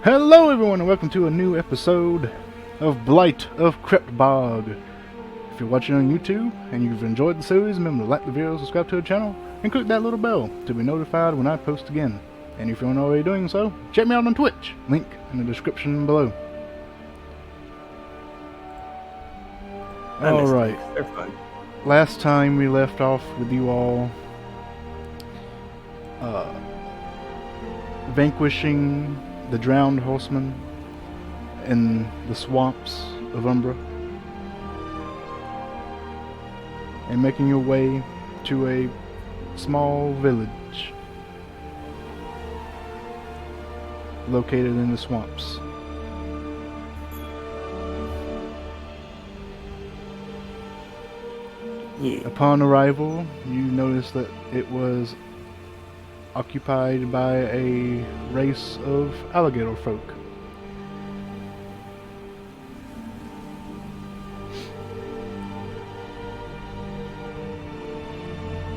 Hello everyone and welcome to a new episode of Blight of Cryptbog. If you're watching on YouTube and you've enjoyed the series, remember to like the video, subscribe to the channel, and click that little bell to be notified when I post again. And if you're not already doing so, check me out on Twitch, link in the description below. Alright, They're fun. last time we left off with you all vanquishing the drowned horseman in the swamps of Umbra and making your way to a small village located in the swamps. Yeah. Upon arrival, you notice that it was occupied by a race of alligator folk.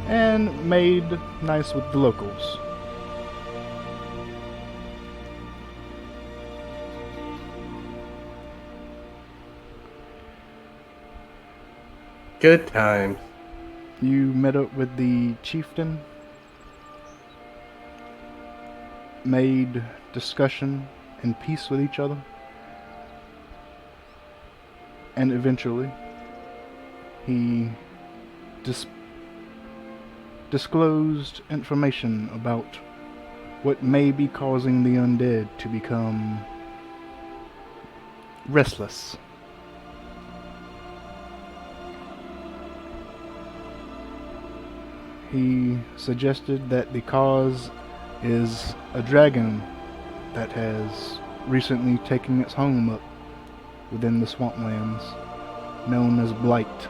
And made nice with the locals. Good times. You met up with the chieftain, made discussion and peace with each other, and eventually he disclosed information about what may be causing the undead to become restless. He suggested that the cause is a dragon that has recently taken its home up within the swamplands, known as Blight.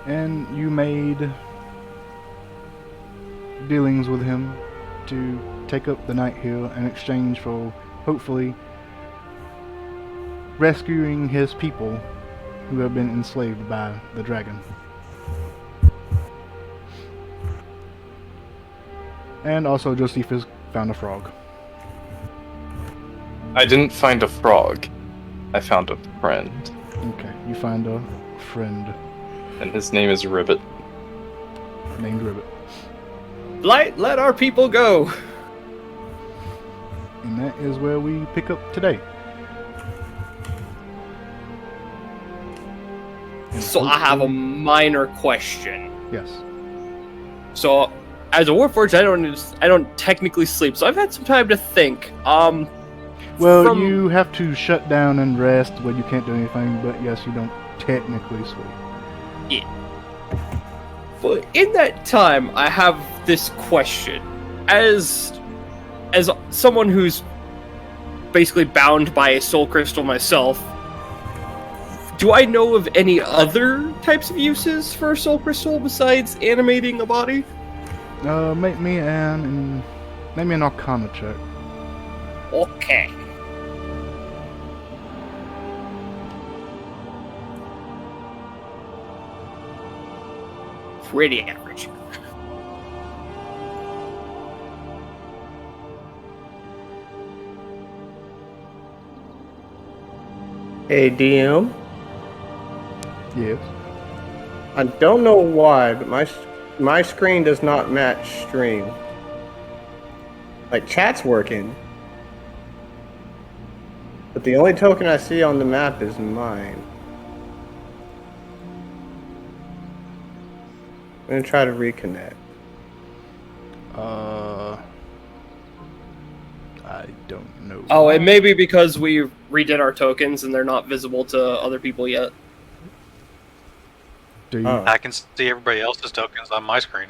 And you made dealings with him to take up the night here in exchange for hopefully rescuing his people who have been enslaved by the dragon. And also Josephus found a frog. I didn't find a frog. I found a friend. Okay, you find a friend And his name is Ribbit. named Ribbit. Blight, let our people go. And that is where we pick up today. And So I have a hopefully- minor question. Yes. So, as a Warforged, I don't technically sleep, so I've had some time to think. Well, From- you have to shut down and rest when you can't do anything, but yes, you don't technically sleep. But in that time, I have this question: as someone who's basically bound by a soul crystal myself, do I know of any other types of uses for a soul crystal besides animating a body? Make me an Arcana check. Okay. Pretty average. Hey, DM. Yes. I don't know why, but my screen does not match stream. Like, chat's working. But the only token I see on the map is mine. I'm gonna try to reconnect. I don't know. Oh, it may be because we redid our tokens and they're not visible to other people yet. Do you? Oh. I can see everybody else's tokens on my screen.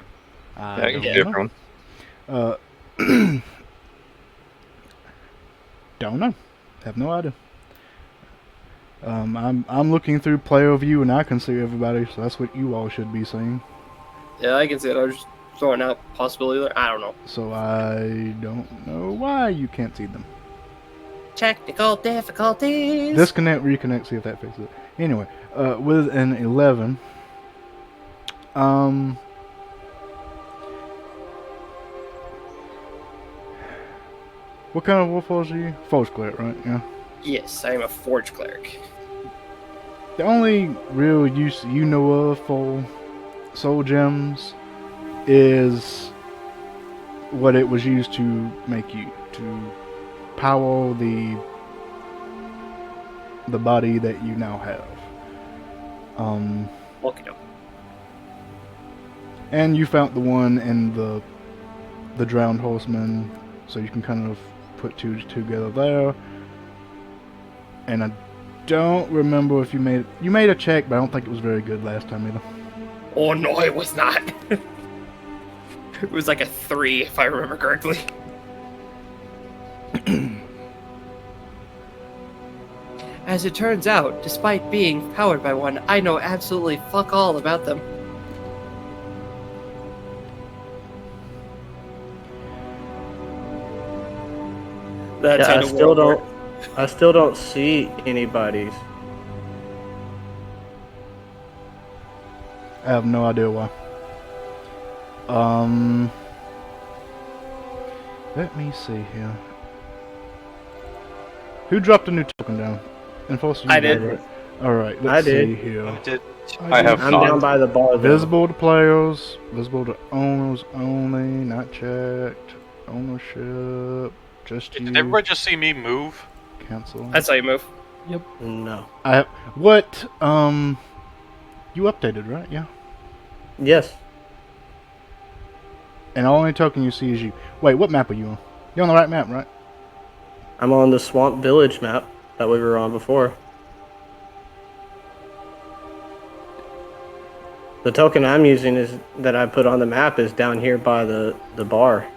I Yeah, I can don't see know. everyone. Don't know. Have no idea. I'm looking through player view and I can see everybody, so that's what you all should be seeing. Yeah, I can see it. I was just throwing out possibility there. I don't know. So I don't know why you can't see them. Technical difficulties. Disconnect, reconnect, see if that fixes it. Anyway, with an 11, what kind of wolf was you? Forge cleric, right? Yeah. Yes, I am a forge cleric. The only real use you know of for soul gems is what it was used to make you, to power the body that you now have. Okay, no. And you found the one in the drowned horseman, so you can kind of put two together there. And I don't remember if you made a check, but I don't think it was very good last time either. Oh no, it was not. It was like a 3, if I remember correctly. As it turns out, despite being powered by one, I know absolutely fuck all about them. That's Yeah, how the world I still don't see anybody's. I have no idea why. Let me see here. Who dropped a new token down? Enforcer, you I did. Right? Alright, I let's did. see here. I have I'm not. down by the bar. though. Visible to players, visible to owners only, not checked, ownership, just you, Did everybody just see me move? cancel. That's how you move. No. What, you updated, right? Yeah. Yes. And the only token you see is you. Wait, what map are you on? You're on the right map, right? I'm on the Swamp Village map that we were on before. The token I'm using is that I put on the map is down here by the bar.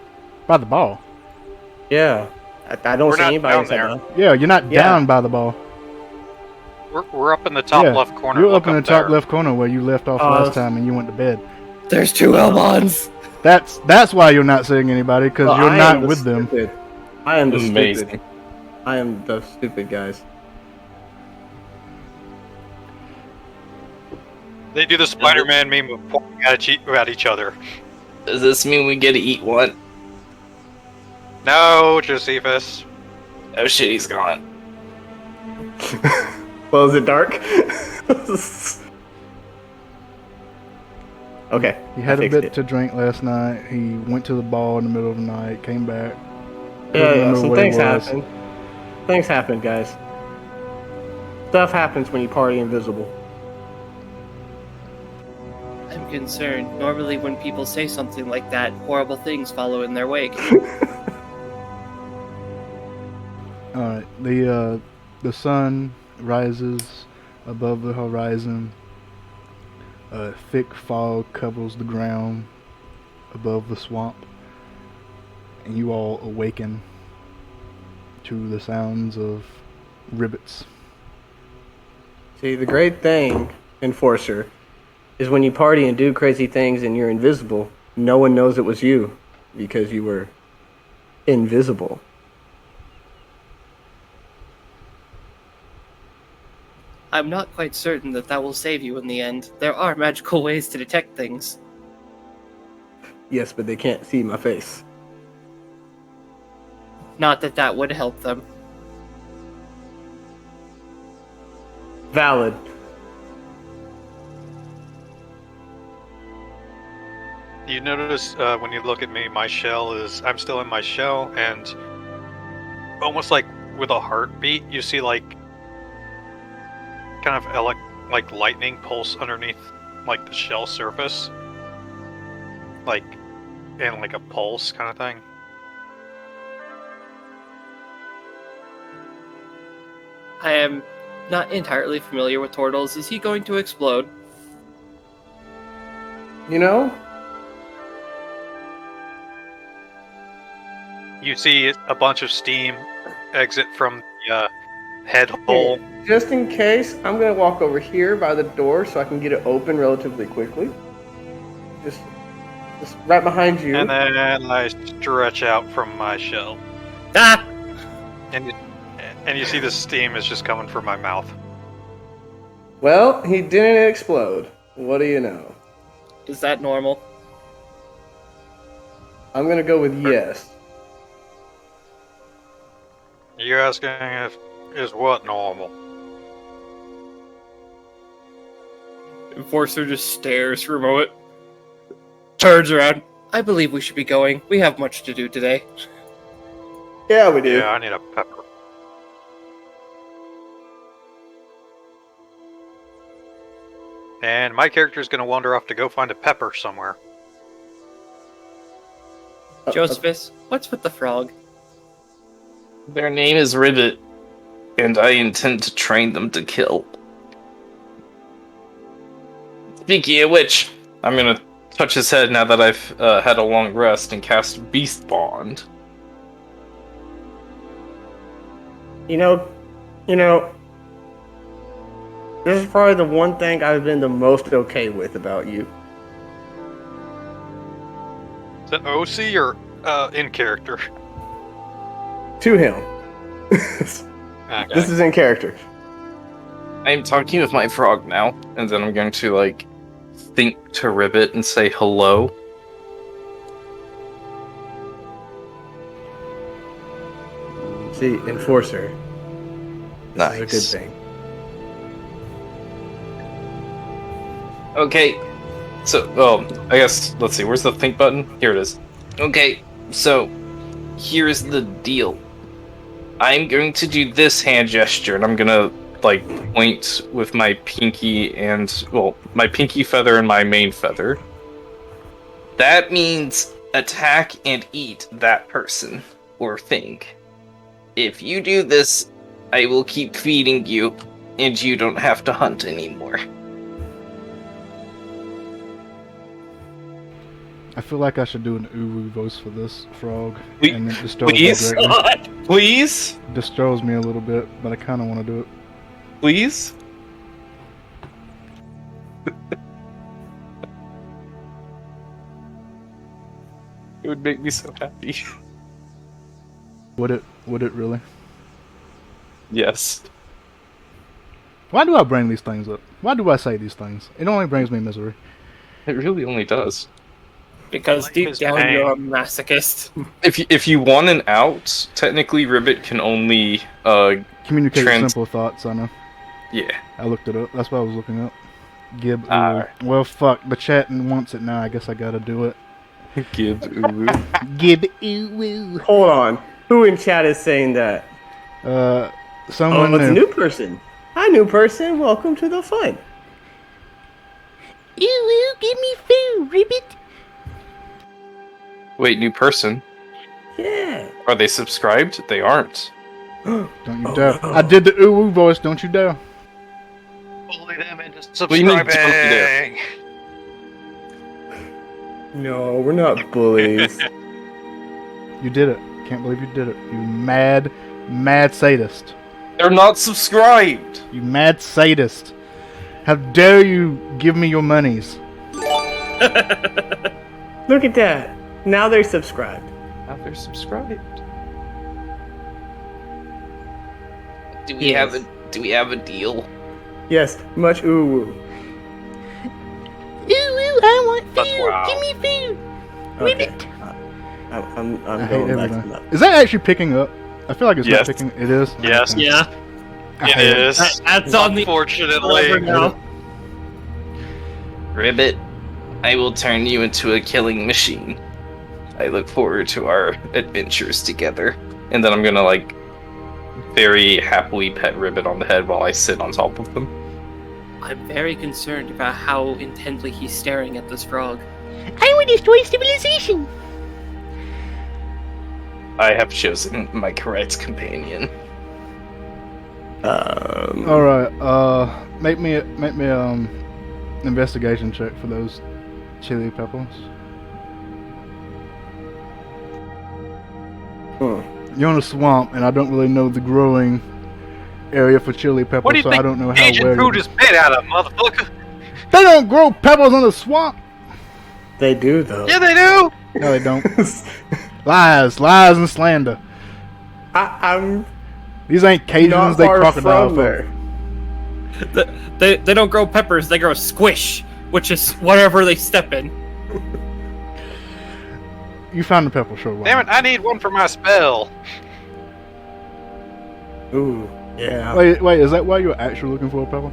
By the ball. Yeah. I don't We're see not anybody down except there. that. Yeah, you're not Yeah. down by the ball. We're up in the top Yeah, left corner. You're Look up in the top there. left corner where you left off Oh, last that's- time and you went to bed. There's 2 Elmons! That's why you're not seeing anybody, because Well, you're I not am the with them. stupid. I am the Amazing. stupid. I am the stupid guys. They do the Spider-Man meme of pointing at each other. Does this mean we get to eat one? No, Josephus. Oh shit, he's gone. Well, is it dark? Okay. He had I a fixed bit it. to drink last night. He went to the bar in the middle of the night, came back. Yeah, remember some where he things was. happen. Things happen, guys. Stuff happens when you party invisible. I'm concerned. Normally when people say something like that, horrible things follow in their wake. Alright, the sun rises above the horizon. A thick fog covers the ground above the swamp. And you all awaken to the sounds of rivets. See, the great thing, Enforcer, is when you party and do crazy things and you're invisible, no one knows it was you because you were invisible. I'm not quite certain that will save you in the end. There are magical ways to detect things. Yes, but they can't see my face. Not that would help them. Valid. You notice when you look at me, my shell is... I'm still in my shell, and almost like with a heartbeat, you see like kind of like lightning pulse underneath like the shell surface. Like, and like a pulse kind of thing. I am not entirely familiar with turtles. Is he going to explode? You know? You see a bunch of steam exit from the head hole. Just in case, I'm gonna walk over here by the door so I can get it open relatively quickly. Just right behind you. And then I stretch out from my shell. Ah! And And you see the steam is just coming from my mouth. Well, he didn't explode. What do you know? Is that normal? I'm gonna go with yes. You're asking if is what normal? Enforcer just stares for a moment. Turns around. I believe we should be going. We have much to do today. Yeah, we do. Yeah, I need a pepper. And my character's gonna wander off to go find a pepper somewhere. Josephus, what's with the frog? Their name is Ribbit, and I intend to train them to kill. Speaking of which, I'm gonna touch his head now that I've had a long rest and cast Beast Bond. You know, this is probably the one thing I've been the most okay with about you. Is it OC or in character? To him. Okay. This is in character. I'm talking with my frog now, and then I'm going to, like, think to Ribbit and say hello. See, Enforcer. Nice. That's a good thing. Okay, so, I guess, let's see, where's the think button? Here it is. Okay, so, here's the deal. I'm going to do this hand gesture, and I'm gonna, like, point with my pinky and, well, my pinky feather and my main feather. That means attack and eat that person, or thing. If you do this, I will keep feeding you, and you don't have to hunt anymore. I feel like I should do an uwu voice for this frog. Please? And it disturbs me greatly. Please? Disturbs me a little bit, but I kind of want to do it. Please? It would make me so happy. Would it really? Yes. Why do I bring these things up? Why do I say these things? It only brings me misery. It really only does. Because Life deep is down pain. you're a masochist. If you want an out, technically Ribbit can only Communicate Trans- simple thoughts, I know. yeah. I looked it up. That's what I was looking up. Gib uwu. Alright. Well, fuck. The chat wants it now. I guess I gotta do it. Give uwu. Gib uwu. Hold on. Who in chat is saying that? Someone Oh, it's a new. new person. Hi, new person. Welcome to the fun. Uwu, give me food, ribbit. Wait, new person? Yeah. Are they subscribed? They aren't. Don't you dare. I did the uwu voice. Don't you dare. Bully them into do you mean, subscribing. No, we're not bullies. You did it. Can't believe you did it. You mad sadist. They're not subscribed! You mad sadist. How dare you give me your monies? Look at that. Now they're subscribed. Now they're subscribed. Do we have a deal? Yes, much ooh. Uwu, I want That's wow. Give me food. Okay. I'm I hate going back to everything. that. Is that actually picking up? I feel like it's Yes. not picking. It is. Yes. Okay. Yeah, I It hate is. that's on the Unfortunately. over now. Ribbit, I will turn you into a killing machine. I look forward to our adventures together. And then I'm gonna, like, very happily pet Ribbit on the head while I sit on top of them. I'm very concerned about how intently he's staring at this frog. I want to destroy civilization. I have chosen my correct companion. All right. Make me investigation check for those chili peppers. You're in a swamp, and I don't really know the growing area for chili peppers, What do you so think I don't know how Asian well. food is made out of, motherfucker? They don't grow peppers in the swamp. They do though. Yeah, they do. No, they don't. Lies and slander. I'm These ain't Cajuns, Not they far crocodile from folk. there. They don't grow peppers, they grow squish, which is whatever they step in. You found the pepper, sure. why Damn it! not? I need one for my spell. Ooh, yeah. Wait, is that why you're actually looking for a pepper?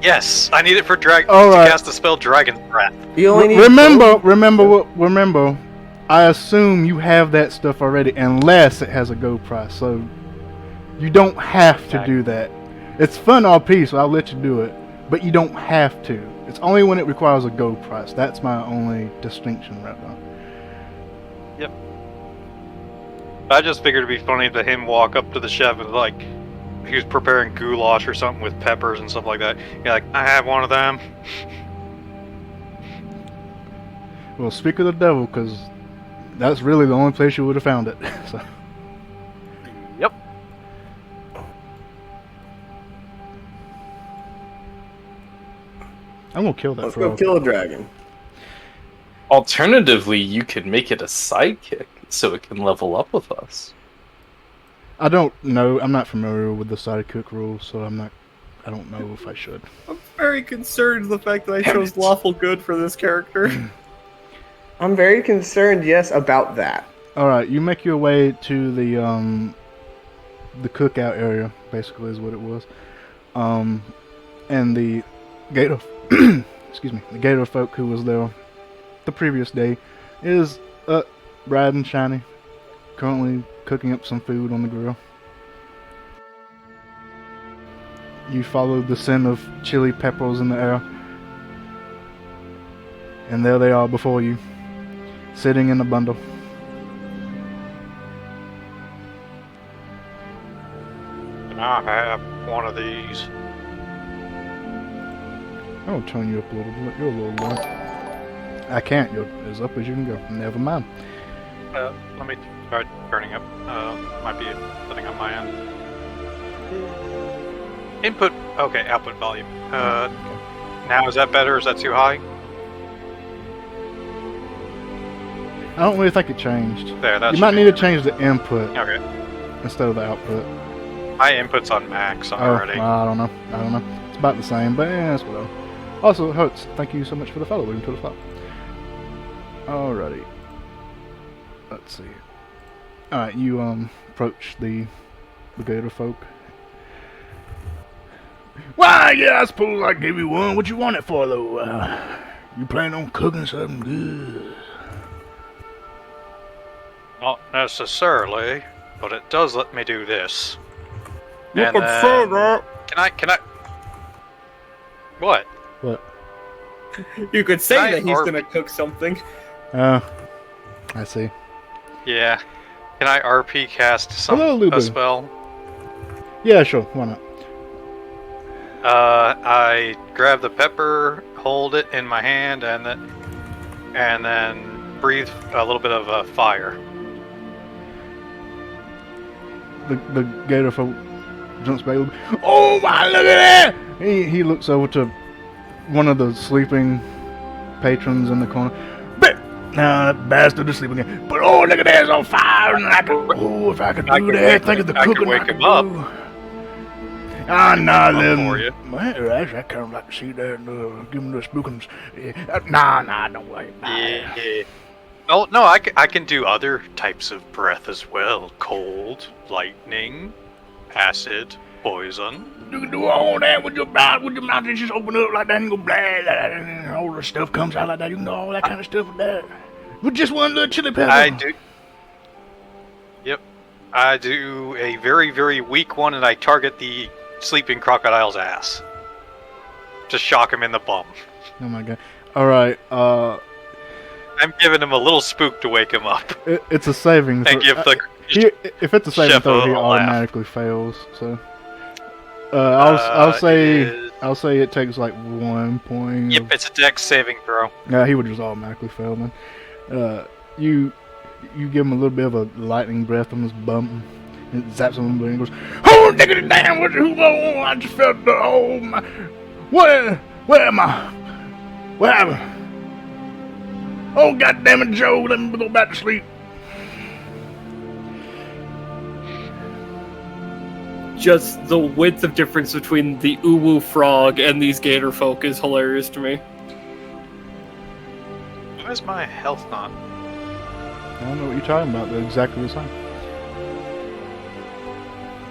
Yes, I need it for All right. to cast the spell Dragon's Breath. You only need Remember, I assume you have that stuff already unless it has a go price, so you don't have to do that. It's fun RP, so I'll let you do it, but you don't have to. It's only when it requires a go price. That's my only distinction right now. Yep. I just figured it'd be funny to him walk up to the chef and like he was preparing goulash or something with peppers and stuff like that. You're like, I have one of them. Well, speak of the devil, because that's really the only place you would have found it. So. Yep. I'm gonna kill that Let's frog. go kill a dragon. Alternatively, you could make it a sidekick so it can level up with us. I don't know. I'm not familiar with the sidekick rules, so I don't know if I should. I'm very concerned the fact that I chose lawful good for this character. I'm very concerned, yes, about that. All right, you make your way to the cookout area. Basically, is what it was. And the gator, excuse me, the gator folk who was there the previous day is bright and shiny, currently cooking up some food on the grill. You follow the scent of chili peppers in the air, and there they are before you, sitting in a bundle. And I have one of these. I'll turn you up a little bit. You're a little low. I can't. You're as up as you can go. Never mind. Let me try turning up. Might be a thing on my end. Input. Okay, output volume. Now is that better? Or is that too high? I don't really think it changed. There. That You should might be need to better. change the input Okay. instead of the output. My input's on max already. I don't know. It's about the same, but yeah, it's whatever. Also, Hertz, thank you so much for the follow. Welcome to the flop. Alrighty. Let's see. Alright, you approach the gator folk. Why, yeah, I suppose I'd give you one. What you want it for, though? You plan on cooking something good? Not necessarily, but it does let me do this. You And can then- say that. Can I? What? What? You could say Can I that he's RP? gonna cook something. I see. Yeah. Can I RP cast Hello, Lubu. a spell? Yeah, sure. Why not? I grab the pepper, hold it in my hand, and then breathe a little bit of fire. The gator folk jumps back. Oh my! Look at that! He looks over to one of the sleeping patrons in the corner. But now that bastard is sleeping again. But oh, look at that! It's on fire! And I could, if I could do that, think of the I could cooking wake I could him up. do. Ah, nah, let for you. him. Well, actually, I kind of like to see that and give him the spookums. Nah, don't worry about it. Yeah. Oh no, I can do other types of breath as well. Cold, lightning, acid, poison. You can do all that with your mouth, and just open up like that and go blah, and all the stuff comes out like that. You can do all that kind of stuff with that. With just one little chili pepper. I do. Yep. I do a very, very weak one, and I target the sleeping crocodile's ass. Just shock him in the bum. Oh my god. Alright, I'm giving him a little spook to wake him up. it's a saving And throw. give the If it's a saving chef throw, a he laugh. automatically fails. So, I'll say it takes like 1 point. Yep, it's a dex saving throw. Yeah, he would just automatically fail, man. You give him a little bit of a lightning breath on his bum, and it zaps him, and he goes, "Oh, diggity damn! Oh, I just felt the oh my, where am I? What happened? Oh, goddammit, Joe! Let me go back to sleep." just the width of difference between the uwu frog and these gator folk is hilarious to me. Why is my health not? I don't know what you're talking about. They're exactly the same.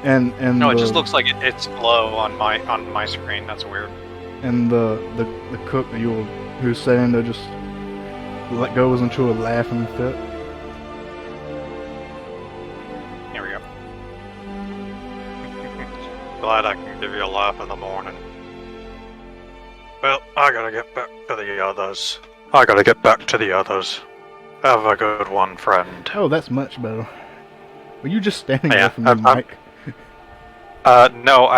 And No, it just looks like it's low on my screen. That's weird. And the cook that who was saying that just goes into a laughing fit. Here we go. Glad I can give you a laugh in the morning. Well, I gotta get back to the others. Have a good one, friend. Oh, that's much better. Were you just standing Yeah, there from your mic? No,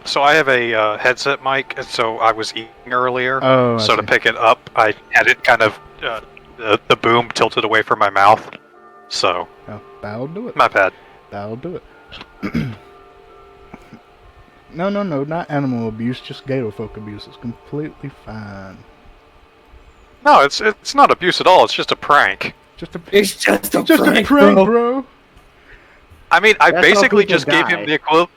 so I have a headset mic, and so I was eating earlier. Oh, so to pick it up, I had it kind of the boom tilted away from my mouth. So Oh, that'll do it. my bad. That'll do it. No, not animal abuse, just gator folk abuse. It's completely fine. No, it's not abuse at all. It's just a prank. It's just a Just prank, a prank, bro. I mean, I That's how basically people just gave die. him the equivalent.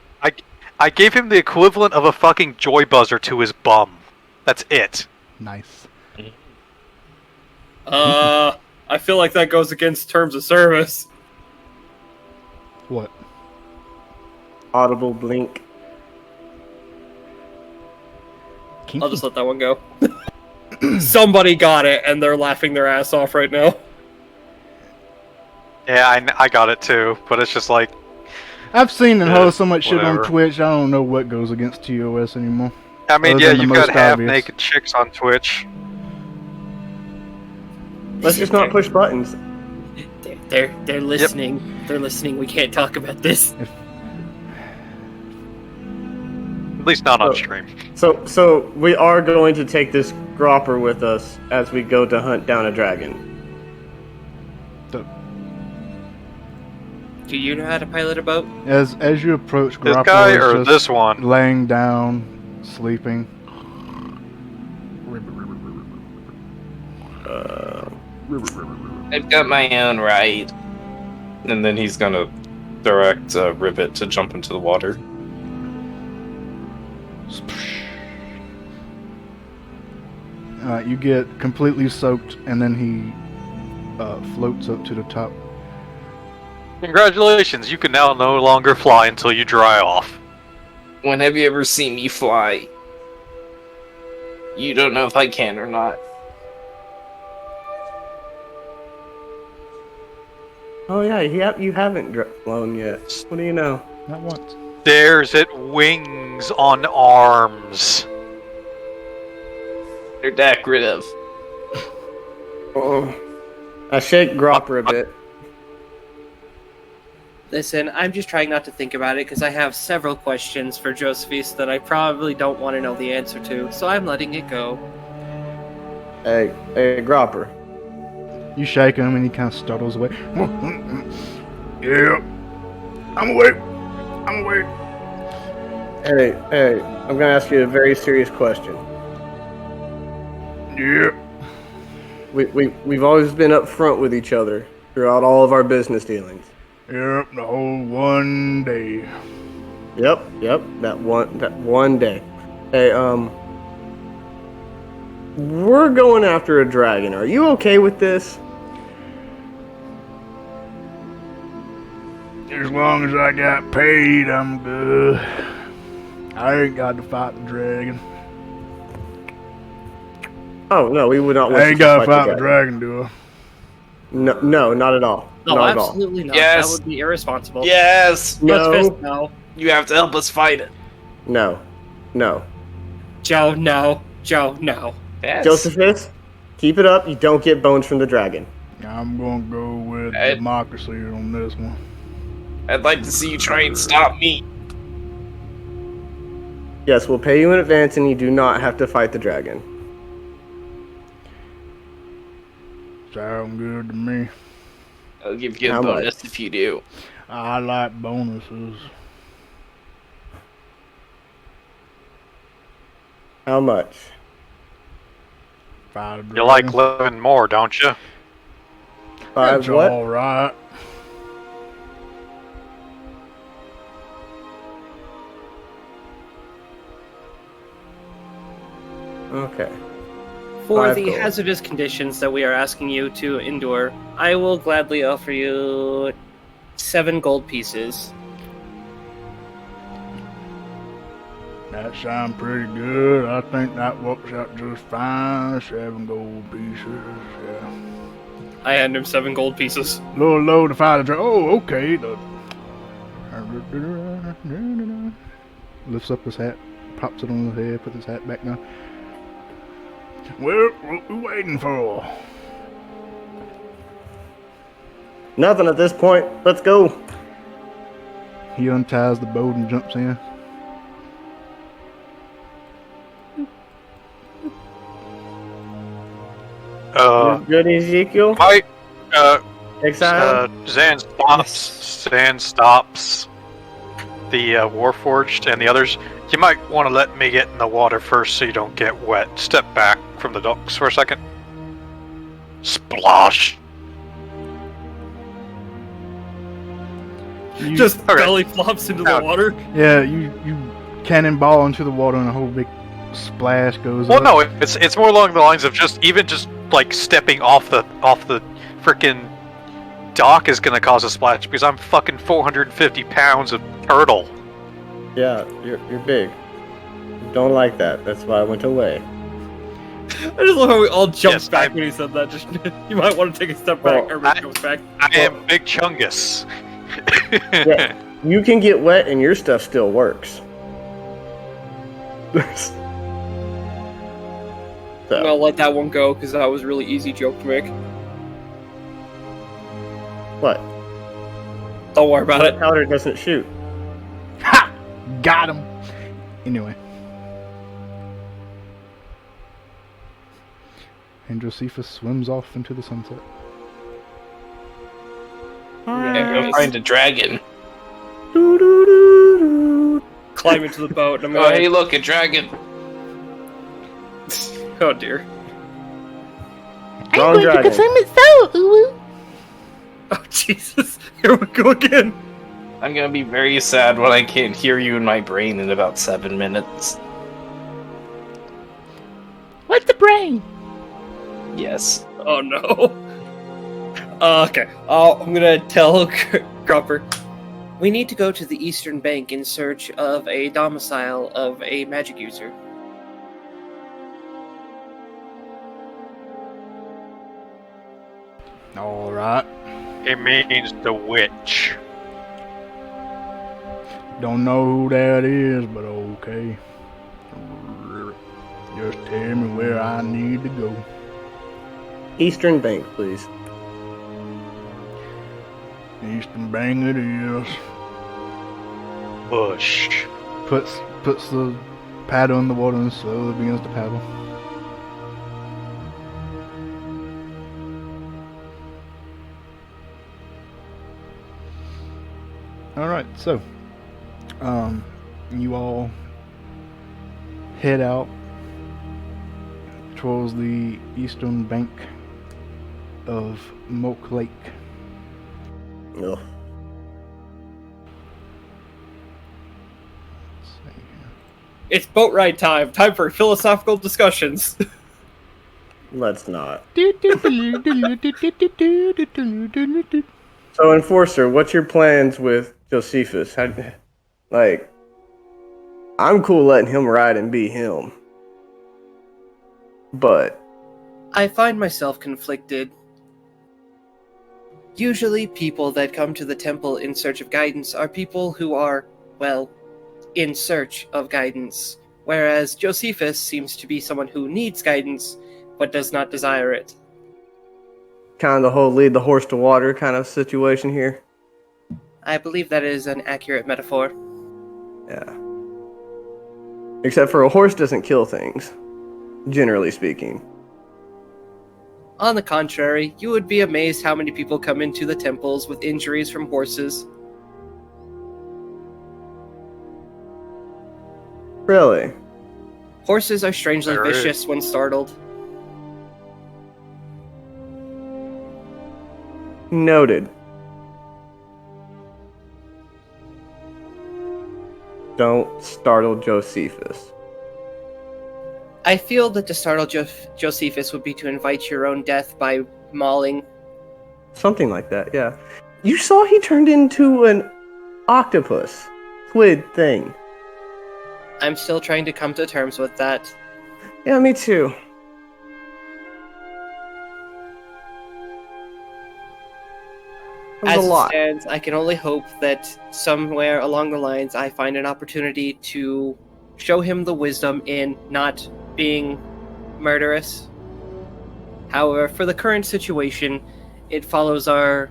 I gave him the equivalent of a fucking joy buzzer to his bum. That's it. Nice. I feel like that goes against terms of service. What? Audible blink. I'll just let that one go. Somebody got it, and they're laughing their ass off right now. Yeah, I got it too, but it's just like I've seen and heard so much shit on whatever. Twitch, I don't know what goes against TOS anymore. I mean, Other yeah, than the you've got most half-naked chicks on Twitch. Let's just not push buttons. They're listening. They're listening. We can't talk about this. At least not on Oh. stream. So we are going to take this gropper with us as we go to hunt down a dragon. Do you know how to pilot a boat? As you approach, This Grapple guy is or just this one? laying down, sleeping. I've got my own right. And then he's gonna direct Rivet to jump into the water. You get completely soaked, and then he floats up to the top. Congratulations, you can now no longer fly until you dry off. When have you ever seen me fly? You don't know if I can or not. Oh yeah, you haven't flown yet. What do you know? Not once. There's it wings on arms. They're decorative. Oh. I shake Gropper a bit. Listen, I'm just trying not to think about it because I have several questions for Josephus that I probably don't want to know the answer to, so I'm letting it go. Hey, Gropper. You shake him, and he kind of startles away. Yeah, I'm awake. I'm awake. Hey, I'm gonna ask you a very serious question. Yeah. We've always been up front with each other throughout all of our business dealings. Yep, the whole one day. Yep, that one day. Hey, we're going after a dragon. Are you okay with this? As long as I got paid, I'm good. I ain't got to fight the dragon. Oh no, we would not want I ain't you to got to fight the the dragon, do I? No, not at all. No, not at all. absolutely not. Yes. That would be irresponsible. Yes! No, No. You have to help us fight it. no. Joe, no. Joe, no. Yes. Josephus, keep it up. You don't get bones from the dragon. I'm gonna go with Ed. democracy on this one. I'd like to see you try and stop me. Yes, we'll pay you in advance, and you do not have to fight the dragon. Sound good to me. I'll give you a How bonus much? if you do. I like bonuses. How much? Fight a dragon. You like living more, don't you? Five That's what? all right. Okay. For 5 the gold. hazardous conditions that we are asking you to endure, I will gladly offer you 7 gold pieces. That sounds pretty good. I think that works out just fine. 7 gold pieces, yeah. I hand him 7 gold pieces. Little low to find the oh, okay. Lifts up his hat, pops it on his head, puts his hat back down. Well, what we waiting for? Nothing at this point. Let's go. He unties the boat and jumps in. You're good, Ezekiel? Mike, Exile? Zan stops the Warforged and the others. You might want to let me get in the water first so you don't get wet. Step back from the docks for a second. Splosh. You, Just Okay. belly flops into the water. yeah, you cannonball into the water and a whole big splash goes Well, up. no, it's more along the lines of just like stepping off the frickin' dock is gonna cause a splash because I'm fucking 450 pounds of turtle. Yeah, you're big. Don't like that. That's why I went away. I just love how we all jumped Yes, back when he said that. Just you might want to take a step back. Well, Everybody goes back. I am Big Chungus. Yeah, you can get wet and your stuff still works. I'm So, gonna let that one go because that was a really easy joke to make. what? Don't worry about it. Powder doesn't shoot. Ha! Got him! Anyway. And Josephus swims off into the sunset. Yeah, go find a dragon. Climb into the boat. And I'm Oh, gonna... hey, look, a dragon. Oh dear. Wrong dragon. Oh Jesus. Here we go again. I'm gonna be very sad when I can't hear you in my brain in about 7 minutes. What's the brain? Yes. Oh no. Okay. I'm gonna tell Grumper. We need to go to the Eastern Bank in search of a domicile of a magic user. Alright. It means the witch. Don't know who that is, but okay. Just tell me where I need to go. Eastern Bank, please. Eastern Bank it is. Bush. Puts the paddle in the water and slowly begins to paddle. Alright, so you all head out towards the eastern bank of Moke Lake. Ugh. Let's see here. It's boat ride time. Time for philosophical discussions. Let's not. So, Enforcer, what's your plans with Josephus? I'm cool letting him ride and be him. But, I find myself conflicted. Usually, people that come to the temple in search of guidance are people who are, well, in search of guidance. Whereas Josephus seems to be someone who needs guidance, but does not desire it. kind of the whole lead the horse to water kind of situation here. I believe that is an accurate metaphor. Yeah. Except for a horse doesn't kill things, generally speaking. On the contrary, you would be amazed how many people come into the temples with injuries from horses. Really? Horses are strangely There is. vicious when startled. Noted. Don't startle Josephus. I feel that to startle Josephus would be to invite your own death by mauling. Something like that, yeah. You saw he turned into an octopus. Squid thing. I'm still trying to come to terms with that. Yeah, me too. That was As a it lot. stands, I can only hope that somewhere along the lines I find an opportunity to show him the wisdom in not being murderous. However, for the current situation, it follows our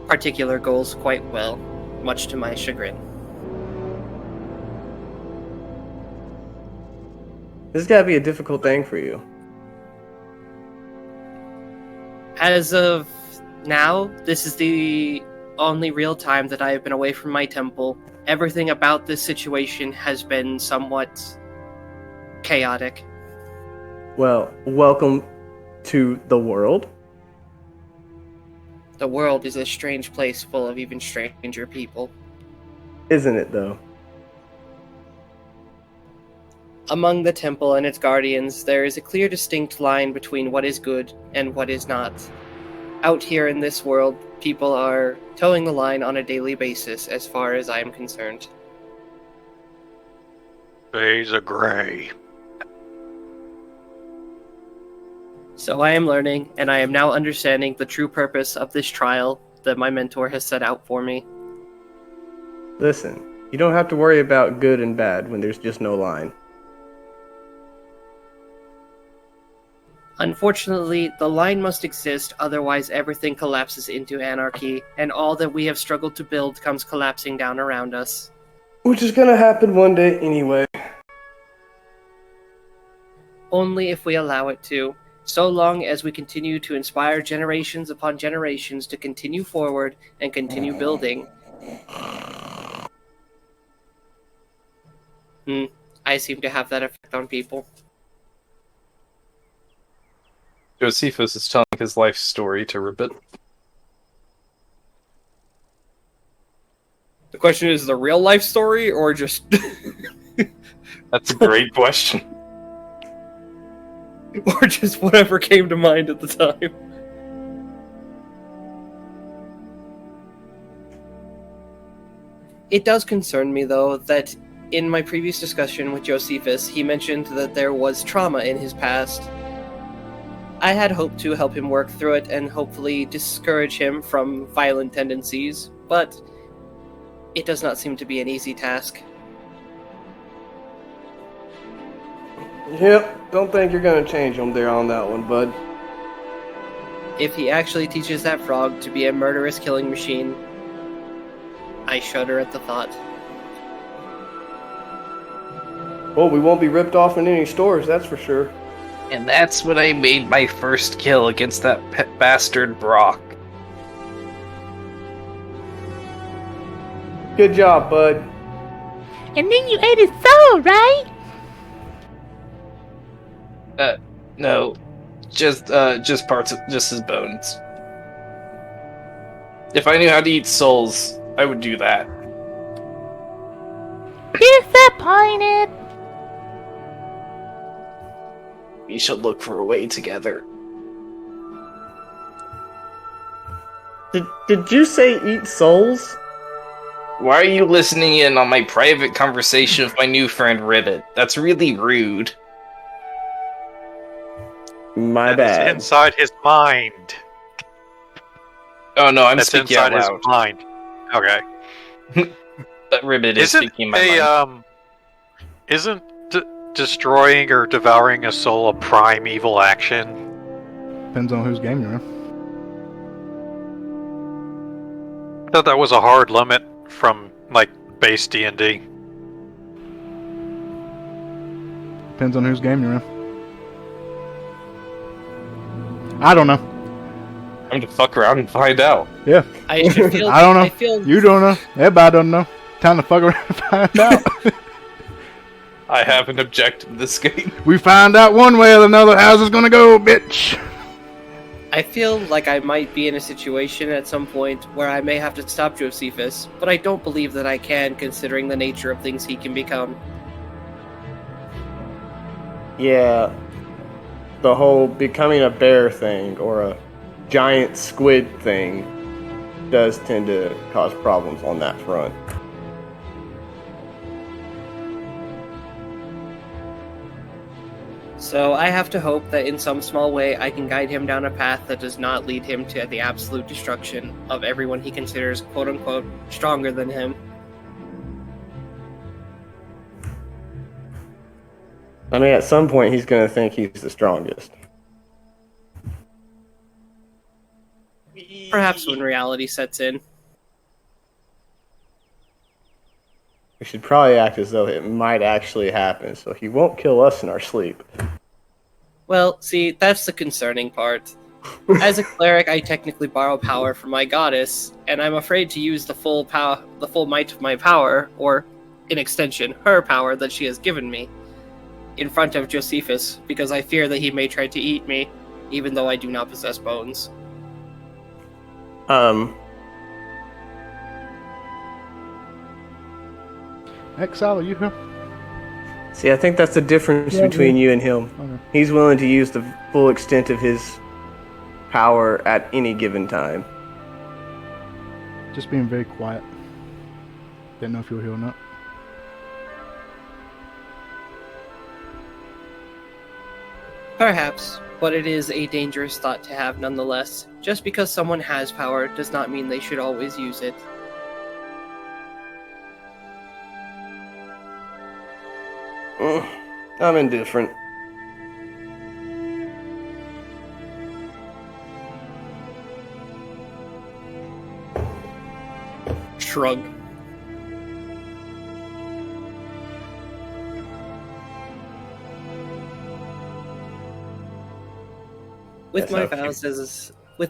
particular goals quite well, much to my chagrin. This has gotta be a difficult thing for you. As of now, this is the only real time that I have been away from my temple. Everything about this situation has been somewhat chaotic. Well, welcome to the world. The world is a strange place full of even stranger people. Isn't it, though? Among the temple and its guardians, there is a clear, distinct line between what is good and what is not. Out here in this world, people are towing the line on a daily basis, as far as I am concerned. Shades of gray. So I am learning, and I am now understanding the true purpose of this trial that my mentor has set out for me. Listen, you don't have to worry about good and bad when there's just no line. Unfortunately, the line must exist, otherwise everything collapses into anarchy, and all that we have struggled to build comes collapsing down around us. Which is gonna happen one day anyway. Only if we allow it to. So long as we continue to inspire generations upon generations to continue forward and continue building. I seem to have that effect on people. Josephus is telling his life story to Ribbit. The question is the real life story or just... That's a great question. or just whatever came to mind at the time. It does concern me, though, that in my previous discussion with Josephus, he mentioned that there was trauma in his past. I had hoped to help him work through it and hopefully discourage him from violent tendencies, but it does not seem to be an easy task. Yep, don't think you're gonna change him there on that one, bud. If he actually teaches that frog to be a murderous killing machine, I shudder at the thought. Well, we won't be ripped off in any stores, that's for sure. And that's when I made my first kill against that bastard Brock. Good job, bud. And then you ate his soul, right? No. Just parts of, just his bones. If I knew how to eat souls, I would do that. Disappointed. We should look for a way together. Did you say eat souls? Why are you listening in on my private conversation with my new friend Ribbit? That's really rude. My That's bad. inside his mind. Oh no, I'm That's speaking inside out his loud. mind. Okay. But Ribbit is Isn't speaking my mind. Isn't destroying or devouring a soul a prime evil action? Depends on whose game you're in. I thought that was a hard limit from like base D&D. Depends on whose game you're in. I don't know. I'm gonna fuck around and find out. Yeah. I should feel. I don't know. I feel. You don't know. Everybody don't know. Time to fuck around and find out. I haven't objected to this game. We find out one way or another how's it's gonna go, bitch. I feel like I might be in a situation at some point where I may have to stop Josephus, but I don't believe that I can, considering the nature of things he can become. Yeah, the whole becoming a bear thing or a giant squid thing does tend to cause problems on that front. So I have to hope that in some small way I can guide him down a path that does not lead him to the absolute destruction of everyone he considers quote-unquote stronger than him. I mean, at some point he's going to think he's the strongest. Perhaps when reality sets in. We should probably act as though it might actually happen, so he won't kill us in our sleep. Well, see, that's the concerning part. As a cleric, I technically borrow power from my goddess, and I'm afraid to use the full might of my power, or, in extension, her power that she has given me, in front of Josephus, because I fear that he may try to eat me, even though I do not possess bones. Exile, are you here? See, I think that's the difference between you and him. Okay. He's willing to use the full extent of his power at any given time. Just being very quiet. Didn't know if you were here or not. Perhaps, but it is a dangerous thought to have nonetheless. Just because someone has power does not mean they should always use it. I'm indifferent. Shrug. With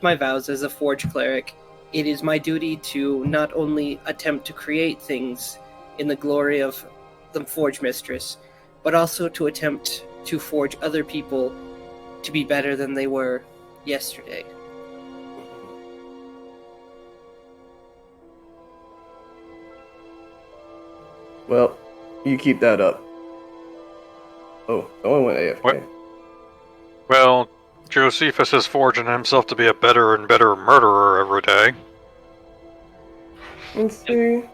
my vows as a forge cleric, it is my duty to not only attempt to create things in the glory of the forge mistress, but also to attempt to forge other people to be better than they were yesterday. Well, you keep that up. Oh, someone went AFK. What? Well, Josephus is forging himself to be a better and better murderer every day. Let's see.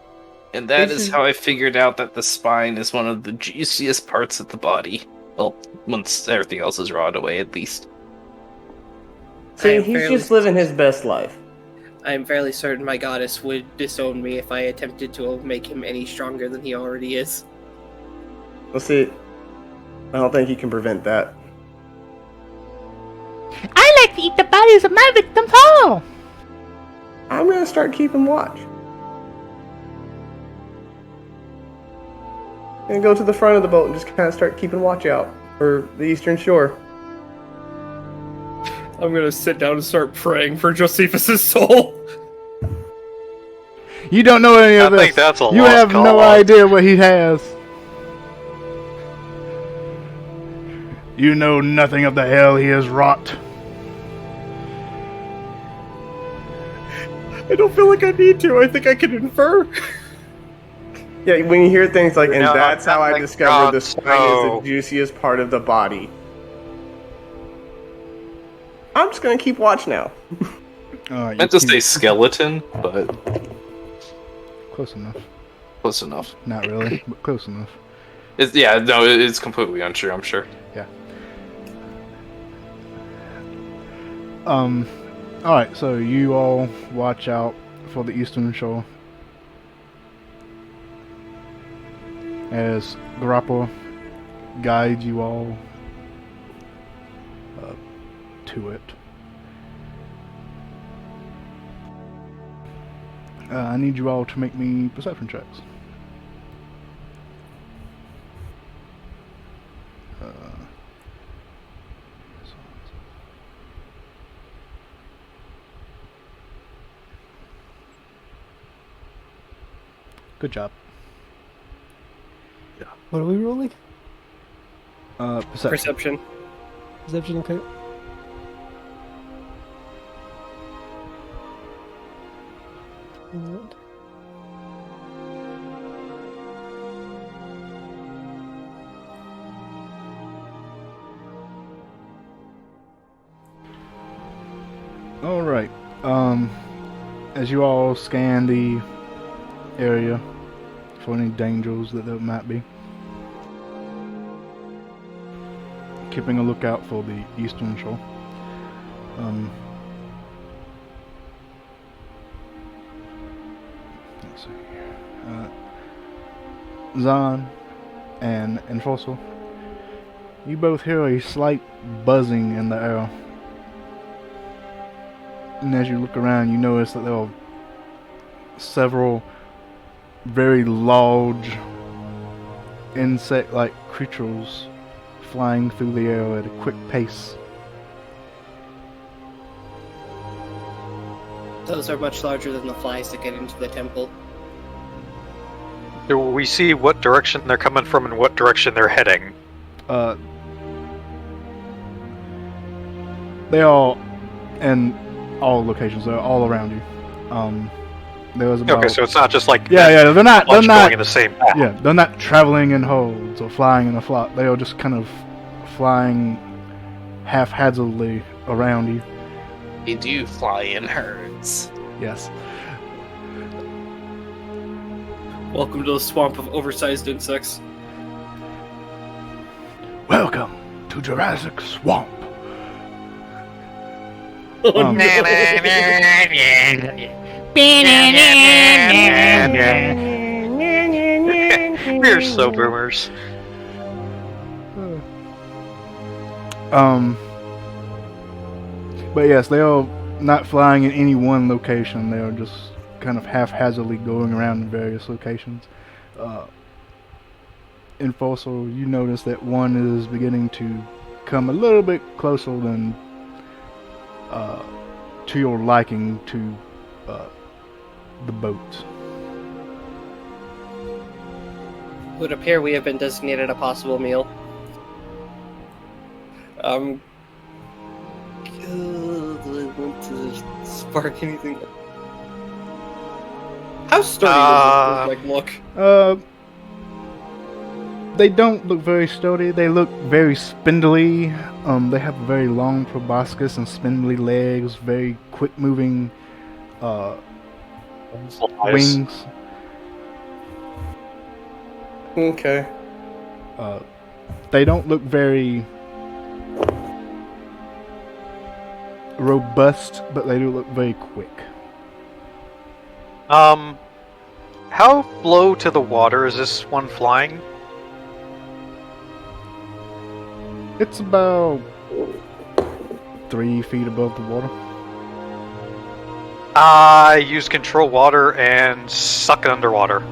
And that is how I figured out that the spine is one of the juiciest parts of the body. Well, once everything else is rotted away, at least. See, he's just living his best life. I am fairly certain my goddess would disown me if I attempted to make him any stronger than he already is. Well, see, I don't think he can prevent that. I like to eat the bodies of my victims whole. I'm gonna start keeping watch. And go to the front of the boat and just kind of start keeping watch out for the eastern shore. I'm gonna sit down and start praying for Josephus' soul. You don't know any of I this. think that's a You lost have no cause. idea what he has. You know nothing of the hell he has wrought. I don't feel like I need to. I think I can infer. Yeah, when you hear things like, and No, that's how I thank discovered the God, spine no. is the juiciest part of the body. I'm just gonna keep watch now. I meant to say skeleton, but Close enough. close enough. Not really, but close enough. It's completely untrue, I'm sure. Yeah. Alright, so you all watch out for the eastern shore. As Grappa guides you all to it. I need you all to make me perception checks. Good job. What are we rolling? Perception. Perception. Perception, okay. And As you all scan the area for any dangers that there might be, keeping a lookout for the eastern shore. Let's see here. Zahn and Enforcer, you both hear a slight buzzing in the air. And as you look around, you notice that there are several very large insect-like creatures flying through the air at a quick pace. Those are much larger than the flies that get into the temple. Do we see what direction they're coming from and what direction they're heading? They are in all locations. They're all around you. There was about... Okay, so it's not just like yeah. They're not going in the same path. Yeah, they're not traveling in hordes or flying in a flock. They are just kind of flying haphazardly around you. They do fly in herds. Yes. Welcome to the swamp of oversized insects. Welcome to Jurassic Swamp. Oh, no. We're so boomers. But yes, they are not flying in any one location. They are just kind of haphazardly going around in various locations. Enforcer, you notice that one is beginning to come a little bit closer than to your liking to the boat. It would appear we have been designated a possible meal. Do I want to spark anything? How sturdy does this look? They don't look very sturdy. They look very spindly. They have a very long proboscis and spindly legs, very quick-moving wings. Okay. They don't look very robust, but they do look very quick. How low to the water is this one flying? It's about 3 feet above the water. I use control water and suck it underwater.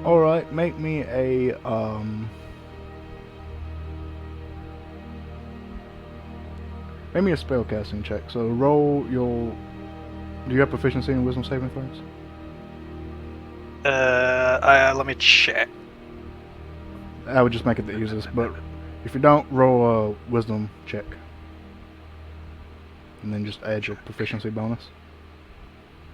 Alright, make me a spellcasting check. So roll your... Do you have proficiency in wisdom saving throws? Let me check. I would just make it the easiest, but if you don't, roll a wisdom check. And then just add your proficiency bonus.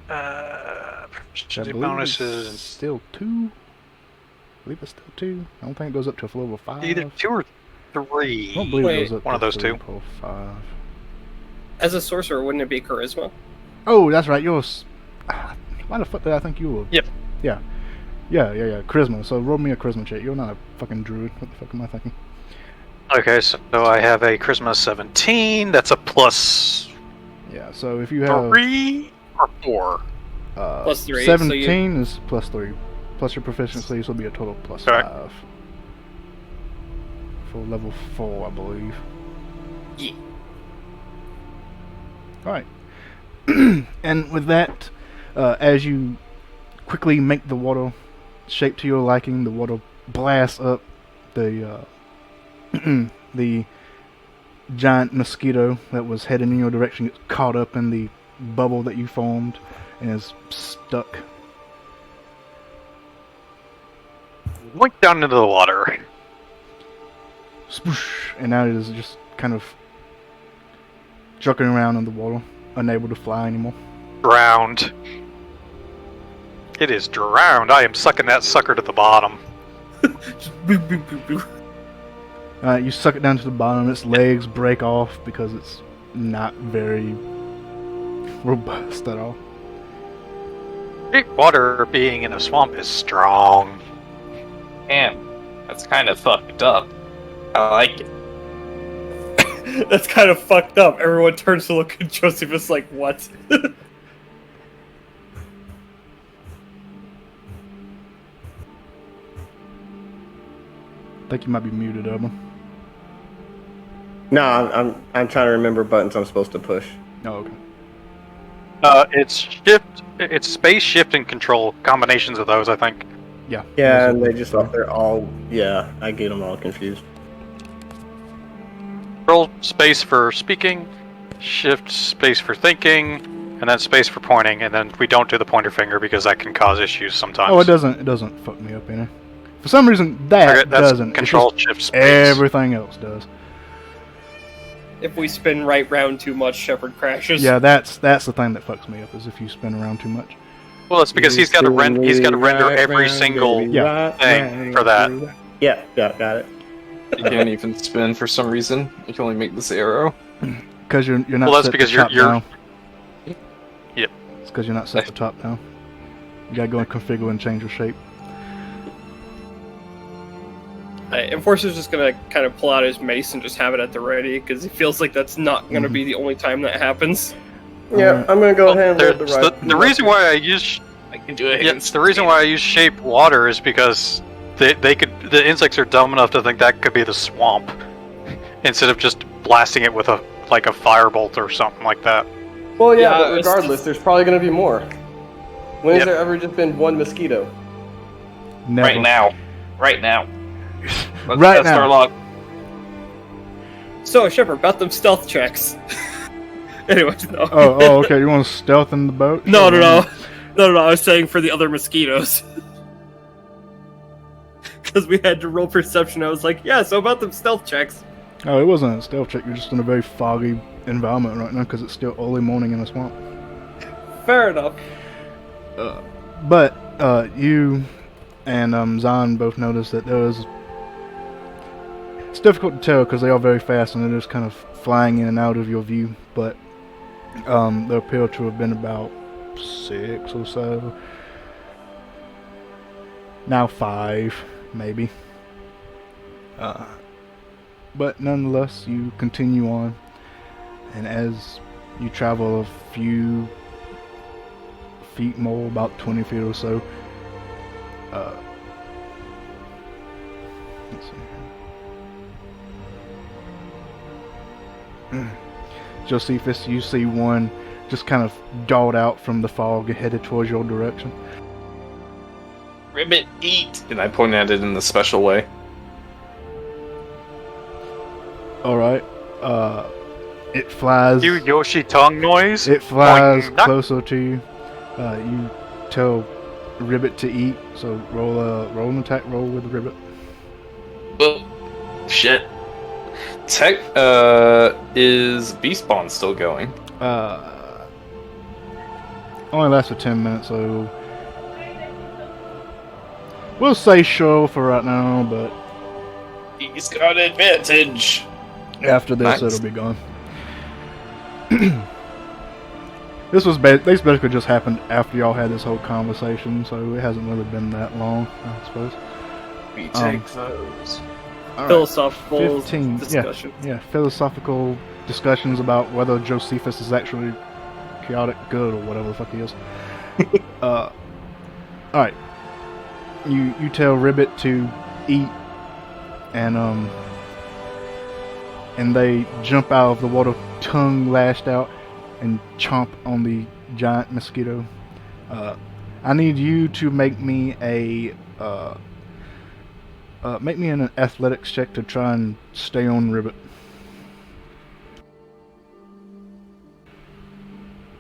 Proficiency bonus is still 2. I believe it's still 2. I don't think it goes up to a level 5. either 2 or 3. I don't believe it goes up one to of those 2. Or 5. As a sorcerer, wouldn't it be charisma? Oh, that's right. Yours. Why the fuck did I think you were? Yep. Yeah. Charisma. So roll me a charisma check. You're not a fucking druid. What the fuck am I thinking? Okay, so I have a charisma 17. That's a plus. Yeah. So if you have 3 or 4. Plus 3. 17 is plus 3. Plus your proficiency, so it'll be a total plus Correct. 5. For level 4, I believe. Yeah. Alright. And with that, as you quickly make the water shape to your liking, the water blasts up. The the giant mosquito that was heading in your direction gets caught up in the bubble that you formed and is stuck. Went down into the water. Swoosh, and now it is just kind of jerking around in the water, unable to fly anymore. Drowned. It is drowned. I am sucking that sucker to the bottom. You suck it down to the bottom. Its legs break off because it's not very robust at all. Deep water being in a swamp is strong. Damn, that's kind of fucked up. I like it. That's kind of fucked up. Everyone turns to look at Josephus like, what? I think you might be muted, Evan. No, I'm trying to remember buttons I'm supposed to push. Oh, okay. It's shift. It's space, shift, and control. Combinations of those, I think. Yeah. Yeah, those and are they the just four. they're all I get them all confused. Control space for speaking, shift space for thinking, and then space for pointing. And then we don't do the pointer finger because that can cause issues sometimes. Oh, it doesn't. It doesn't fuck me up any. For some reason, that Okay, that's doesn't. It's control just shift space. everything else does. If we spin right round too much, Shepard crashes. Yeah, that's the thing that fucks me up is if you spin around too much. Well, it's because he's got to render every single thing for that. Yeah, got it. You can't even spin for some reason. You can only make this arrow. Because you're not. Well, that's set because the top you're- down. Yep. It's because you're not set the top down. You gotta go and configure and change your shape. Enforcer's just gonna kind of pull out his mace and just have it at the ready because he feels like that's not gonna be the only time that happens. Yeah, I'm gonna go ahead and let the right. The reason why I use I can do it. the reason why I use shape water is because the insects are dumb enough to think that could be the swamp instead of just blasting it with a firebolt or something like that. Well, yeah, Yeah, but it's regardless, just- there's probably gonna be more. When has Yep. there ever just been one mosquito? Never. Right now. Right now. Let's Right test now. our luck. So, Shepard, about them stealth checks. Anyways, no. Oh, okay. You want to stealth in the boat? No. I was saying for the other mosquitoes. Because we had to roll perception. I was like, yeah, so about them stealth checks. Oh, it wasn't a stealth check. You're just in a very foggy environment right now because it's still early morning in the swamp. Fair enough. But you and Zahn both noticed that there was. It's difficult to tell because they are very fast and they're just kind of flying in and out of your view. But there appear to have been about 6 or so. Now 5, maybe. But nonetheless, you continue on, and as you travel a few feet more, about 20 feet or so, let's see here. Josephus, you see one just kind of dart out from the fog and headed towards your direction. Ribbit, eat! And I point at it in the special way. Alright, it flies. You Yoshi tongue noise. It flies Boing, knock. closer to you. You tell Ribbit to eat, so roll an attack roll with Ribbit. Oh, shit. Tech, is Beast Bond still going? Only lasts for 10 minutes, so we'll say sure for right now, but He's got advantage! after this Nice. it'll be gone. This basically just happened after y'all had this whole conversation, so it hasn't really been that long, I suppose. We take those. All right. Philosophical 15, discussion. Yeah, philosophical discussions about whether Josephus is actually chaotic good or whatever the fuck he is. Alright. You tell Ribbit to eat, and they jump out of the water, tongue lashed out, and chomp on the giant mosquito. I need you to make me an athletics check to try and stay on Ribbit.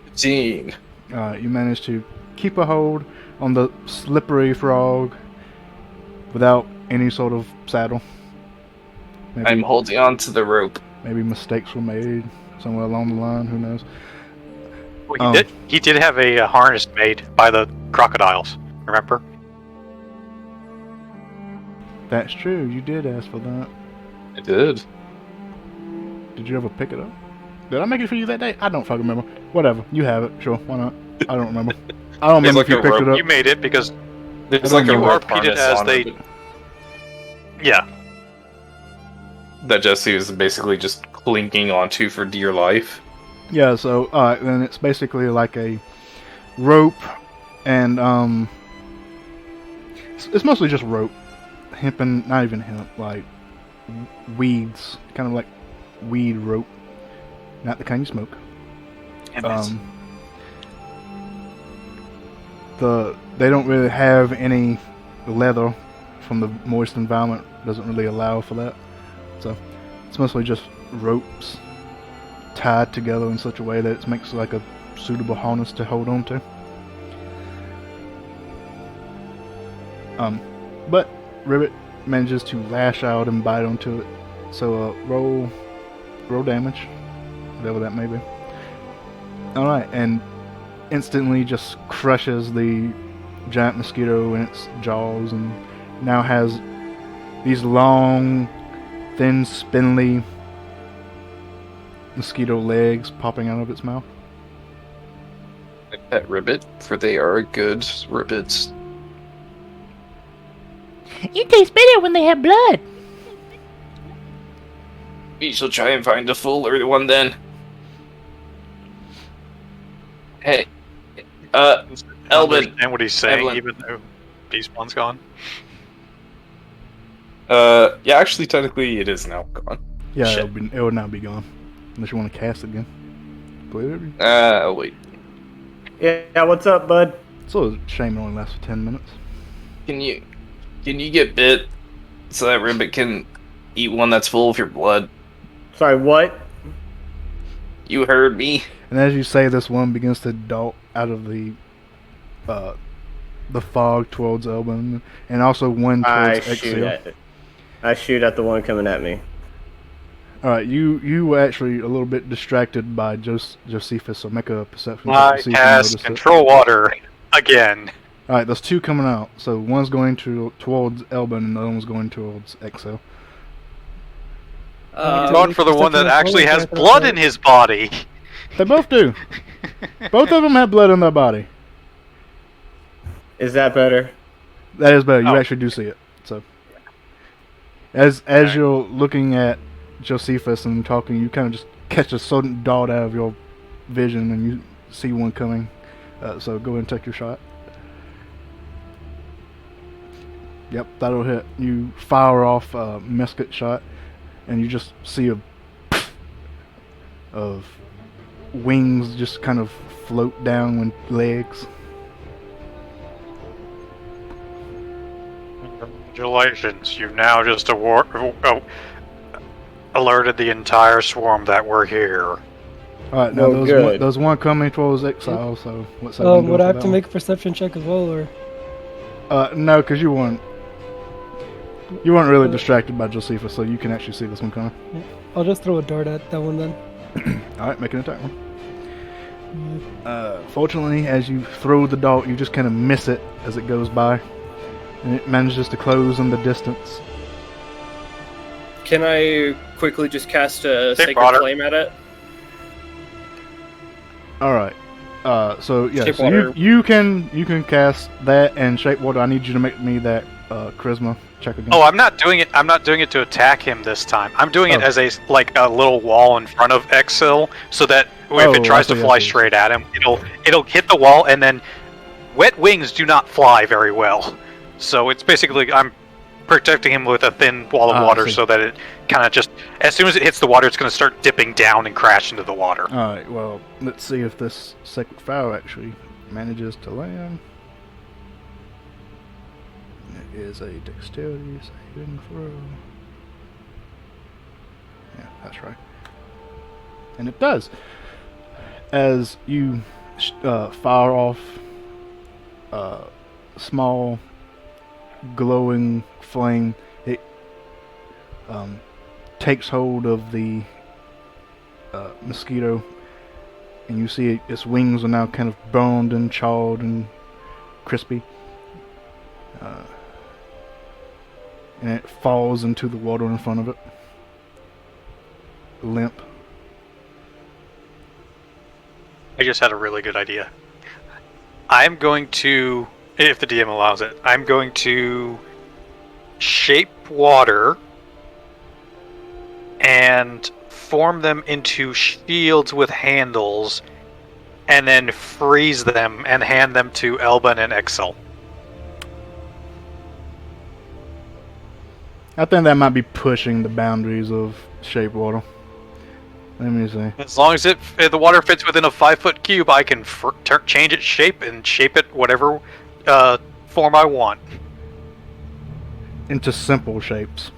15. You manage to keep a hold on the slippery frog without any sort of saddle. Maybe, I'm holding on to the rope. maybe mistakes were made somewhere along the line. Who knows? Well, he did have a harness made by the crocodiles. Remember? That's true. You did ask for that. did. Did you ever pick it up? Did I make it for you that day? I don't fucking remember. Whatever. You have it. Sure. Why not? I don't remember. I don't remember like if you a picked rope. it up. You made it because There's I like a don't rope RP'd it harness as on they- it yeah. that Jesse was basically just clinking onto for dear life. Yeah, so, then it's basically like a rope, and, it's mostly just rope. Hemp and, not even hemp, like, weeds. Kind of like weed rope. Not the kind you smoke. They don't really have any leather from the moist environment. Doesn't really allow for that. So, it's mostly just ropes tied together in such a way that it makes like a suitable harness to hold on to. But Ribbit manages to lash out and bite onto it. So roll damage, whatever that may be. Alright, and instantly just crushes the giant mosquito in its jaws, and now has these long, thin, spindly mosquito legs popping out of its mouth. I pet ribbit, for they are good ribbits. It tastes better when they have blood. We shall try and find a fuller one then. Hey, I Elvin. understand what he's saying, Evelyn. even though Despawn's gone. Yeah, actually, technically, it is now gone. Yeah, Shit. it will now be gone. Unless you want to cast it again. Believe it. Wait. Yeah, what's up, bud? It's a shame it only lasts for 10 minutes. Can you get bit so that ribbit can eat one that's full of your blood? Sorry, what? You heard me. And as you say, this one begins to dart out of the fog towards Elbin, and also one I towards shoot Exhale. at it. I shoot at the one coming at me. Alright, you were actually a little bit distracted by Josephus, so make a perception check I to see if you cast notice it. Control Water again. Alright, there's two coming out. So one's going towards Elbin, and the other one's going towards Exhale. Going for the one that actually has blood in his body. They both do. Both of them have blood in their body. Is that better? That is better. You Oh. actually do see it. So, as you're looking at Josephus and talking, you kind of just catch a sudden dart out of your vision, and you see one coming. So go ahead and take your shot. Yep, that'll hit. You fire off a musket shot, and you just see of wings just kind of float down with legs. Congratulations, you've now just alerted the entire swarm that we're here. Alright, now Well, good. there's one coming towards Exile, so what's that one doing Would I for have that to one? make a perception check as well, or? No, because you weren't really distracted by Josephus, so you can actually see this one coming. I'll just throw a dart at that one then. Alright, make an attack roll. Fortunately, as you throw the dart, you just kind of miss it as it goes by, and it manages to close in the distance. Can I quickly just cast a Shape Sacred Water. Flame at it? Alright, so yeah, Shape so Water. you can cast that and Shape Water. I need you to make me that charisma check again. Oh, I'm not doing it. I'm not doing it to attack him this time. I'm doing it Oh. as a little wall in front of Exil, so that if Oh, it tries I to see, fly I see. straight at him, it'll hit the wall, and then wet wings do not fly very well. So it's basically I'm protecting him with a thin wall of Ah, I water, see. so that it kind of just as soon as it hits the water, it's going to start dipping down and crash into the water. Alright, well, let's see if this second foul actually manages to land. It is a dexterity saving throw. Yeah, that's right. And it does. As you fire off a small glowing flame, it takes hold of the mosquito, and you see its wings are now kind of boned and charred and crispy, and it falls into the water in front of it. limp. I just had a really good idea. I'm going to, if the DM allows it, I'm going to shape water and form them into shields with handles, and then freeze them and hand them to Elban and Exel. I think that might be pushing the boundaries of shape water. Let me see. As long as if the water fits within a 5-foot cube, I can change its shape and shape it whatever form I want. Into simple shapes.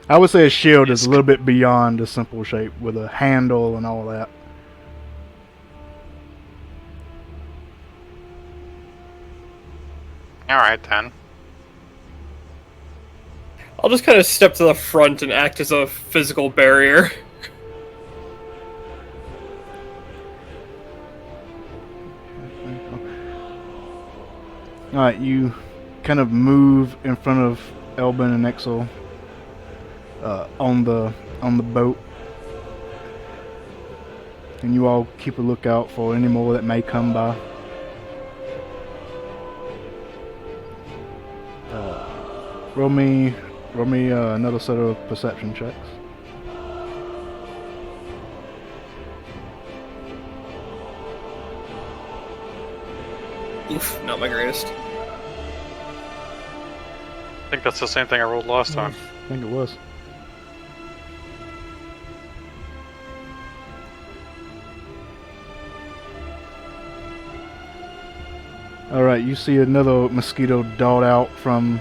I would say a shield is a little bit beyond a simple shape with a handle and all that. Alright then. I'll just kind of step to the front and act as a physical barrier. Alright, you kind of move in front of Elban and Exel on the boat. And you all keep a lookout for any more that may come by. Roll me another set of perception checks. Oof, not my greatest. I think that's the same thing I rolled last time. I think it was. Alright, you see another mosquito dart out from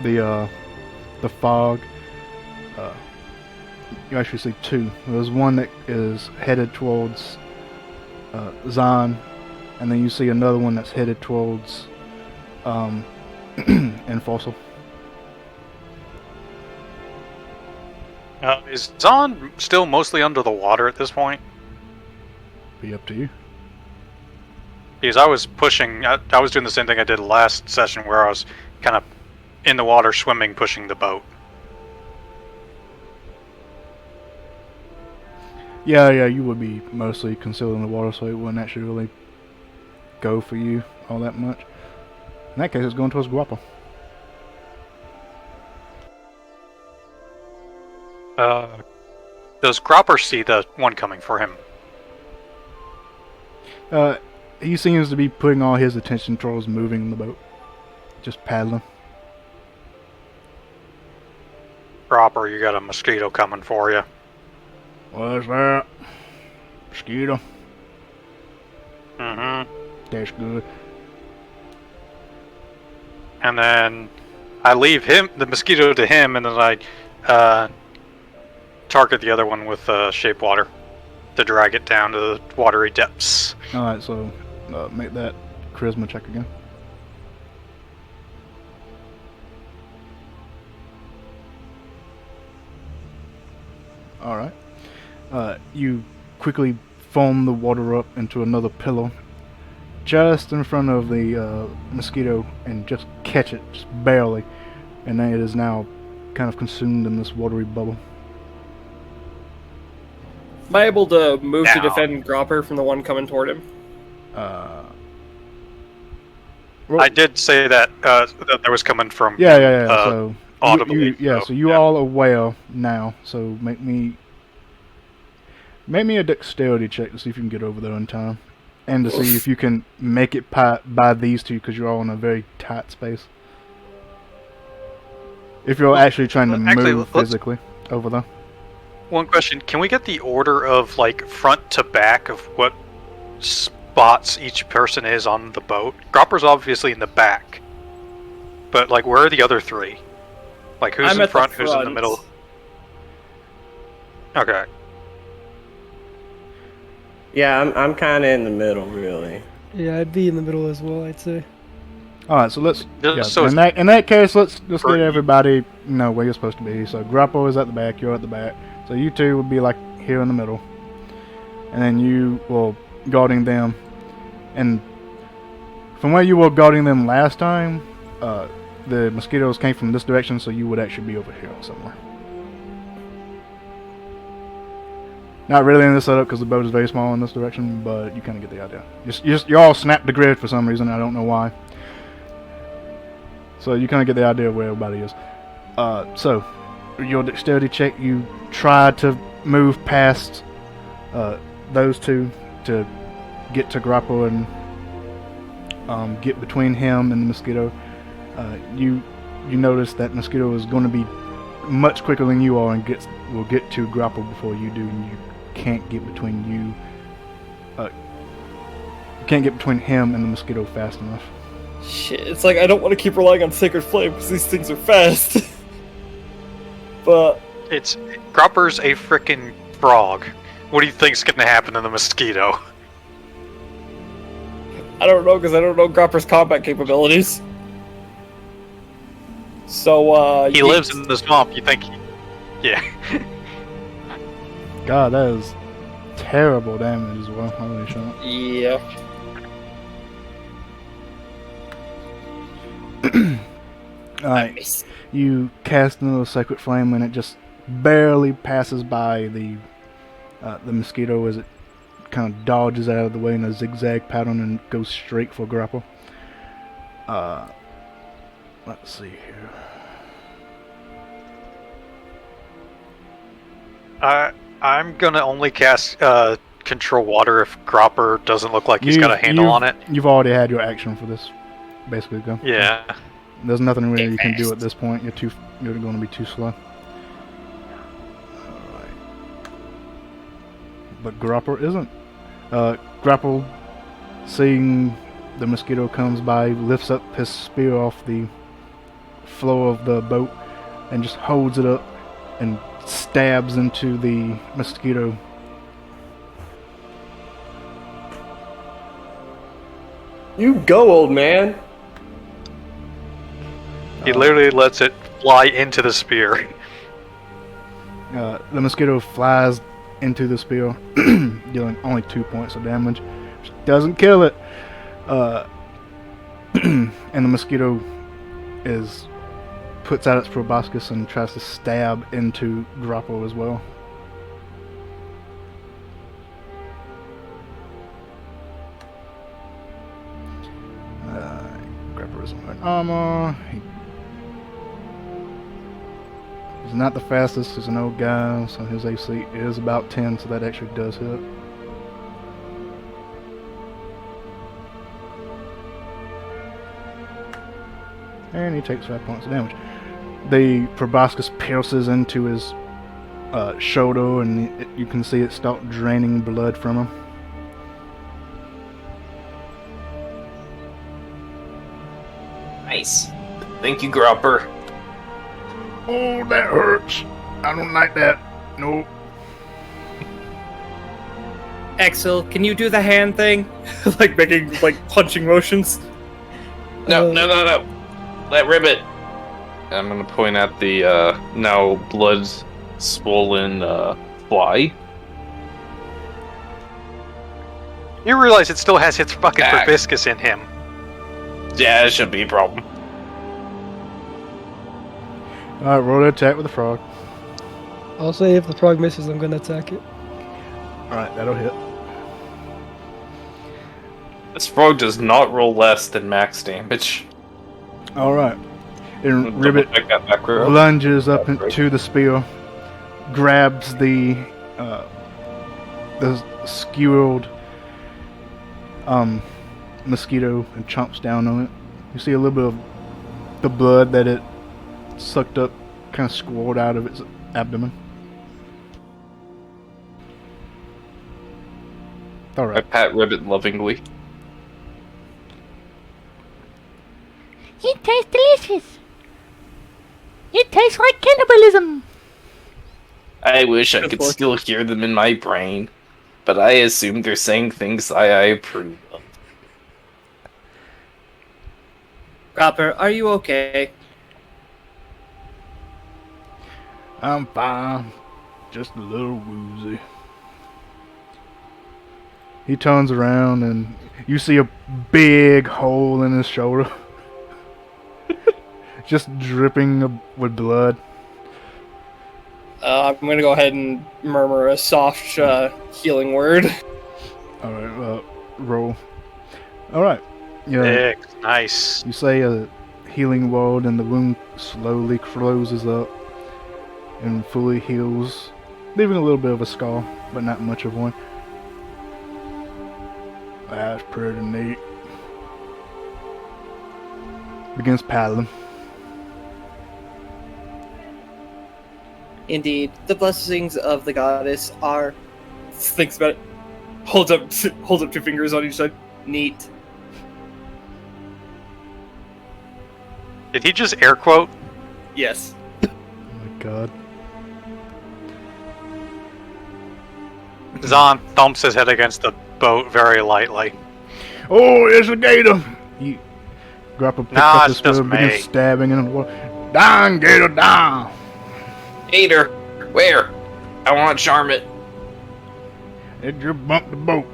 the fog. You actually see two. There's one that is headed towards Zahn, and then you see another one that's headed towards Enforcer. Is Zahn still mostly under the water at this point? Be up to you. Because I was pushing, I was doing the same thing I did last session where I was kind of in the water swimming, pushing the boat. Yeah, you would be mostly concealed in the water, so it wouldn't actually really go for you all that much. In that case, it's going towards Guapo. Does Gropper see the one coming for him? He seems to be putting all his attention towards moving the boat. Just paddling. Gropper, you got a mosquito coming for you. What's that? Mosquito. Mm-hmm. That's good. And then I leave the mosquito to him, and then I target the other one with shape water to drag it down to the watery depths. Alright, so make that charisma check again. Alright. You quickly foam the water up into another pillow just in front of the mosquito and just catch it, just barely. And then it is now kind of consumed in this watery bubble. Am I able to move to Now. defend Gropper from the one coming toward him? Roll- I did say that that was coming from Yeah. So audibly. so you all are aware now. So make me a dexterity check to see if you can get over there in time, and to see if you can make it by these two, because you're all in a very tight space. If you're actually trying to move physically over there. One question: can we get the order of like front to back of what spots each person is on the boat? Gropper's obviously in the back, but like, where are the other three? Like, who's I'm in at the front? Who's in the front. middle? Okay. Yeah, I'm kind of in the middle, really. Yeah, I'd be in the middle as well, I'd say. All right, so let's. Just Yeah, so in that case, let's get everybody where you're supposed to be. So Grappo is at the back, you're at the back. So you two would be like here in the middle, and then you will guarding them. And from where you were guarding them last time, the mosquitoes came from this direction, so you would actually be over here somewhere. Not really in this setup because the boat is very small in this direction, but you kind of get the idea. You all snapped the grid for some reason. I don't know why. So you kind of get the idea of where everybody is. So your dexterity check, you try to move past those two to get to Grapple and get between him and the mosquito. You notice that mosquito is going to be much quicker than you are and will get to Grapple before you do, and you can't get between you can't get between him and the mosquito fast enough. Shit, it's like I don't want to keep relying on Sacred Flame because these things are fast. But It's Gropper's a frickin' frog. What do you think's gonna happen to the mosquito? I don't know because I don't know Gropper's combat capabilities. So He lives in the swamp. You think? Yeah. God, that is terrible damage as well. Holy shit. Yeah. Alright, Nice. you cast another Sacred Flame and it just barely passes by the mosquito as it kind of dodges out of the way in a zigzag pattern and goes straight for Grapple. Let's see here. I'm gonna only cast Control Water if Gropper doesn't look like he's got a handle on it. You've already had your action for this, basically. Go. Yeah. There's nothing really Get you can do fast. at this point. You're going to be too slow. Alright. But Gropper isn't. Grapple, seeing the mosquito comes by, lifts up his spear off the floor of the boat and just holds it up and stabs into the mosquito. You go, old man. He literally lets it fly into the spear. The mosquito flies into the spear, dealing only 2 points of damage, which doesn't kill it. And the mosquito puts out its proboscis and tries to stab into Grapple as well. Grapple isn't wearing armor. He's not the fastest, he's an old guy, so his AC is about 10, so that actually does hit. And he takes 5 points of damage. The proboscis pierces into his shoulder, and you can see it start draining blood from him. Nice. Thank you, Gropper. Oh, that hurts. I don't like that. Nope. Axel, can you do the hand thing? Like making punching motions? No. That ribbit. I'm gonna point at the now blood swollen fly. You realize it still has its fucking Ah. proboscis in him. Yeah, it shouldn't be a problem. Alright, roll to attack with the frog. I'll say if the frog misses, I'm gonna attack it. Alright, that'll hit. This frog does not roll less than max damage. Alright. And Double Ribbit check that back row. lunges up That's right. into the spear, grabs the skewered mosquito and chomps down on it. You see a little bit of the blood that it sucked up kind of squirted out of its abdomen. I Alright. pat Ribbit lovingly. It tastes delicious. It tastes like cannibalism. I wish I Good could luck. still hear them in my brain, but I assume they're saying things I approve of. Gropper, are you okay? I'm fine. Just a little woozy. He turns around and you see a big hole in his shoulder. Just dripping with blood. I'm gonna go ahead and murmur a soft healing word. Alright, roll. Alright. Yeah. Sick. Nice. You say a healing word and the wound slowly closes up and fully heals, leaving a little bit of a scar, but not much of one. That's pretty neat. Begins paddling. Indeed, the blessings of the goddess are. Thinks about it. Holds up 2 fingers on each side. Neat. Did he just air quote? Yes. Oh my god. Zahn thumps his head against the boat very lightly. Oh, it's a gator! You Grappa picks Nah, up the it's just spear and begins me. stabbing in the water. Down, gator, down! Gator, where? I want to charm it. It just bumped the boat.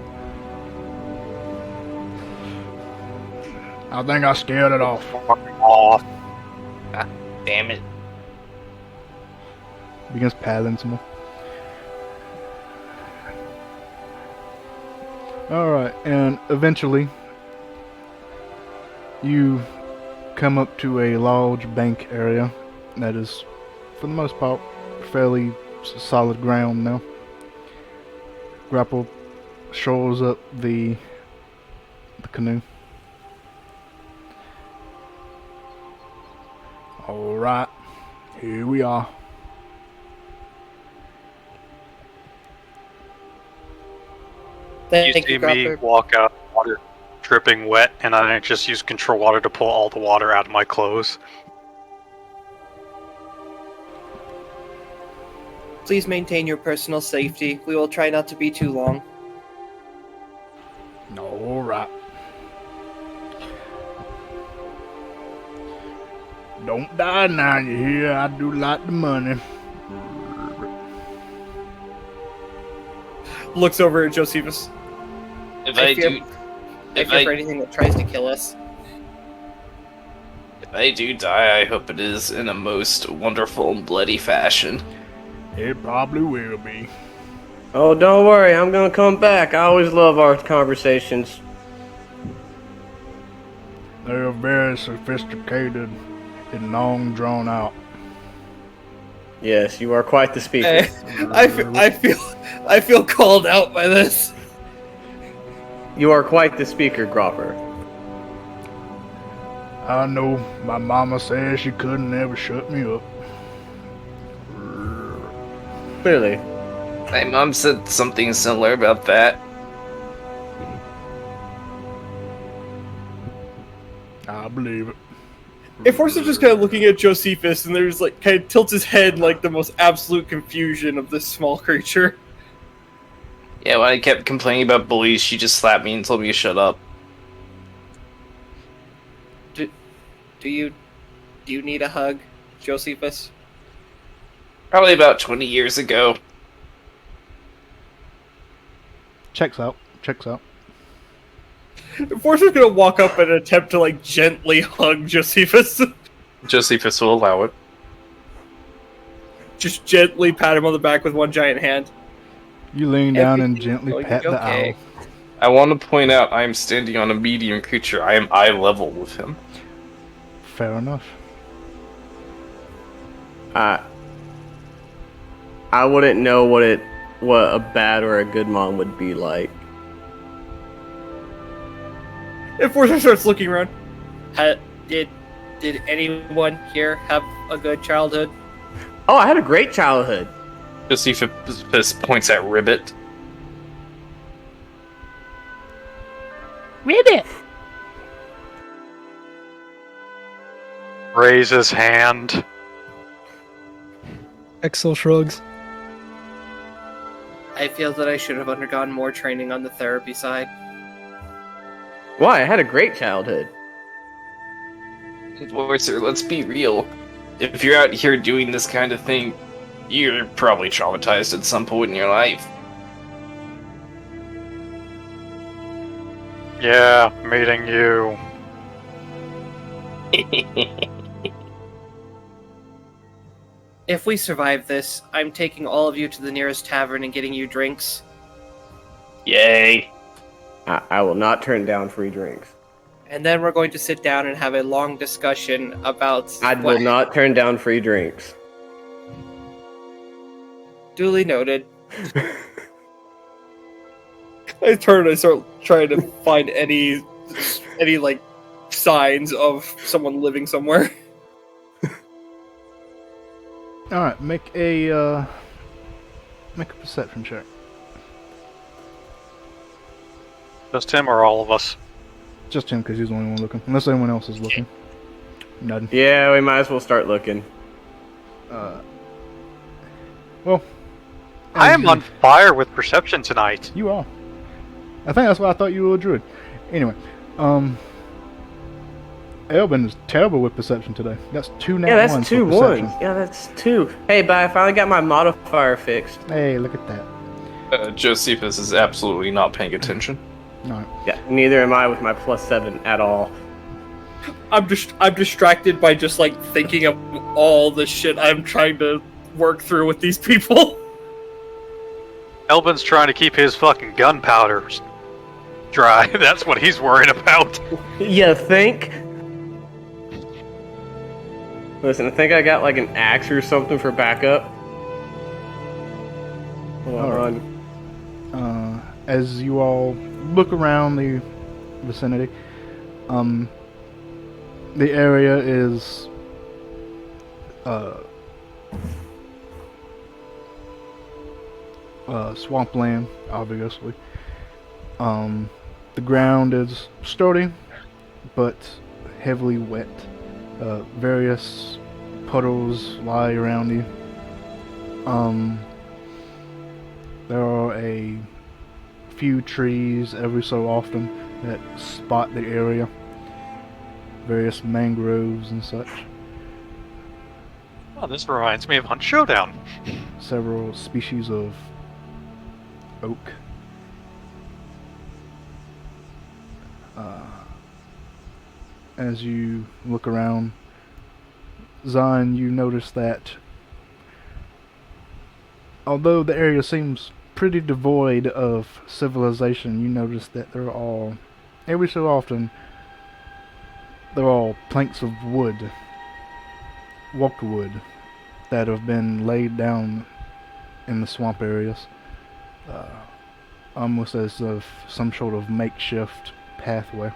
I think I scared it off. Off. Ah, damn it. Begins paddling some more. Alright, and eventually you come up to a large bank area that is, for the most part, fairly solid ground now. Grapple shores up the canoe. Alright, here we are. You Thank see you, me Cropper. walk out, water dripping wet, and I just use control water to pull all the water out of my clothes. Please maintain your personal safety. We will try not to be too long. Alright. Don't die now, you hear? I do like the money. Looks over at Josephus. If I I fear- do, I if fear for I, anything that tries to kill us. if I do die, I hope it is in a most wonderful and bloody fashion. It probably will be. Oh, don't worry, I'm gonna come back. I always love our conversations. They're very sophisticated and long drawn out. Yes, you are quite the speaker. I feel called out by this. You are quite the speaker, Gropper. I know my mama says she couldn't ever shut me up. Clearly. My mom said something similar about that. I believe it. If Forster's just kind of looking at Josephus, and there's like kind of tilts his head in like the most absolute confusion of this small creature. Yeah, when I kept complaining about bullies, she just slapped me and told me to shut up. Do you need a hug, Josephus? Probably about 20 years ago. Checks out. Checks out. Forster's gonna walk up and attempt to like gently hug Josephus. Josephus will allow it. Just gently pat him on the back with one giant hand. You lean down and Everything's gently going pat the okay. owl. I want to point out I am standing on a medium creature. I am eye level with him. Fair enough. I wouldn't know what a bad or a good mom would be like. If Forster starts looking around, did anyone here have a good childhood? Oh, I had a great childhood. Josephus points at Ribbit. Ribbit! Raise his hand. Exo shrugs. I feel that I should have undergone more training on the therapy side. Why? I had a great childhood. Sir, let's be real. If you're out here doing this kind of thing, you're probably traumatized at some point in your life. Yeah, meeting you. if we survive this, I'm taking all of you to the nearest tavern and getting you drinks. Yay! I will not turn down free drinks. And then we're going to sit down and have a long discussion about I will not turn down free drinks. Duly noted. I turn and I start trying to find any like signs of someone living somewhere. All right, make a perception check. Just him or all of us? Just him, because he's the only one looking. Unless anyone else is looking. Nothing. Yeah, we might as well start looking. Well, I am on fire with perception tonight. You are. I think that's why I thought you were a druid. Anyway, Elvin is terrible with perception today. That's 2 nat Yeah, ones that's 2 for perception. ones. Yeah, that's 2. Hey, but I finally got my modifier fixed. Hey, look at that. Josephus is absolutely not paying attention. No. Yeah, neither am I with my +7 at all. I'm distracted by just like thinking of all the shit I'm trying to work through with these people. Elvin's trying to keep his fucking gunpowder dry. That's what he's worried about. You think? Listen, I think I got like an axe or something for backup. Hold Alright. on. As you all look around the vicinity, the area is swampland, obviously. The ground is sturdy, but heavily wet. Various puddles lie around you. There are a few trees every so often that spot the area. Various mangroves and such. Oh, this reminds me of Hunt Showdown. Several species of oak. As you look around, Zion, you notice that although the area seems pretty devoid of civilization, you notice that every so often, they're all planks of wood, walked wood, that have been laid down in the swamp areas. Almost as of some sort of makeshift pathway.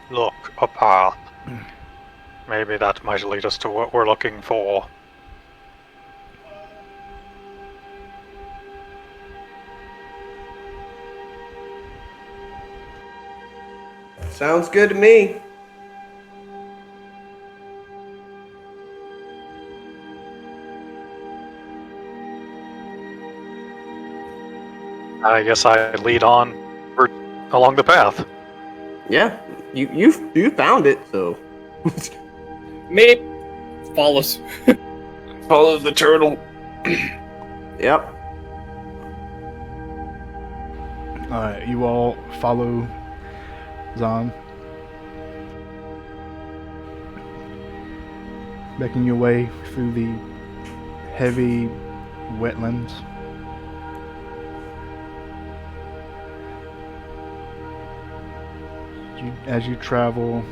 Look, a path. Maybe that might lead us to what we're looking for. Sounds good to me. I guess I lead on along the path. Yeah, you found it, so. Me follows. Follow the turtle. Yep. Alright, you all follow Zon. Making your way through the heavy wetlands. As you travel,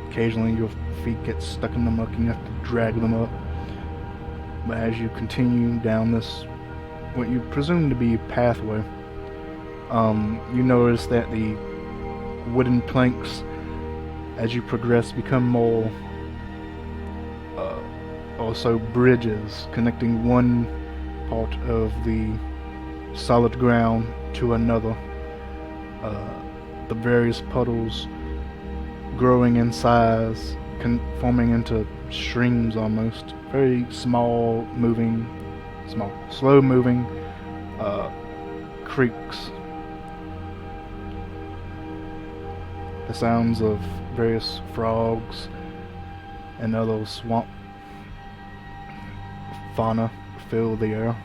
occasionally your feet get stuck in the muck and you have to drag them up. But as you continue down this, what you presume to be a pathway, you notice that the wooden planks, as you progress, become more also bridges connecting one part of the solid ground to another. The various puddles growing in size, forming into streams almost. Very slow moving creeks. The sounds of various frogs and other swamp fauna fill the air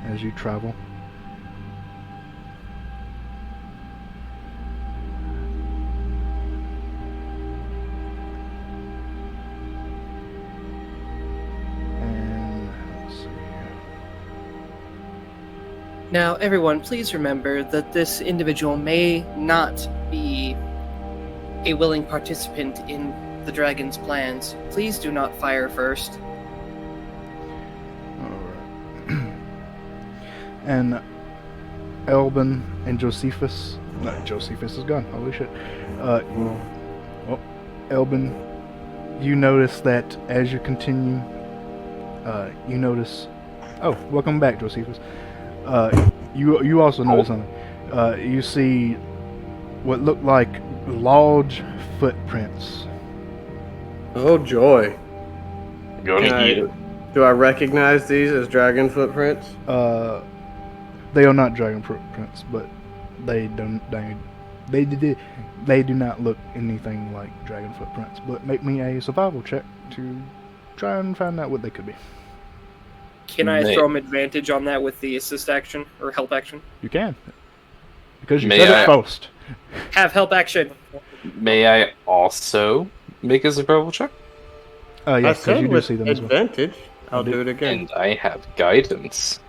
as you travel. Now, everyone, please remember that this individual may not be a willing participant in the dragon's plans. Please do not fire first. Alright. And Elbin and Josephus. No, Josephus is gone. Holy shit. Well, Elbin, you notice that as you continue, you notice. Oh, welcome back, Josephus. You also notice something. You see what look like large footprints. Oh joy! Gonna eat it. Do I recognize these as dragon footprints? They are not dragon footprints, but they do not look anything like dragon footprints. But make me a survival check to try and find out what they could be. Can I throw him advantage on that with the assist action or help action? You can, because you said it first. Have help action. May I also make a survival check? Yes, because you do see them as well. Advantage. I'll do it again. And I have guidance.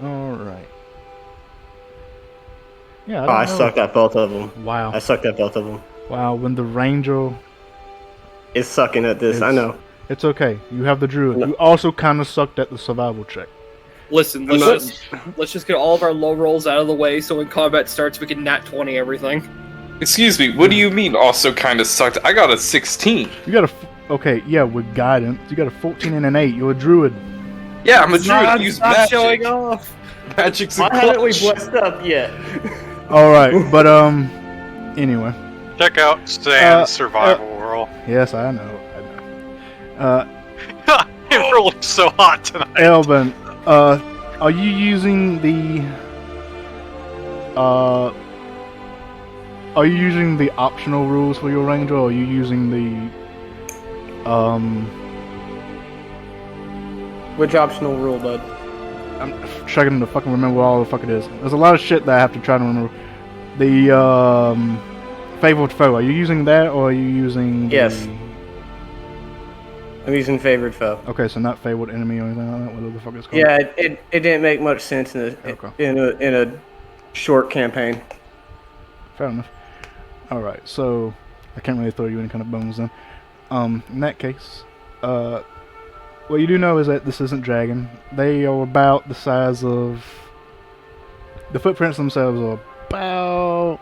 Alright. Yeah, I sucked at both of them. Wow. I sucked at both of them. Wow, when the ranger... It's sucking at this, I know. It's okay. You have the druid. No. You also kind of sucked at the survival check. Listen, let's just get all of our low rolls out of the way so when combat starts we can nat 20 everything. Excuse me, what do you mean also kind of sucked? I got a 16. You got a... Okay, yeah, with guidance. You got a 14 and an 8. You're a druid. Yeah, I'm a druid. Use magic. Showing off. Magic's a Why haven't we clutch. blessed up yet? Alright, but, anyway. Check out Stan's survival roll. Yes, I know. It rolled so hot tonight. Elvin, are you using the... Are you using the optional rules for your ranger, or are you using the... Which optional rule, bud? I'm trying to fucking remember what all the fuck it is. There's a lot of shit that I have to try to remember. The, Fabled Foe, are you using that, or are you using the... Yes. I'm using favored foe. Okay, so not Fabled Enemy or anything like that, whatever the fuck it's called. Yeah, it didn't make much sense in a short campaign. Fair enough. Alright, so I can't really throw you any kind of bones then. In that case, what you do know is that this isn't dragon. They are about the size of... The footprints themselves are about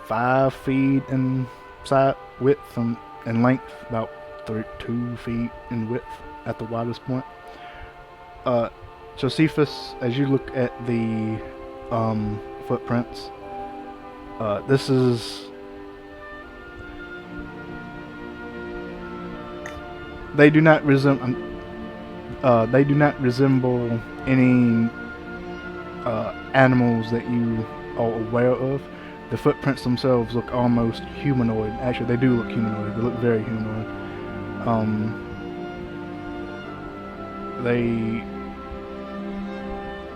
5 feet in width and length, about 2 feet in width at the widest point. Josephus, as you look at the footprints, this is... They do not resemble any animals that you are aware of. The footprints themselves look almost humanoid. Actually, they do look humanoid. They look very humanoid. They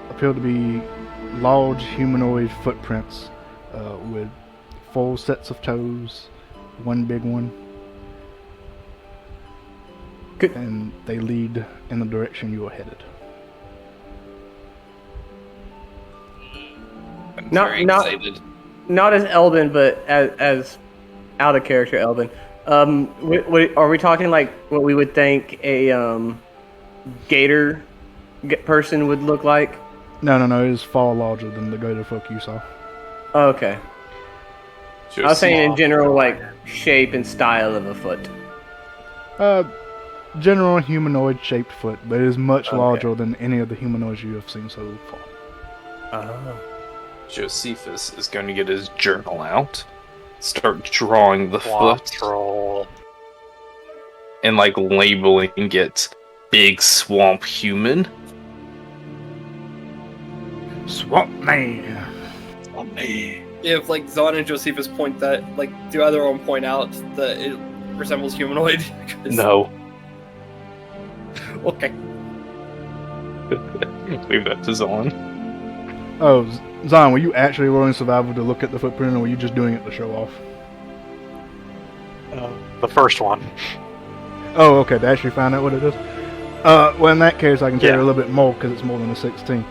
appear to be large humanoid footprints with 4 sets of toes, 1 big one. Good. And they lead in the direction you are headed. I'm Not- very not- excited. Not as Elbin, but as out of character Elbin. Are we talking like what we would think a gator person would look like? No, it is far larger than the gator folk you saw. Oh, okay. I was saying in general, like shape and style of a foot. General humanoid shaped foot, but it is much Okay. larger than any of the humanoids you have seen so far. Oh. Josephus is going to get his journal out, start drawing the foot, Roll. and like labeling it big swamp human. Swamp man. If like Zon and Josephus point that, like, do either one point out that it resembles humanoid? 'Cause- No. Okay. Leave that to Zon. Oh, Zion, were you actually rolling survival to look at the footprint, or were you just doing it to show off? The first one. Oh, okay, to actually find out what it is. Well, in that case, I can tell you Yeah. a little bit more because it's more than a 16.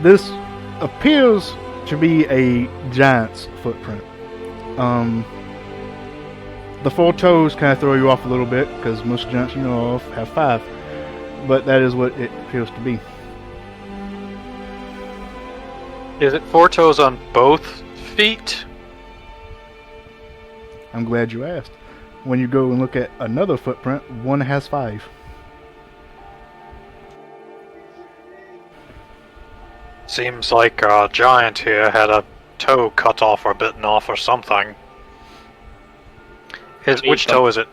This appears to be a giant's footprint. The 4 toes kind of throw you off a little bit because most giants you know of have 5, but that is what it appears to be. Is it 4 toes on both feet? I'm glad you asked. When you go and look at another footprint, one has 5. Seems like a giant here had a toe cut off or bitten off or something. Which toe is it?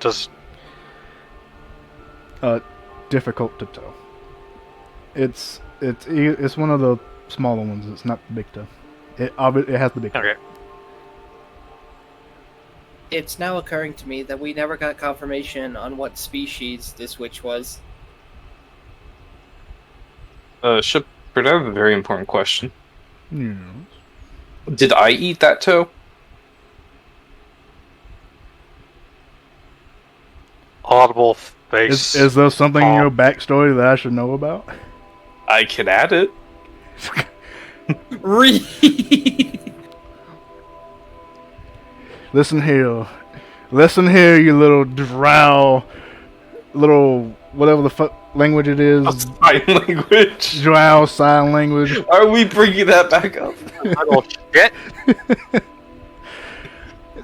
Difficult to tell. It's one of the smaller ones. It's not the big toe. It has the big toe. Okay. It's now occurring to me that we never got confirmation on what species this witch was. Shepard, I have a very important question. Yes. Did I eat that toe? Audible face. Is there something in your backstory that I should know about? I can add it. Listen here, you little drow, little whatever the fuck language it is. Sign language. Drow sign language. Are we bringing that back up? Oh shit!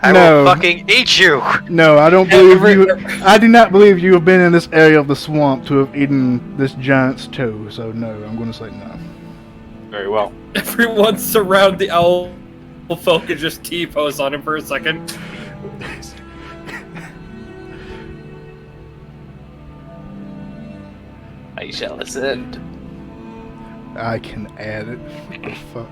I No. will fucking eat you! No, I don't believe you. I do not believe you have been in this area of the swamp to have eaten this giant's toe. So no, I'm going to say no. Very well. Everyone surround the owl folk and just T-pose on him for a second. I shall ascend. I can add it. What the fuck?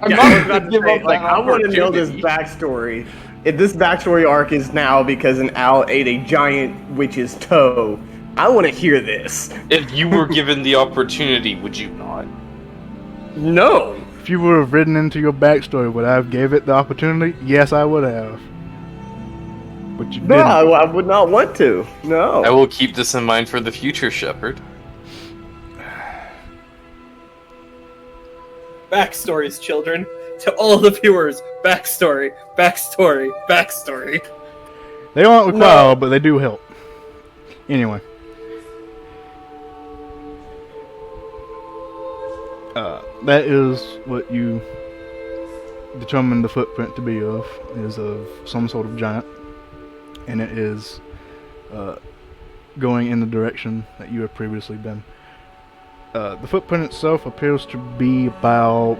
I'm not about to say, like, I want to know this backstory. If this backstory arc is now because an owl ate a giant witch's toe, I want to hear this. If you were given the opportunity, would you not? No. If you would have written into your backstory, would I have gave it the opportunity? Yes, I would have. But you No, didn't. I would not want to. No. I will keep this in mind for the future, Shepard. Backstories, children. To all the viewers, backstory, backstory, backstory. They aren't required, but they do help. Anyway. That is what you determine the footprint to be of, is of some sort of giant. And it is going in the direction that you have previously been. The footprint itself appears to be about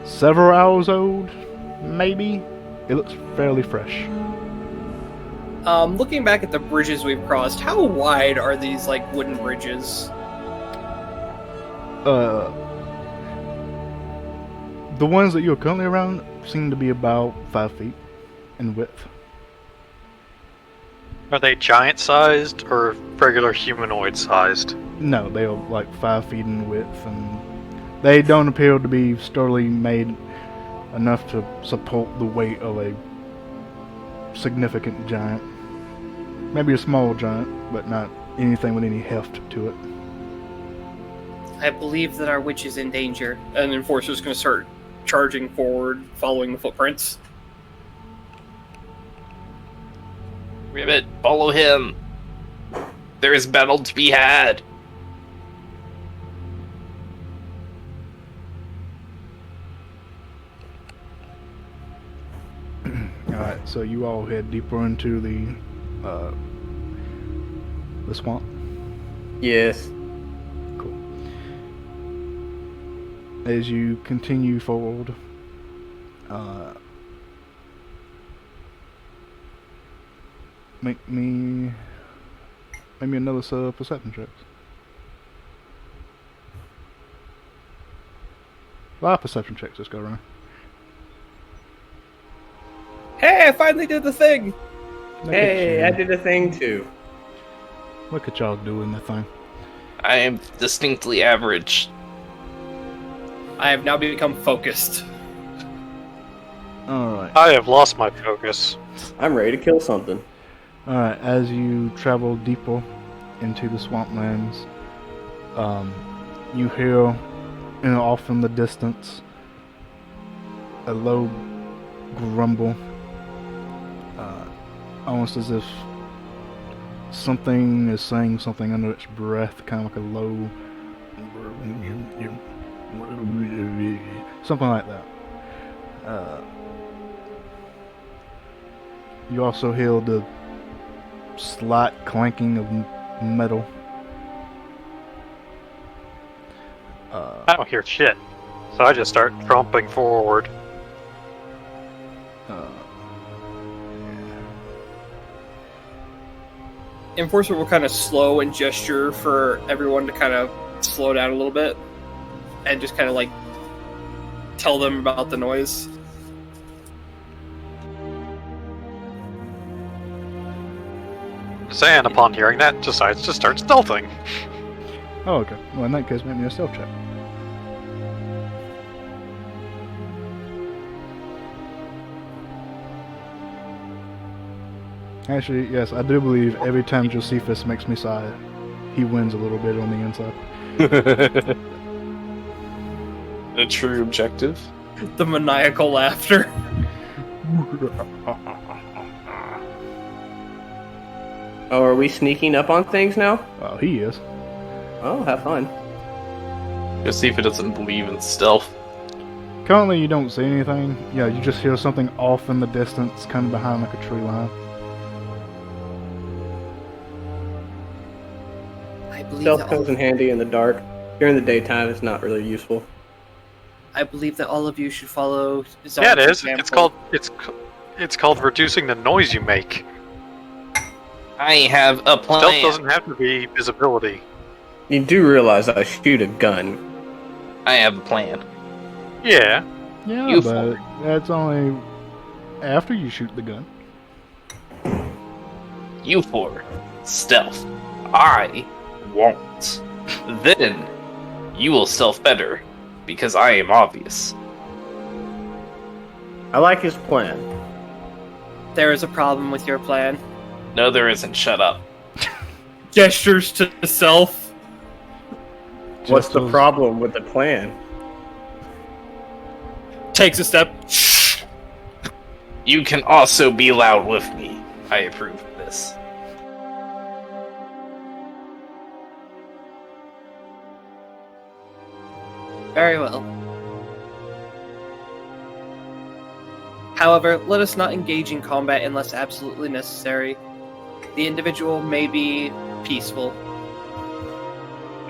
several hours old, maybe. It looks fairly fresh. Looking back at the bridges we've crossed, how wide are these, like, wooden bridges? The ones that you're currently around seem to be about 5 feet in width. Are they giant-sized or regular humanoid-sized? No, they are like 5 feet in width, and they don't appear to be sturdily made enough to support the weight of a significant giant. Maybe a small giant, but not anything with any heft to it. I believe that our witch is in danger. And the Enforcer's going to start charging forward, following the footprints. Ribbit, follow him. There is battle to be had. Alright, so you all head deeper into the swamp. Yes. Cool. As you continue forward, make me another set of perception checks. A lot of perception checks this go around. Hey, I finally did the thing! Look Hey, I at you. did a thing too. Look at y'all doing the thing. I am distinctly average. I have now become focused. Alright. I have lost my focus. I'm ready to kill something. Alright, as you travel deeper into the swamplands, you hear, off in the distance, a low grumble, almost as if something is saying something under its breath, kind of like a low, something like that. You also hear the slight clanking of metal. I don't hear shit. So I just start tromping forward. Enforcer will kind of slow and gesture for everyone to kind of slow down a little bit, and just kind of like tell them about the noise. Zan, upon hearing that, decides to start stealthing. Oh, okay. Well, in that case, make me a stealth check. Actually, yes, I do believe every time Josephus makes me sigh, he wins a little bit on the inside. A true objective. The maniacal laughter. Oh, are we sneaking up on things now? Oh, he is. Oh, have fun. Just see if it doesn't believe in stealth. Currently, you don't see anything. Yeah, you just hear something off in the distance, kind of behind like a tree line. I believe Stealth that comes in handy in the dark. During the daytime, it's not really useful. I believe that all of you should follow. Yeah, it Zon's is. example. It's called reducing the noise you make. I have a plan. Stealth doesn't have to be visibility. You do realize I shoot a gun. I have a plan. Yeah. Yeah, You but that's only after you shoot the gun. You four, stealth. I won't. Then you will stealth better, because I am obvious. I like his plan. There is a problem with your plan. No, there isn't. Shut up. Gestures to self. What's Just the as- problem with the plan? Takes a step. Shh. You can also be loud with me. I approve of this. Very well. However, let us not engage in combat unless absolutely necessary. The individual may be peaceful.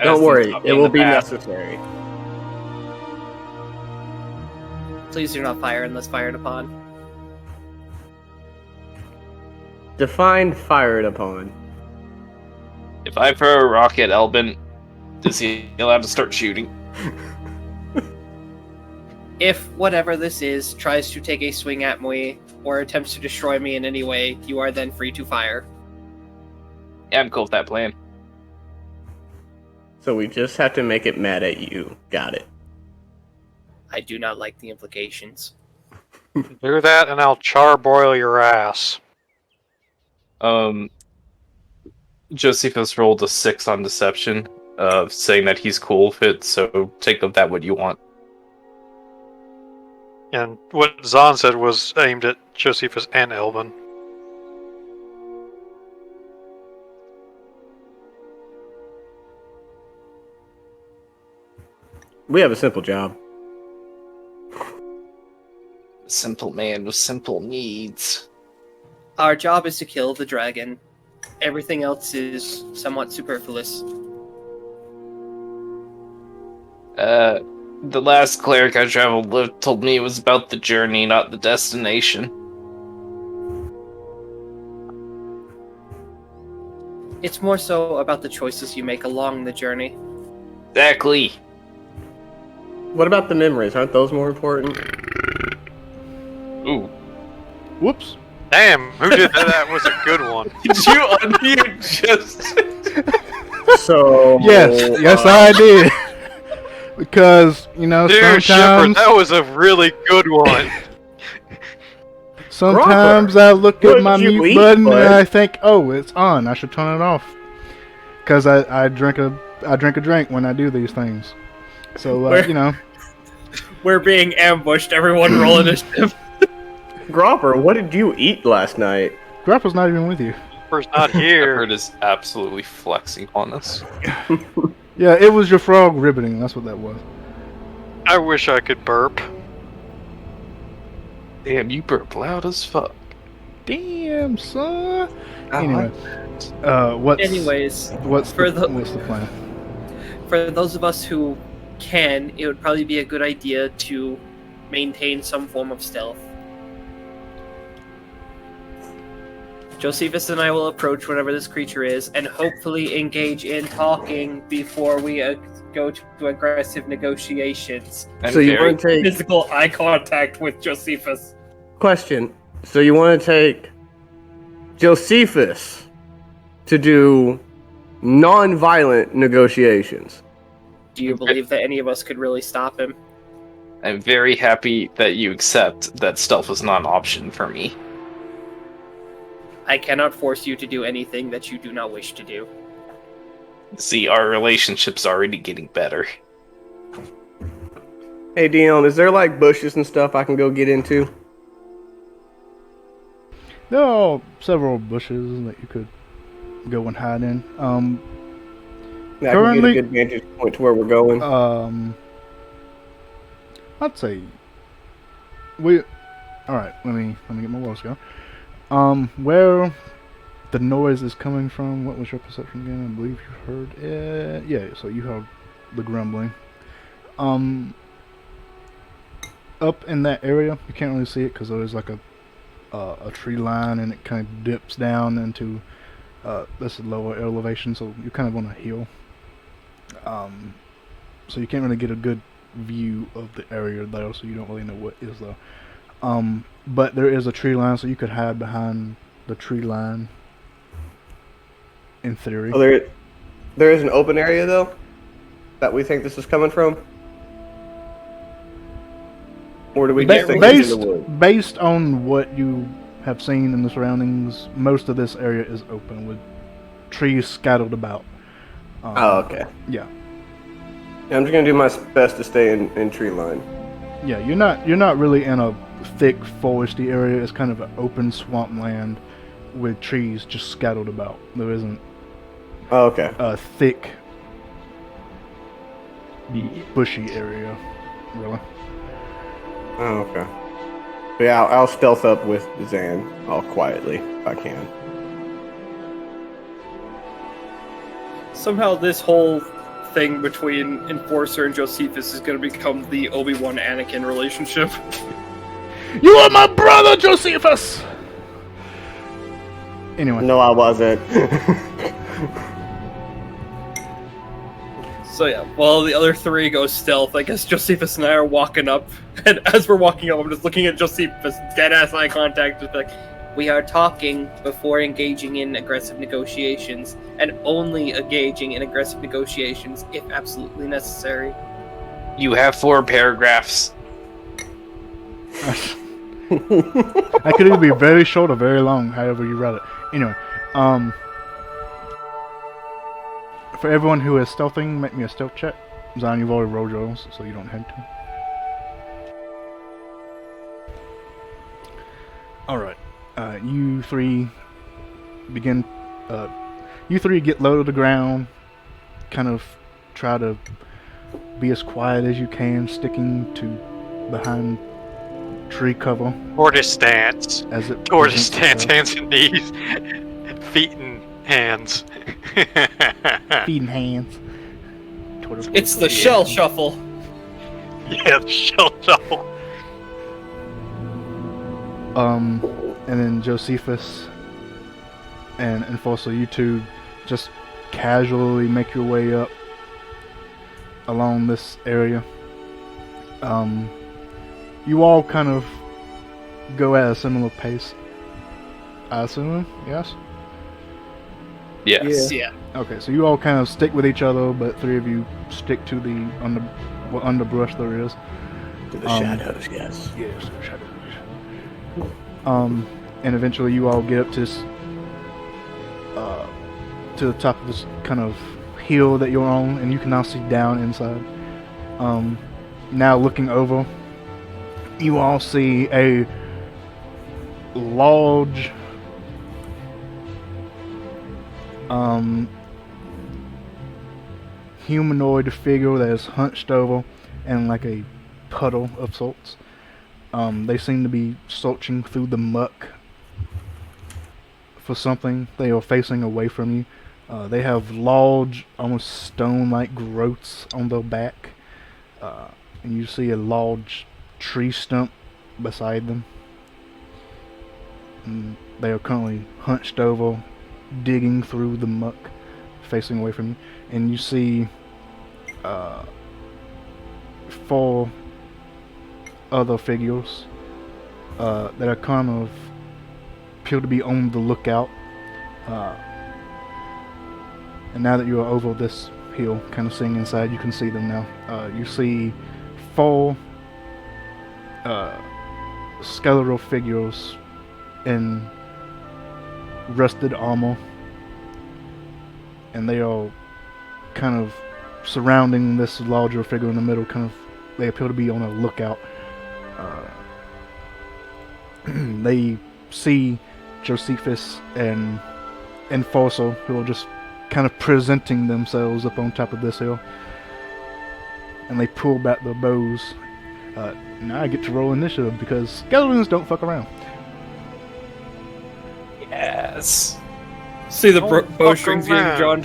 Don't worry, As it in will the be past. necessary. Please do not fire unless fired upon. Define fired upon. If I throw a rock at Elbin, is he allowed to start shooting? If whatever this is tries to take a swing at me or attempts to destroy me in any way, you are then free to fire. Yeah, I'm cool with that plan. So we just have to make it mad at you. Got it. I do not like the implications. Do that and I'll charbroil your ass. Josephus rolled a 6 on deception, saying that he's cool with it, so take of that what you want. And what Zahn said was aimed at Josephus and Elvin. We have a simple job. Simple man with simple needs. Our job is to kill the dragon. Everything else is somewhat superfluous. The last cleric I traveled with told me it was about the journey, not the destination. It's more so about the choices you make along the journey. Exactly. What about the memories? Aren't those more important? Ooh. Whoops. Damn, who did that? That was a good one. Did you unmute just... So Yes, I did. Because, Dude, Shepard, sometimes... that was a really good one. Sometimes I look at what my did you mute eat, button bud? and I think, oh, it's on. I should turn it off. Because I drink a drink when I do these things. So, Where- you know. We're being ambushed. Everyone roll initiative. Gropper, what did you eat last night? Grappa's not even with you. Gropper's not Pepper here. is absolutely flexing on us. Yeah, it was your frog ribbiting. That's what that was. I wish I could burp. Damn, you burp loud as fuck. Damn, son. Uh-huh. Anyway, Anyways, what's for what's the plan? for those of us who can, it would probably be a good idea to maintain some form of stealth. Josephus and I will approach whatever this creature is and hopefully engage in talking before we go to aggressive negotiations. So you want to take... Physical eye contact with Josephus. Question. So you want to take Josephus to do non-violent negotiations? Do you believe that any of us could really stop him? I'm very happy that you accept that stealth is not an option for me. I cannot force you to do anything that you do not wish to do. See, our relationship's already getting better. Hey Dion, is there like bushes and stuff I can go get into? There are several bushes that you could go and hide in. I can Currently- get a good vantage point to where we're going. I'd say we. All right, let me get my walls going. Where the noise is coming from? What was your perception again? I believe you heard it. Yeah, so you heard the grumbling. Up in that area, you can't really see it because there's like a tree line and it kind of dips down into this lower elevation, so you're kind of on a hill. So you can't really get a good view of the area there, so you don't really know what is there. But there is a tree line, so you could hide behind the tree line. In theory. Oh, there is an open area though that we think this is coming from, or do we just think it's in the woods? Based on what you have seen in the surroundings, most of this area is open with trees scattered about. Oh, okay. Yeah. I'm just gonna do my best to stay in tree line. Yeah, you're not really in a thick foresty area. It's kind of an open swampland with trees just scattered about. There isn't Oh, okay. a thick, bushy area, really. Oh, okay. But yeah, I'll stealth up with Zan all quietly if I can. Somehow this whole thing between Enforcer and Josephus is going to become the Obi-Wan Anakin relationship. You are my brother, Josephus! Anyway. No, I wasn't. So yeah, while the other three go stealth, I guess Josephus and I are walking up, and as we're walking up, I'm just looking at Josephus, dead-ass eye contact, just like, we are talking before engaging in aggressive negotiations, and only engaging in aggressive negotiations if absolutely necessary. You have 4 paragraphs. That could either be very short or very long, however you read it. Anyway, for everyone who is stealthing, make me a stealth check. Zion, you've already rolled yours, so you don't have to. Alright, you three begin, you three get low to the ground, kind of try to be as quiet as you can, sticking to behind tree cover. Tortoise stance. As it Tortoise presents stance, itself. hands and knees. Feet and hands. Feeding hands. Tortoise It's the shell shuffle. Yeah, the shell shuffle. And then Josephus and Enforcer, you two just casually make your way up along this area. You all kind of go at a similar pace, I assume, yes? Yes. Yeah. Okay, so you all kind of stick with each other, but 3 of you stick to the underbrush there is. To the shadows, yes. Yes, shadows. And eventually you all get up to this, to the top of this kind of hill that you're on, and you can now see down inside. Now looking over, you all see a large humanoid figure that is hunched over and like a puddle of sorts. They seem to be searching through the muck for something. They are facing away from you. They have large, almost stone-like growths on their back. And you see a large tree stump beside them. And they are currently hunched over, digging through the muck, facing away from you. And you see 4 other figures that are kind of appear to be on the lookout. And now that you are over this hill, kind of seeing inside, you can see them now. You see 4 skeletal figures in rusted armor, and they are kind of surrounding this larger figure in the middle. Kind of, they appear to be on a lookout. They see Josephus and Enforcer, who are just kind of presenting themselves up on top of this hill, and they pull back their bows. Now I get to roll initiative because skeletons don't fuck around. Yes. See the bowstrings getting drawn.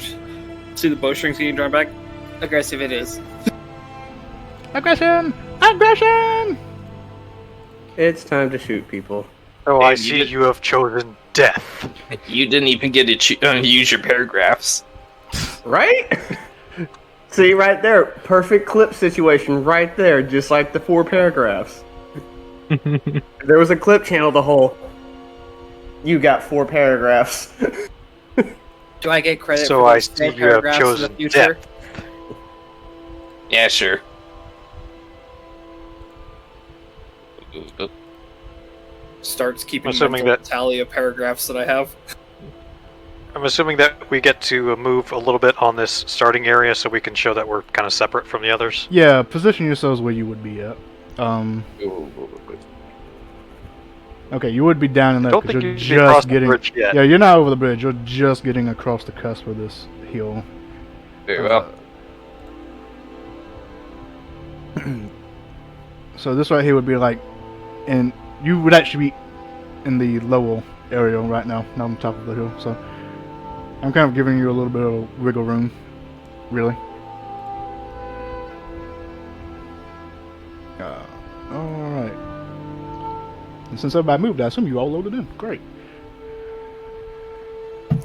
See the bowstrings getting drawn back. Aggressive it is. Aggression! Aggression! It's time to shoot people. Oh, I And see you have chosen death. You didn't even get to use your paragraphs. Right? See, right there. Perfect clip situation right there. Just like the 4 paragraphs. If there was a clip channel, the whole... You got 4 paragraphs. Do I get credit So for I those see 4 you have paragraphs in the chosen future? death. Yeah, sure. Starts keeping Assuming mental that- tally of paragraphs that I have. I'm assuming that we get to move a little bit on this starting area so we can show that we're kind of separate from the others. Yeah, position yourselves where you would be at. Okay, you would be down in I there don't because think you're you've crossed just the getting. bridge yet. Yeah, you're not over the bridge. You're just getting across the cusp of this hill. Very well. So this right here would be like, and you would actually be in the lower area right now, not on top of the hill. So I'm kind of giving you a little bit of wiggle room, really. All right. And since everybody moved, I assume you all loaded in. Great.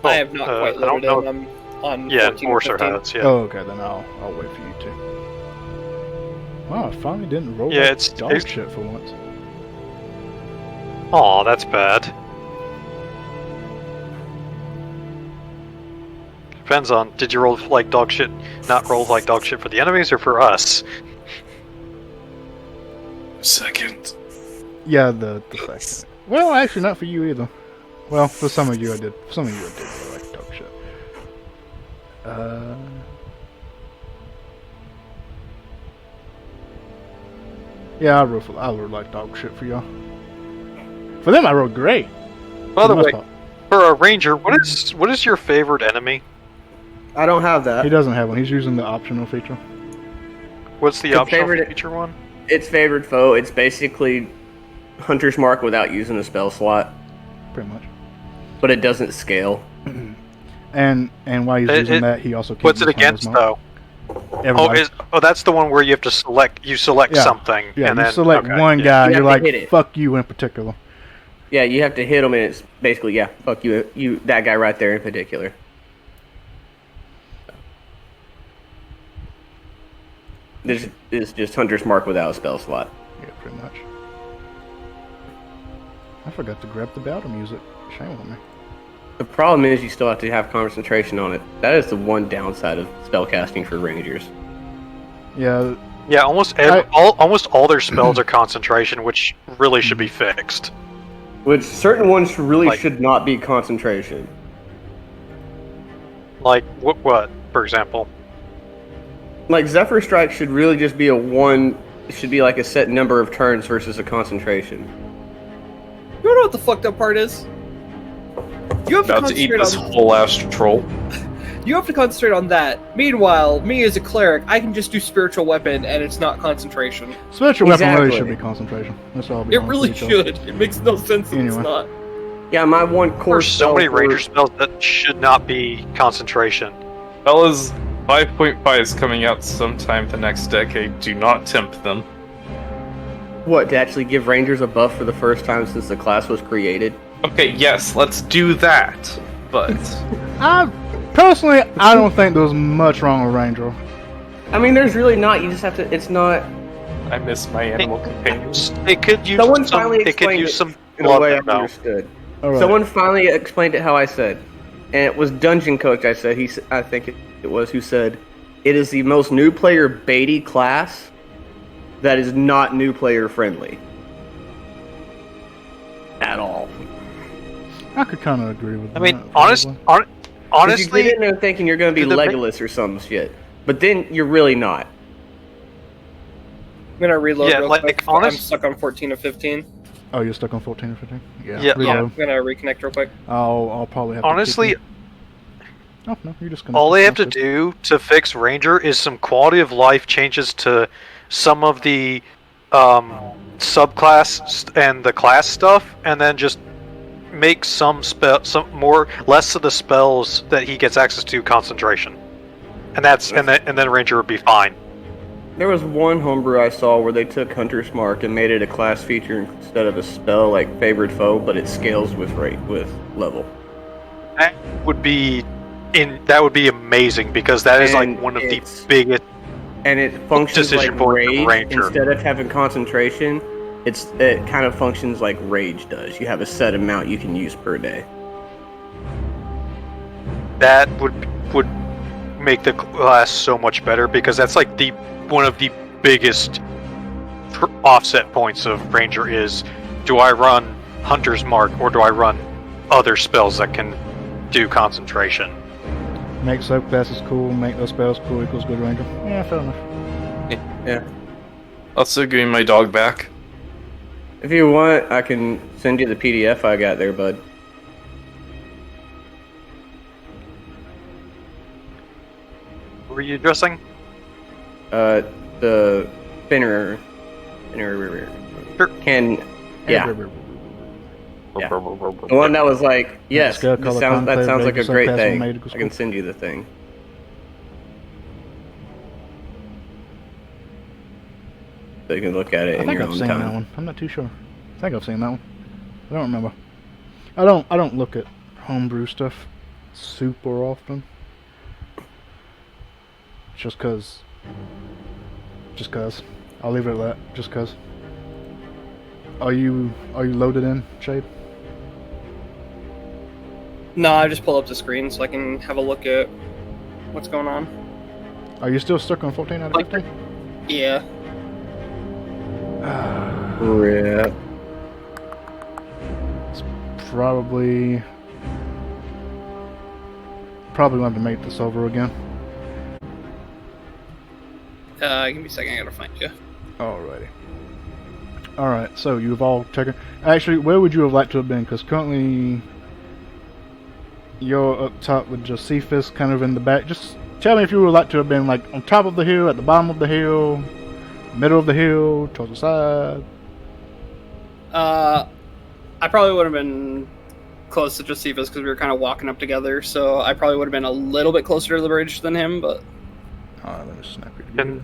I have not quite I don't loaded know. in. I'm on Yeah, 14 or Morser 15. has, yeah. Oh, okay. Then I'll wait for you to. Wow, I finally didn't roll Yeah, like it's- dog it's- shit for once. Aw, that's bad. Depends on, did you roll like dog shit, not roll like dog shit for the enemies or for us? Second. Yeah, the second. Well, actually, not for you either. Well, for some of you I did. For some of you I did roll like dog shit. Yeah, I rolled like dog shit for y'all. For them, I rolled great. By the For most way, part. for a ranger, what is your favorite enemy? I don't have that. He doesn't have one. He's using the optional feature. What's the Your optional favorite- feature one? It's favored foe. It's basically Hunter's Mark without using a spell slot, Pretty much. but it doesn't scale. And while he's using that, he also keeps What's it his against Hunter's Mark. though? Everybody. That's the one where you have to select. You select Yeah. something, Yeah, and you then select okay, one yeah. guy, You you're have to like, hit it. fuck you in particular. Yeah, you have to hit him, and it's basically fuck you, that guy right there in particular. This is just Hunter's Mark without a spell slot. Yeah, pretty much. I forgot to grab the battle music. Shame on me. The problem is you still have to have concentration on it. That is the one downside of spellcasting for rangers. Yeah, Yeah, almost all their spells are concentration, which really should be fixed. Which certain ones really Like- should not be concentration. Like what? For example, Like Zephyr Strike should really just be it should be like a set number of turns versus a concentration. You know what the fucked up part is? You have to About to eat concentrate this on. whole ass troll. You have to concentrate on that. Meanwhile, me as a cleric, I can just do spiritual weapon, and it's not concentration. Spiritual weapon really Exactly. should be concentration. That's all. I'll be It honest really with you. should. It makes no sense that it's Anyway. not. Yeah, my one core there's so spell many for- ranger spells that should not be concentration. Fellas, 5.5 is coming out sometime the next decade. Do not tempt them. What, to actually give rangers a buff for the first time since the class was created? Okay, yes, let's do that. But Personally, I don't think there's much wrong with Ranger. I mean, there's really not. You just have to. It's not. I miss my animal companions. It could use Someone some. finally It could explained use it some in a blood way I ammo. understood. All right. Someone finally explained it how I said, and it was Dungeon Coach. I said I think it was who said, it is the most new player baity class that is not new player friendly at all. I could kind of agree with that. I mean, probably. honestly, you get in there thinking you're going to be to the- Legolas or some shit, but then you're really not. I'm gonna reload Yeah, real like, quick. honest- I'm stuck on 14 of 15. Oh, you're stuck on 14 or 15? Yeah. Yeah. reload. I'm gonna reconnect real quick. I'll probably have honestly, to. Oh, no, you're just gonna. all they have to do to fix Ranger is some quality of life changes to some of the subclass and the class stuff, and then just make less of the spells that he gets access to concentration, and then Ranger would be fine. There was one homebrew I saw where they took Hunter's Mark and made it a class feature instead of a spell like Favored Foe, but it scales with level. That would be amazing because that is like And one of the it's- biggest. And it functions Decision like point of Rage Ranger. instead of having concentration. It kind of functions like Rage does. You have a set amount you can use per day. That would make the class so much better because that's like one of the biggest offset points of Ranger is, do I run Hunter's Mark or do I run other spells that can do concentration? Make subclasses cool, make those spells cool equals good Ranger. Yeah, fair enough. Yeah. Also, give me my dog back. If you want, I can send you the PDF I got there, bud. What were you addressing? The spinner Sure. can. Yeah. Yeah. The one that was like, yes, Scale that color sounds like a conclave, great subclass thing. made equals I can cool. send you the thing. So you can look at it I in think your I've own seen that time. one. I'm not too sure. I think I've seen that one. I don't remember. I don't look at homebrew stuff super often. Just cause. I'll leave it at that. Just cause. Are you loaded in, Shade? No, I just pull up the screen so I can have a look at what's going on. Are you still stuck on 14 out of 15? Yeah. Rip. Probably want to make this over again. Give me a second, I gotta find you. Alrighty. Alright, so you've all taken... Actually, where would you have liked to have been? Because currently you're up top with Josephus kind of in the back. Just tell me if you would like to have been like on top of the hill, at the bottom of the hill, middle of the hill, towards the side. I probably would have been close to Josephus because we were kind of walking up together, so I probably would have been a little bit closer to the bridge than him, but... Alright, let me snap it. And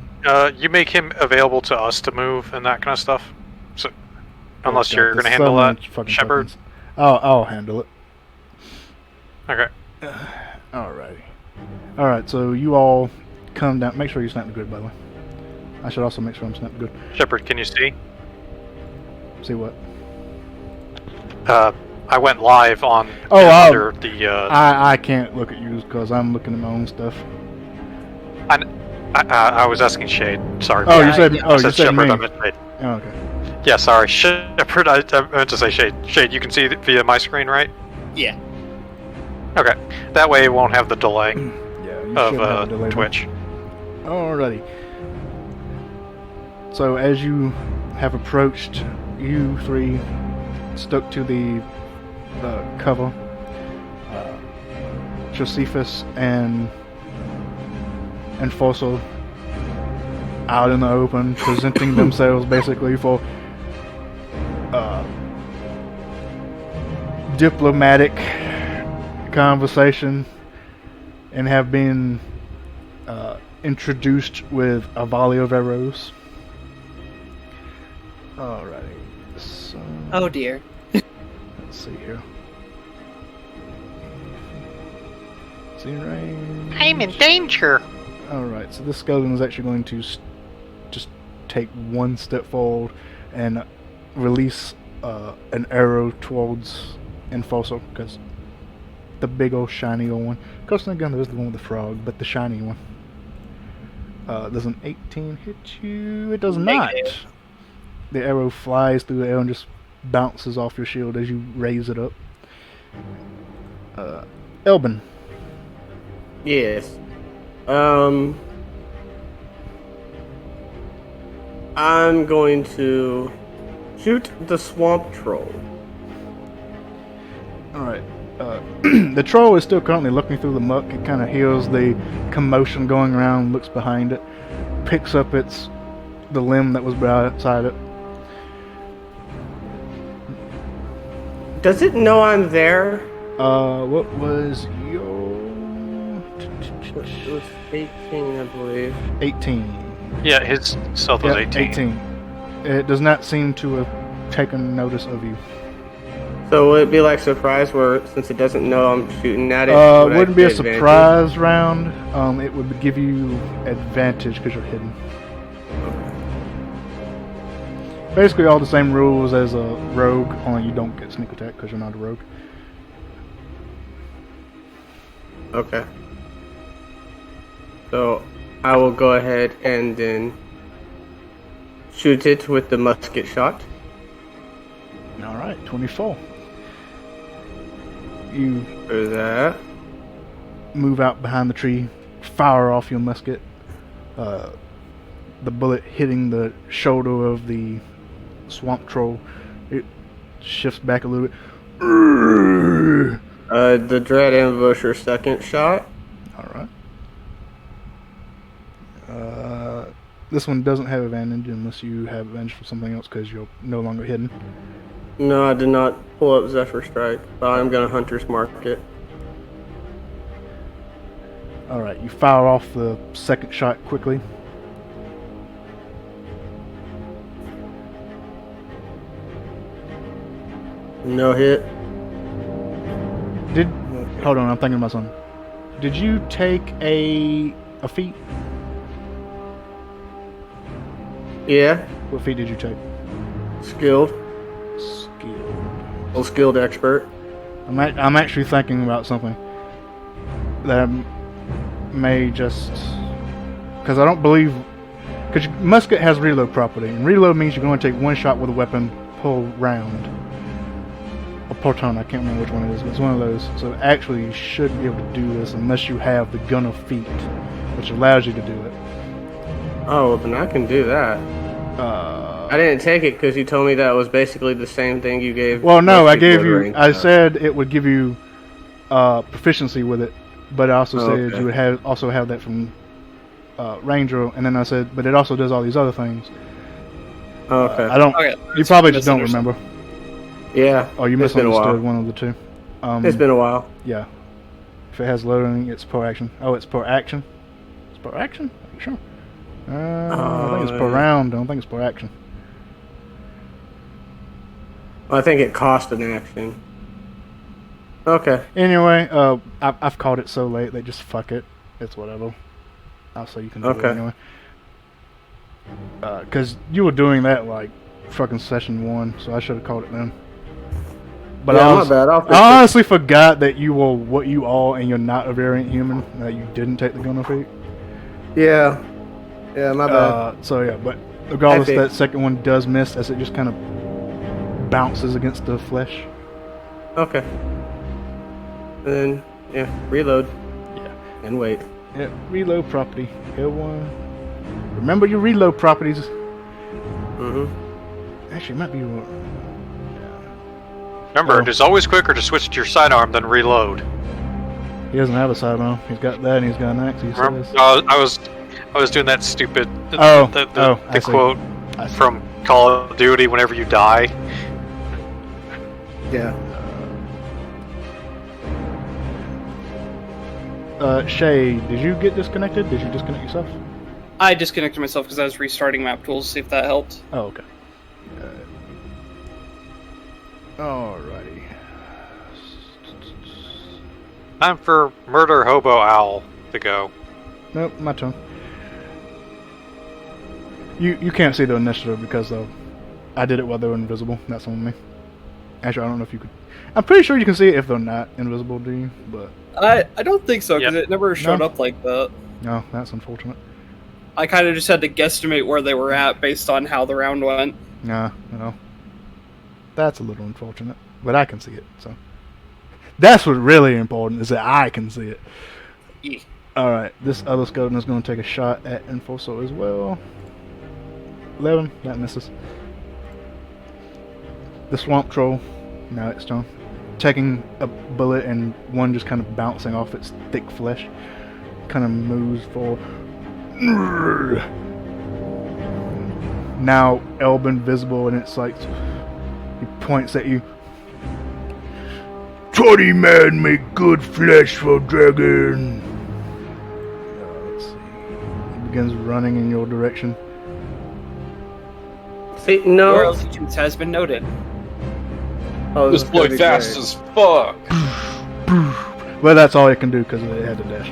you make him available to us to move and that kind of stuff. So, unless you're going to handle that, Shepard. I'll handle it. Okay. Alrighty. Alright, so you all come down. Make sure you snap the grid, by the way. I should also make sure I'm snapping the grid. Shepard, can you see? See what? I went live on under the. I can't look at you because I'm looking at my own stuff. I was asking Shade. Sorry. Oh, Yeah, you said yeah. oh, I you said said Shepard. me. I meant Shade. Oh, okay. Yeah, sorry, Shepard. I meant to say Shade. Shade, you can see it via my screen, right? Yeah. Okay. That way it won't have the delay Yeah, you should have a of delay. Twitch. Alrighty. So as you have approached, you three stuck to the cover. Josephus and Fossil out in the open, presenting themselves basically for diplomatic conversation, and have been introduced with a volley of arrows. Alrighty. So, Oh dear. let's see here. See range. I'm in danger. Alright, so this skeleton is actually going to just take one step forward and release an arrow towards Enforcer, because the big old shiny old one. Of course, again, there's the one with the frog, but the shiny one. Does an 18 hit you? It does not. The arrow flies through the air and just bounces off your shield as you raise it up. Elbin. Yes. I'm going to shoot the swamp troll. Alright. The troll is still currently looking through the muck. It kind of hears the commotion going around, looks behind it, picks up the limb that was beside it. Does it know I'm there? What was your... It was 18, I believe. 18. Yeah, his stealth was Yeah, 18. It does not seem to have taken notice of you. So would it be like surprise where, since it doesn't know I'm shooting at it? would I Wouldn't be a get advantage? surprise round. It would give you advantage because you're hidden. Basically all the same rules as a rogue, only you don't get sneak attack because you're not a rogue. Okay. So I will go ahead and then shoot it with the musket shot. Alright, 24. You For that. move out behind the tree, fire off your musket. The bullet hitting the shoulder of the swamp troll. It shifts back a little bit. The Dread Ambusher second shot. Alright. This one doesn't have advantage unless you have advantage for something else because you're no longer hidden. No, I did not pull up Zephyr Strike, but I'm gonna Hunter's Mark it. Alright, you fire off the second shot quickly. No hit. Hold on, I'm thinking about something. Did you take a feat? Yeah, What feat did you take? skilled. Skilled. Well, skilled expert. I'm actually thinking about something that may just, because I don't believe, because musket has reload property, and reload means you're going to take one shot with a weapon per round, or per turn. I can't remember which one it is, but it's one of those. So actually, you should be able to do this unless you have the gunner feat, which allows you to do it. Oh, then I can do that. I didn't take it because you told me that was basically the same thing you gave. Well, no, most I gave people you. at range. I said it would give you proficiency with it, but I also said Okay. you would also have that from Ranger, and then I said, but it also does all these other things. Okay. I don't. Okay, You probably just don't remember, Yeah. or you it's been a while. misunderstood one of the two. It's been a while. Yeah. If it has loading, it's per action. Oh, it's per action. It's per action. Are you sure? I think it's per round. I don't think it's per action. I think it cost an action. Okay. Anyway, I've caught it so late. They just fuck it. It's whatever. I'll say you can do it Okay. anyway. Because you were doing that like fucking session 1, so I should have caught it then. But Yeah, I, my bad. I'll fix I it. honestly forgot that you were what you are, and you're not a variant human. That you didn't take the gunner feat. Yeah. Yeah, my bad. So yeah, but Regardless, I that second one does miss as it just kind of bounces against the flesh. Okay. Then, yeah, reload. Yeah. And wait. Yeah, reload property. L1. Remember your reload properties. Actually, it might be. Remember, Oh. it is always quicker to switch to your sidearm than reload. He doesn't have a sidearm. He's got that and he's got an axe. He Remember, says. I was doing that stupid I the see. quote I see. from Call of Duty whenever you die. Yeah. Shay, did you get disconnected? Did you disconnect yourself? I disconnected myself because I was restarting map tools to see if that helped. Oh, okay. Alrighty. Time for Murder Hobo Owl to go. Nope, my turn. You can't see the initiative because I did it while they were invisible. That's on me. Actually, I don't know if you could. I'm pretty sure you can see it if they're not invisible, do you? But I don't think so because Yep. it never showed No. up like that. no, that's unfortunate. I kind of just had to guesstimate where they were at based on how the round went. Nah, no. That's a little unfortunate, but I can see it. So that's what's really important is that I can see it. Yeah. All right, this other skeleton is going to take a shot at Enforcer as well. 11, that misses. The swamp troll, now it's turn, taking a bullet and one just kind of bouncing off its thick flesh, kind of moves forward. Now Elbin visible in its sights. He points at you. 20 men make good flesh for dragon. Let's see. He begins running in your direction. See, Your no. allegiance has been noted. Oh, This is gonna boy be fast great. as fuck. Well, that's all it can do because it had to dash.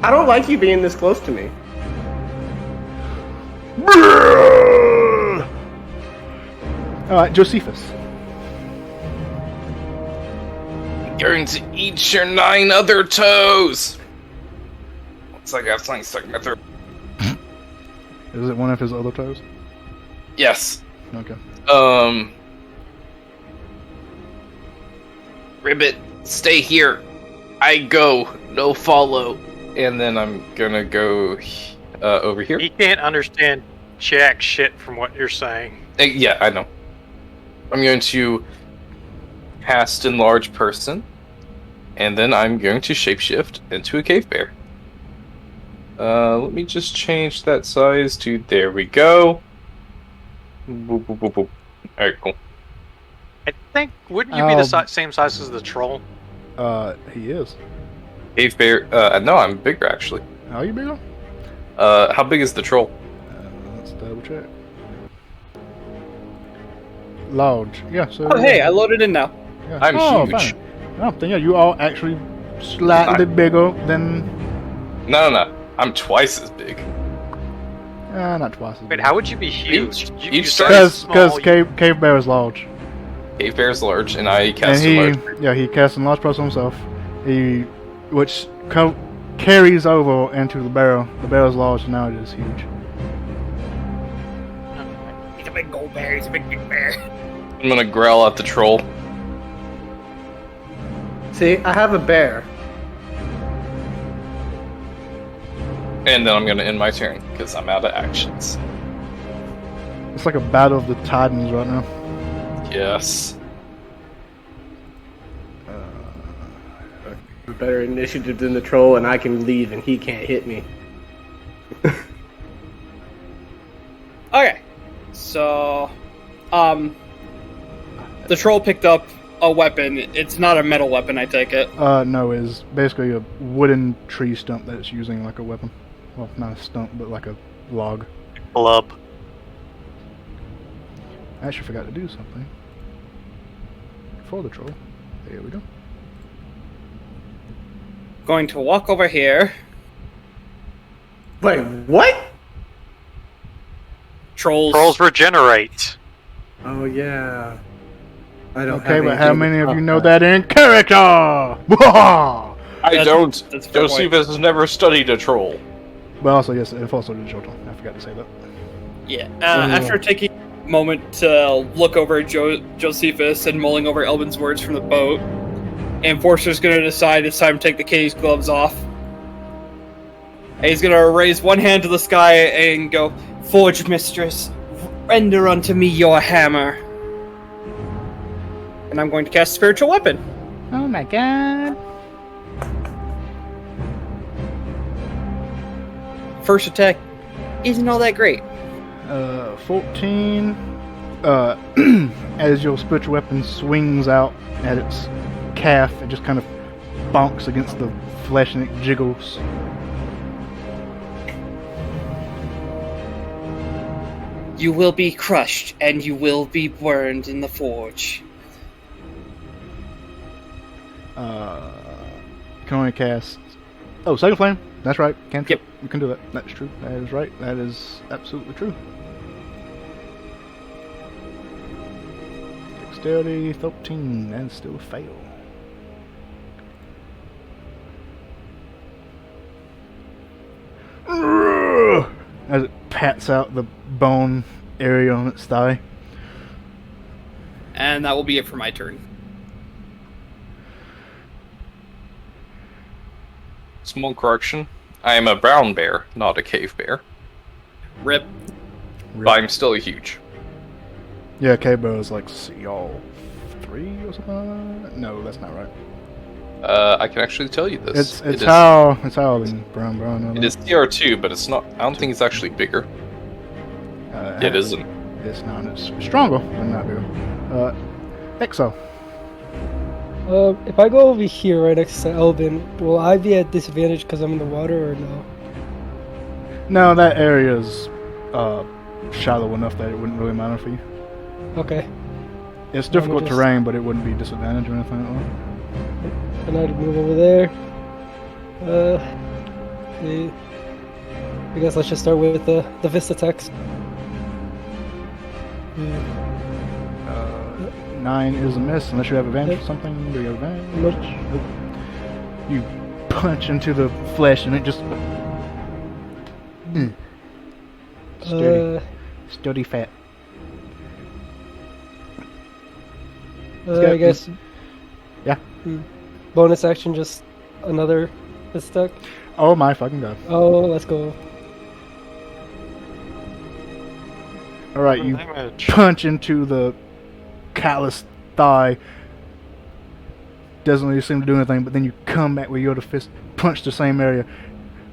I don't like you being this close to me. Alright, Josephus. Going to eat your 9 other toes. Looks like I have something stuck in my throat. Is it one of his other toes? Yes. Okay. Ribbit, stay here. I go, no follow. And then I'm gonna go over here. He can't understand jack shit from what you're saying. Yeah, I know. I'm going to cast Enlarge Person, and then I'm going to shapeshift into a cave bear. Let me just change that size to, there we go. Boop, boop, boop, boop. Alright, cool. I think, wouldn't you be the same size as the troll? He is. Cave bear, no, I'm bigger actually. How are you bigger? How big is the troll? Let's double check. Large. Yeah, so. Oh, hey, I loaded in now. Yeah. I'm huge. Fine. No, then yeah, you are actually slightly bigger than. No. I'm twice as big. Not twice as big. Wait, how would you be huge? You each start size- small, Because cave bear is large. Cave bear is large, and I And cast he, Enlarge. yeah, he casts a large person himself. Which carries over into the barrel. The barrel is large, now it is huge. He's a big gold bear. He's a big bear. I'm gonna growl at the troll. See, I have a bear. And then I'm gonna end my turn, because I'm out of actions. It's like a battle of the titans right now. Yes. Better initiative than the troll, and I can leave, and he can't hit me. Okay, so, the troll picked up a weapon. It's not a metal weapon, I take it. No, it's basically a wooden tree stump that it's using like a weapon. Well, not a stump, but like a log. club. I actually forgot to do something. For the troll. There we go. Going to walk over here. Wait, what? Trolls. Regenerate. Oh yeah. I don't. Okay, have but how anything many to of you top know that. that in character? I That's- don't. that's a fair Josephus has never studied a troll. But also, yes, it also did your turn. I forgot to say that. Yeah. After taking a moment to look over at Josephus and mulling over Elvin's words from the boat, Enforcer's going to decide it's time to take the kitty's gloves off. And he's going to raise one hand to the sky and go, "Forge mistress, render unto me your hammer." And I'm going to cast Spiritual Weapon. Oh my god. First attack isn't all that great. 14. As your spiritual weapon swings out at its calf, it just kind of bonks against the flesh and it jiggles. You will be crushed and you will be burned in the forge. You can only cast. Oh, second flame. That's right. Cantrip. Yep. You can do that. That's true. That is right. That is absolutely true. Dexterity 13. That is still a fail. As it pats out the bone area on its thigh. And that will be it for my turn. Small correction. I am a brown bear, not a cave bear. Rip. But I'm still huge. Yeah, K-Bro is like CR3 or something like that? No, that's not right. I can actually tell you this. It's how the brown. It is CR2, but it's not. I don't think it's actually bigger. It isn't. It's not. It's stronger, but not bigger. Exo. If I go over here right next to Elvin, will I be at disadvantage because I'm in the water or no? No, that area's shallow enough that it wouldn't really matter for you. Okay. It's difficult terrain, but it wouldn't be disadvantage or anything like that. And I'd move over there. See. I guess let's just start with the fist attacks. 9 is a miss unless you have advantage or something. Do you have advantage? Nope. You punch into the flesh and it just sturdy fat. I guess. Yeah. Bonus action, just another fist attack. Oh my fucking god! Oh, let's go. All right, you punch into the callous thigh. Doesn't really seem to do anything, but then you come back with your other fist, punch the same area,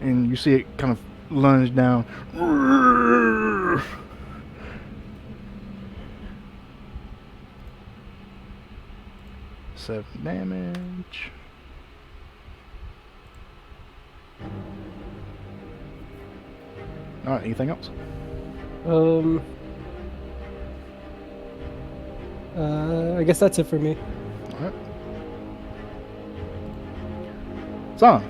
and you see it kind of lunge down. 7 damage. Alright, anything else? I guess that's it for me. Alright. So,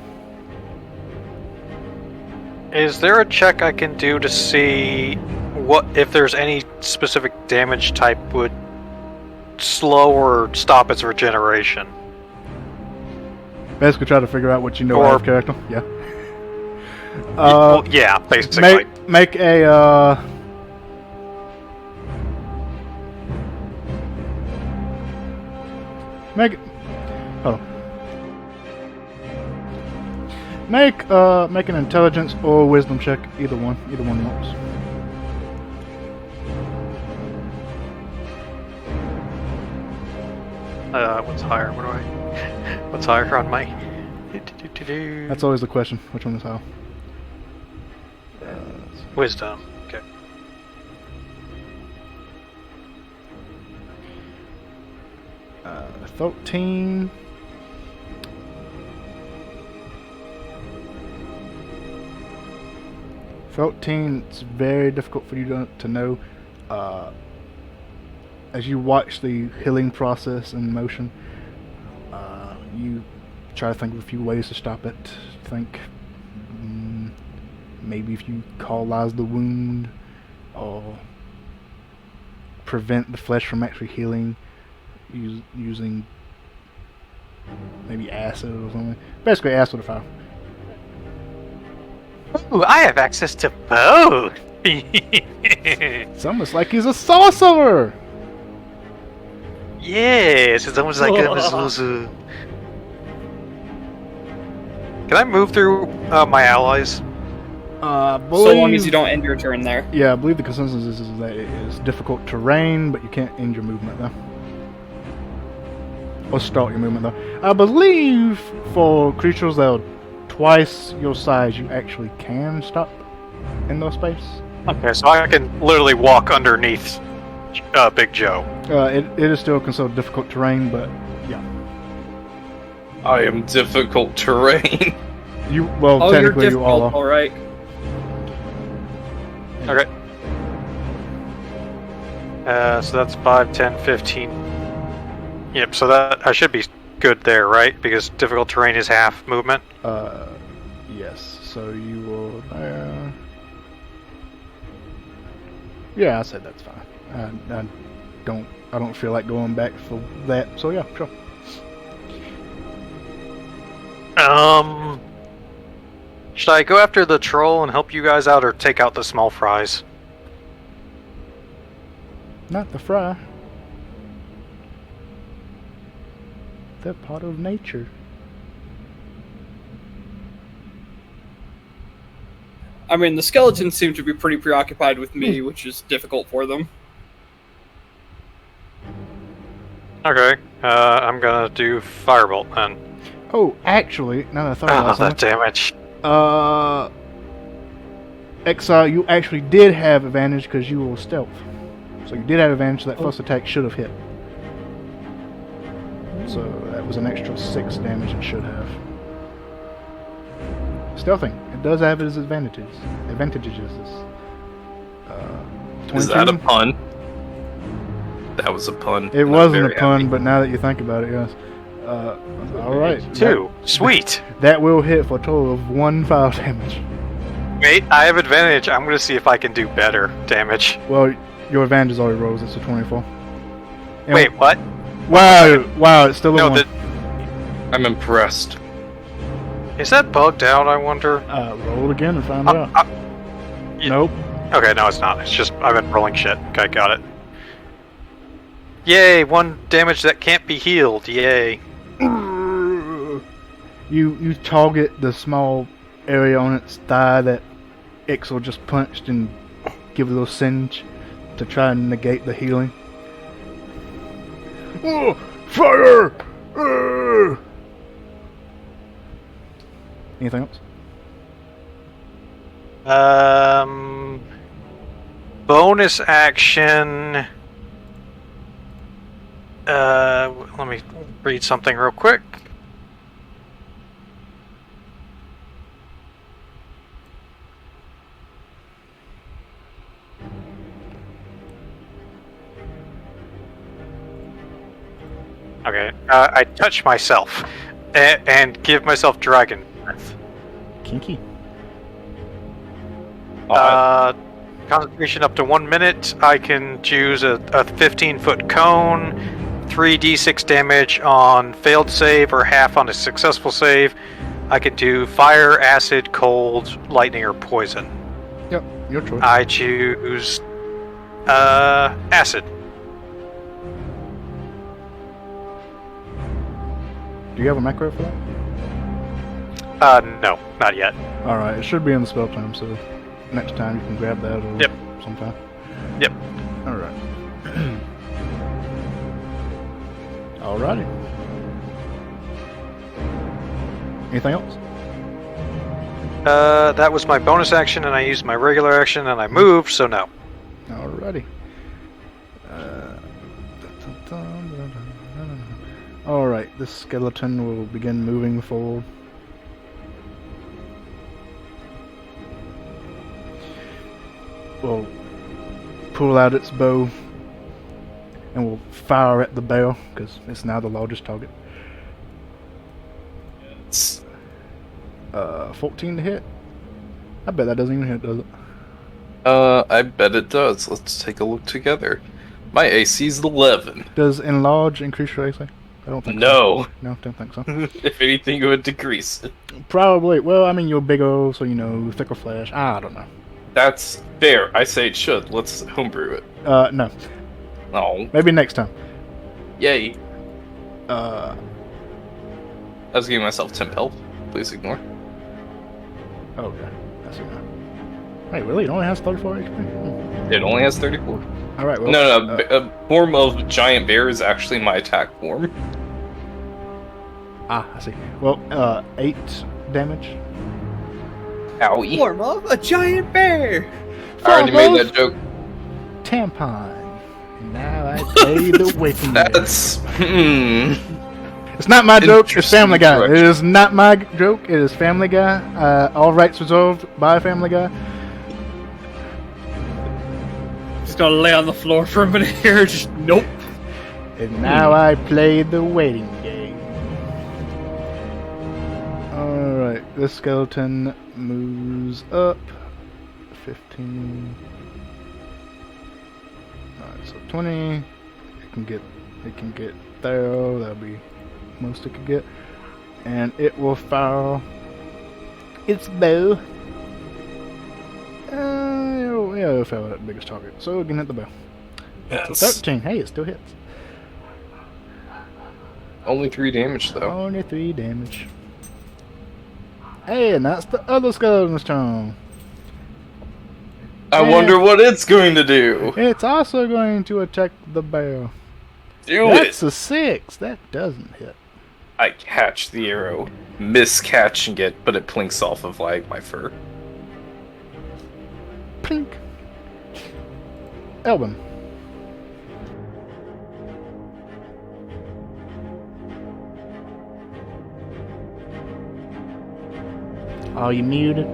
Is there a check I can do to see what if there's any specific damage type would slow or stop its regeneration? basically try to figure out what you know Or- out of character. Yeah. Well, yeah, basically. Make a hold on. Make an intelligence or wisdom check. Either one works. What's higher? What's higher on my? That's always the question. Which one is how? Wisdom. Okay. Uh, 13. It's very difficult for you to know. As you watch the healing process in motion, you try to think of a few ways to stop it. Think maybe if you cauterize the wound or prevent the flesh from actually healing using maybe acid or something. Basically acid or fire. Ooh, I have access to both. It's almost like he's a sorcerer. Yes, it's almost like I'm a sorcerer. Can I move through my allies? So long as you don't end your turn there. Yeah, I believe the consensus is that it is difficult terrain, but you can't end your movement though. Or start your movement though. I believe for creatures that are twice your size, you actually can stop in those space. Okay, so I can literally walk underneath Big Joe. It is still considered difficult terrain, but yeah. I am difficult terrain. Well, Oh, you're technically you all difficult, are. alright. Okay. So that's 5, 10, 15. Yep, so that I should be good there, right? Because difficult terrain is half movement. Yes. So you will. Yeah, I said that's fine. I don't feel like going back for that. So yeah, sure. Should I go after the troll and help you guys out, or take out the small fries? Not the fry. They're part of nature. I mean, the skeletons seem to be pretty preoccupied with me, which is difficult for them. Okay, I'm gonna do firebolt then. Oh, actually, now that I thought about that something, damage. Exile, you actually did have advantage because you were stealth. So you did have advantage, so that first attack should have hit. So that was an extra 6 damage it should have. Stealthing, it does have its advantages. Is that a pun? That was a pun. It I'm wasn't a very pun, happy. but now that you think about it, yes. Alright. 2. Sweet. That will hit for a total of 1 fire damage. Wait, I have advantage. I'm gonna see if I can do better damage. Well, your advantage already rose, it's a 24. And Wait, what? Wow, it's still a No, 1. I'm impressed. Is that bugged out, I wonder? Roll again and find out. Yeah. Nope. Okay, no, it's not. It's just I've been rolling shit. Okay, got it. Yay, 1 damage that can't be healed. Yay. You target the small area on its thigh that Ixel just punched and give a little singe to try and negate the healing. Oh, fire! Anything else? Bonus action. Let me read something real quick. Okay, I touch myself and give myself dragon breath. Kinky. Concentration up to 1 minute. I can choose a 15-foot cone, 3d6 damage on failed save or half on a successful save. I can do fire, acid, cold, lightning, or poison. Yep, your choice. I choose acid. Do you have a macro for that? No, not yet. Alright, it should be in the spell time, so next time you can grab that or Yep. sometime. Yep. Alright. Alrighty. Anything else? That was my bonus action, and I used my regular action, and I moved, so no. Alrighty. Alright, this skeleton will begin moving forward. Will pull out its bow and will fire at the bear because it's now the largest target. It's 14 to hit. I bet that doesn't even hit, does it? I bet it does. Let's take a look together. My AC is 11. Does enlarge increase your AC? I don't think so. No. No, don't think so. If anything, it would decrease. Probably. Well, I mean, you're big O, so you know, thicker flesh. I don't know. That's fair. I say it should. Let's homebrew it. No. Oh. Maybe next time. Yay. Uh, I was giving myself temp health. Please ignore. okay. I see now. Wait, really? It only has 34 HP? It only has 34. Alright, well. No, a form of giant bear is actually my attack form. I see. Well, 8 damage. Owie. Form of a giant bear. I already made that joke. Tampon. And now I play the waiting game. That's... It's not my joke, it's Family Guy. Interesting It is not my joke, it is Family Guy. All rights reserved by Family Guy. Just gonna lay on the floor for a minute here. Just nope. And now I play the waiting game. Alright, this skeleton moves up. 15. Alright, so 20. It can get there. That'll be most it could get. And it will fire its bow. It'll fire at the biggest target. So it can hit the bow. Yes. So 13. Hey, it still hits. Only 3 damage, though. Only 3 damage. Hey, and that's the other skeleton's turn. I wonder what it's going to do. It's also going to attack the bear. Do That's it. a 6. That doesn't hit. I catch the arrow, miscatching it, but it plinks off of like my fur. Plink. Elvin. Are you muted?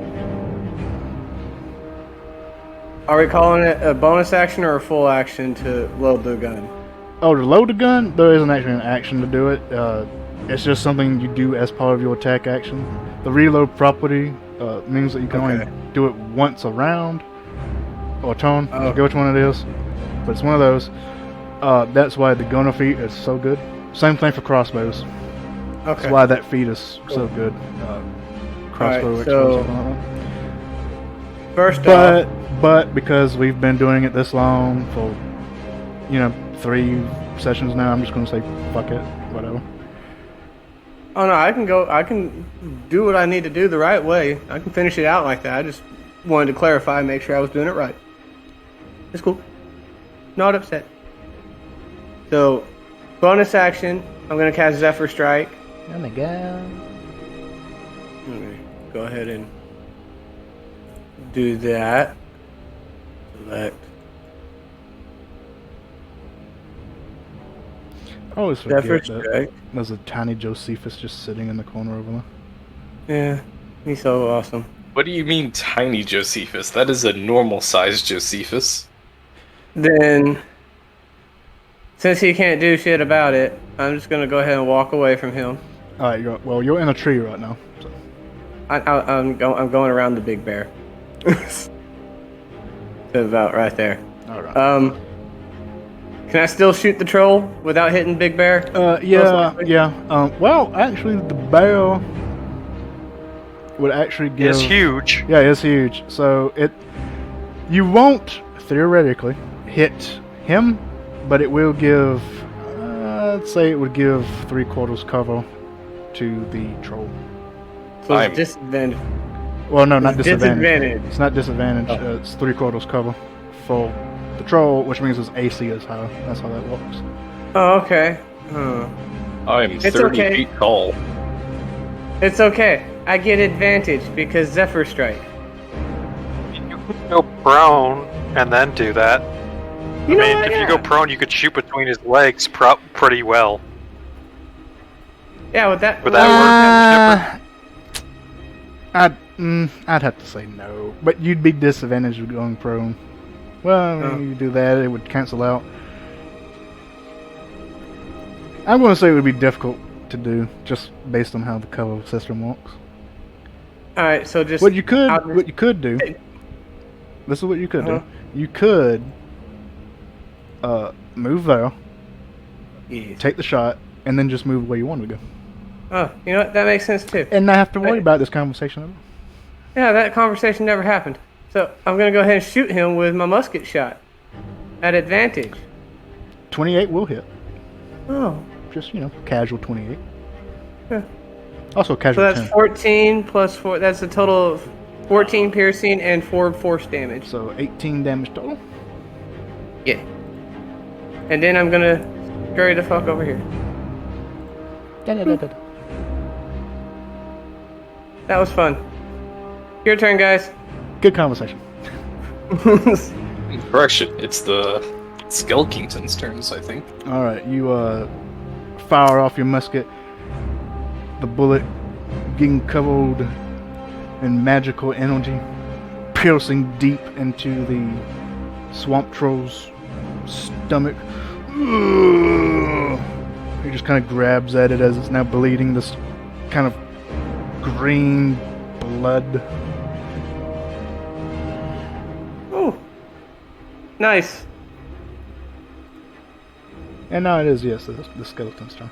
Are we calling it a bonus action or a full action to load the gun? Oh, to load the gun, there isn't actually an action to do it. It's just something you do as part of your attack action. The reload property means that you can only do it once a round or turn. I forget which one it is, but it's one of those. That's why the gunner feat is so good. Same thing for crossbows. Okay. That's why that feat is so good. Crossbow Alright, expert or so- something like that. First off, But because we've been doing it this long for 3 sessions now, I'm just gonna say fuck it, whatever. oh no, I can do what I need to do the right way. I can finish it out like that. I just wanted to clarify and make sure I was doing it right. It's cool. Not upset. So, bonus action, I'm gonna cast Zephyr Strike. Oh my god. Okay, go ahead and do that. Select. I always Zephyr forget that Strike. there's a tiny Josephus just sitting in the corner over there. Yeah, he's so awesome. What do you mean, tiny Josephus? That is a normal-sized Josephus. Then, since he can't do shit about it, I'm just gonna go ahead and walk away from him. Alright, you're in a tree right now. So. I'm going around the big bear. It's about right there. Alright. Can I still shoot the troll without hitting Big Bear? Yeah. Well, actually, the bear would actually give. It's huge. Yeah, it's huge. So you won't theoretically hit him, but it will give. Let's say it would give 3/4 cover to the troll. So it's disadvantage. Well, no, not It's disadvantage. disadvantage. It's not disadvantage. Oh. It's 3/4 cover for the troll, which means his AC is higher. That's how that works. Oh, okay. Huh. I'm It's 30 okay. feet tall. It's okay. I get advantage because Zephyr Strike. You could go prone and then do that. You know I mean, what? if you Yeah. go prone, you could shoot between his legs pretty well. Yeah, with that. Would that I'd have to say no, but you'd be disadvantaged with going prone. Well, Oh. you do that, it would cancel out. I'm going to say it would be difficult to do, just based on how the cover system works. All right, so just What you could do. Hey. This is what you could Uh-huh. do. You could move there, Yes. take the shot, and then just move where you want to go. Oh, you know what? That makes sense too. And not have to worry about this conversation. Yeah, that conversation never happened. So I'm gonna go ahead and shoot him with my musket shot at advantage. 28 will hit. Oh. Just, casual 28. Yeah. Also So casual that's 10. 14 plus 4. That's a total of 14 piercing and 4 force damage. So 18 damage total. Yeah. And then I'm gonna scurry the fuck over here. That was fun. Your turn, guys. Good conversation. Correction, it's the Skelkington's turns, I think. Alright, you fire off your musket. The bullet getting covered in magical energy, piercing deep into the swamp troll's stomach. He just kind of grabs at it as it's now bleeding, this kind of green blood. Oh, nice. And now it is, yes, the skeleton's turn.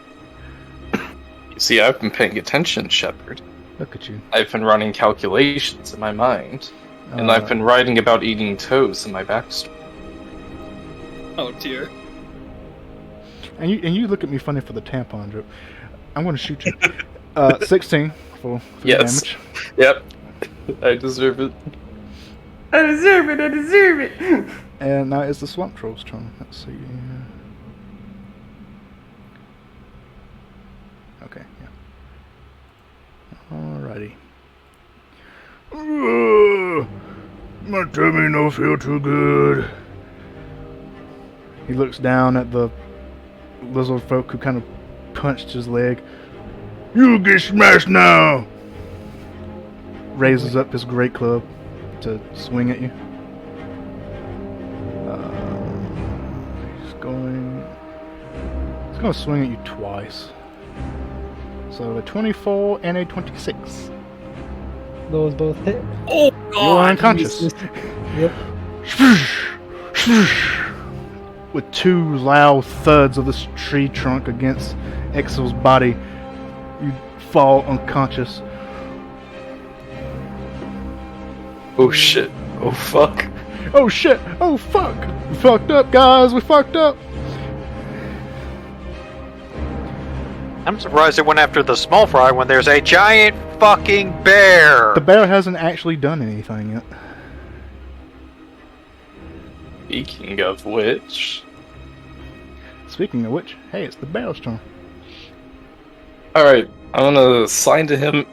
You see, I've been paying attention, Shepard. Look at you. I've been running calculations in my mind, and I've been writing about eating toes in my backstory. Oh dear. And you look at me funny for the tampon joke. I'm going to shoot you. 16 for Yes. damage. Yep. I deserve it. I deserve it. I deserve it. And now it's the swamp troll's turn. Let's see. Okay, yeah. Alrighty. My tummy don't feel too good. He looks down at the lizard folk who kind of punched his leg. You get smashed now! Raises up his great club to swing at you. He's going to swing at you twice. So a 24 and a 26. Those both hit. Oh You're god! unconscious. Yep. With two loud thuds of this tree trunk against Exel's body, you fall unconscious. Oh shit. Oh fuck. Oh shit! Oh fuck! We fucked up, guys! We fucked up! I'm surprised it went after the small fry when there's a giant fucking bear. The bear hasn't actually done anything yet. Speaking of which... Speaking of which, hey, it's the bear's turn. Alright, I'm gonna assign to him...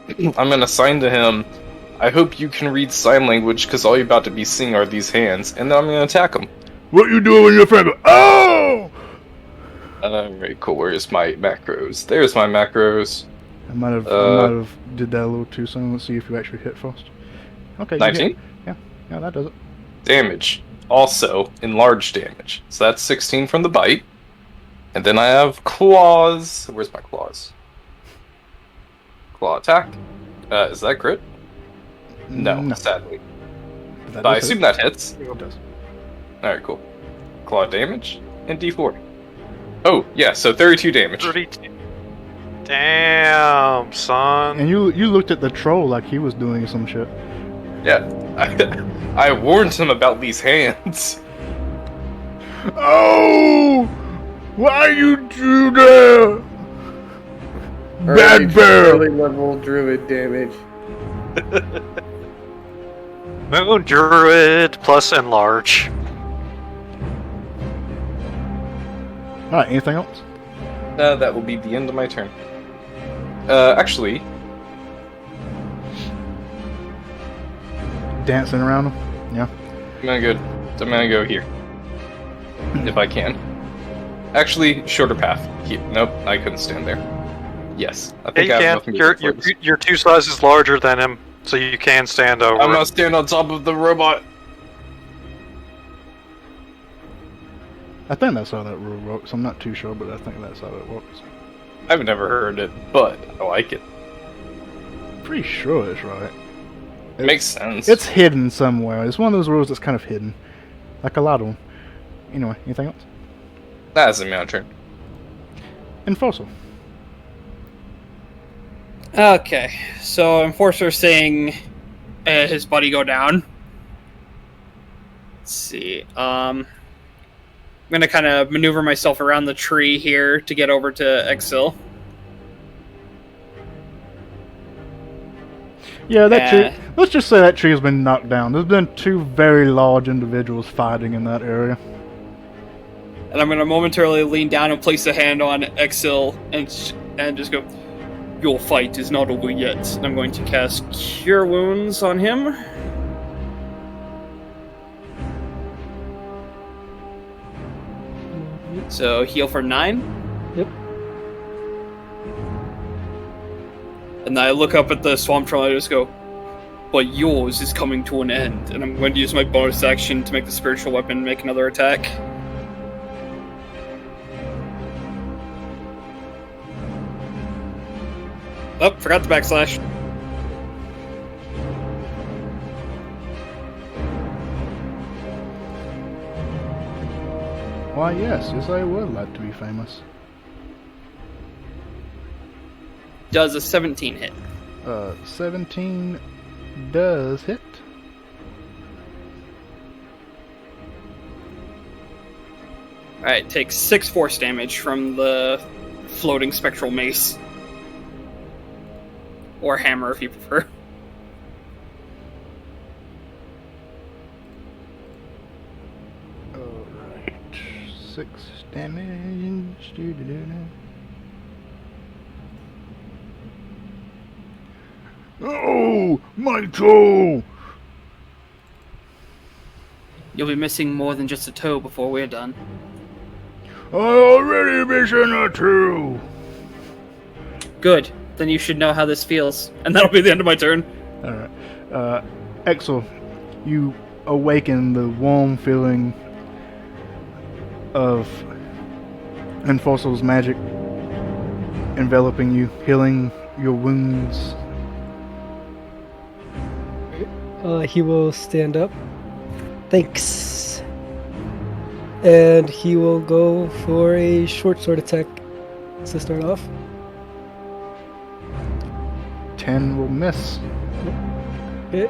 I hope you can read sign language, because all you're about to be seeing are these hands, and then I'm gonna attack him. What you doing with your finger? Oh! Alright, cool, where's my macros? There's my macros. I might have did that a little too soon. Let's see if you actually hit first. Okay, you 19? hit. Yeah, that does it. Damage. Also, enlarged damage. So that's 16 from the bite. And then I have claws. Where's my claws? Claw attack. Is that crit? No, sadly. But But I does assume hit. that hits. It does. Alright, cool. Claw damage and d4. Oh, yeah, so 32 damage. 32. Damn, son. And you looked at the troll like he was doing some shit. Yeah. I warned him about these hands. Oh! Why you do that? Bad bear! Early level druid damage. Moon Druid plus enlarge. Alright, anything else? That will be the end of my turn. Actually, Dancing around him? Yeah. I'm gonna go here. If I can. Actually, shorter path. Nope, I couldn't stand there. Yes, I Yeah, think you I have can. enough movement for this. You're 2 sizes larger than him, so you can stand over. I'm him. gonna stand on top of the robot. I think that's how that rule works. I'm not too sure, but I think that's how it works. I've never heard it, but I like it. Pretty sure it's right. It makes sense. It's hidden somewhere. It's one of those rules that's kind of hidden. Like a lot of them. Anyway, anything else? That's my turn. Enforcer. Okay, so Enforcer seeing his buddy go down. Let's see. I'm gonna kind of maneuver myself around the tree here to get over to Exil. Yeah, that tree. Let's just say that tree has been knocked down. There's been 2 very large individuals fighting in that area. And I'm gonna momentarily lean down and place a hand on Exil and just go, "Your fight is not over yet." And I'm going to cast Cure Wounds on him. So heal for 9. Yep. And I look up at the swamp troll and I just go, "But yours is coming to an end." And I'm going to use my bonus action to make the spiritual weapon make another attack. Oh, forgot the backslash. Why, yes, I would like to be famous. Does a 17 hit? 17 does hit. Alright, takes 6 force damage from the floating spectral mace. Or hammer, if you prefer. Alright. 6 damage. Oh, my toe! You'll be missing more than just a toe before we're done. I already missing a toe! Good. Then you should know how this feels. And that'll be the end of my turn. Alright. Exel, you awaken the warm feeling of Enforcer's magic enveloping you, healing your wounds. He will stand up. Thanks. And he will go for a short sword attack to start off. 10 will miss. Okay.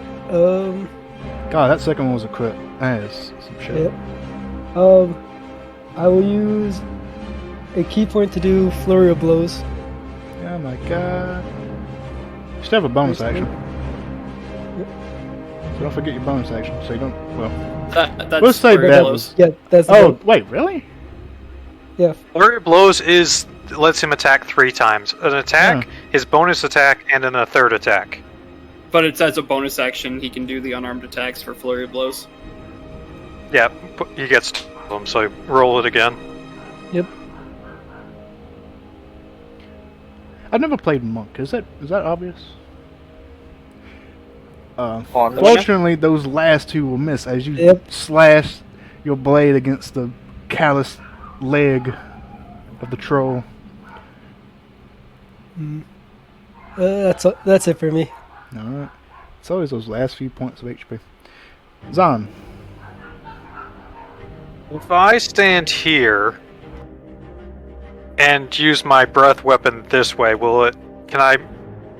God, that second one was a crit. That is some shit. Yep. I will use a key point to do flurry of blows. Oh my god. You still have a bonus action. So don't forget your bonus action. So you don't. Well, That's let's say flurry that blows. was. Yeah, that's the Oh one. wait, really? Yeah. Flurry of Blows lets him attack 3 times. An attack, his bonus attack, and then a third attack. But it's as a bonus action, he can do the unarmed attacks for flurry of blows. Yeah, he gets 2 of them, so roll it again. Yep. I've never played monk. Is that obvious? On. Fortunately, those last 2 will miss as you Yep. slash your blade against the callous leg of the troll. That's it for me. Alright. It's always those last few points of HP. Zahn. If I stand here and use my breath weapon this way, can I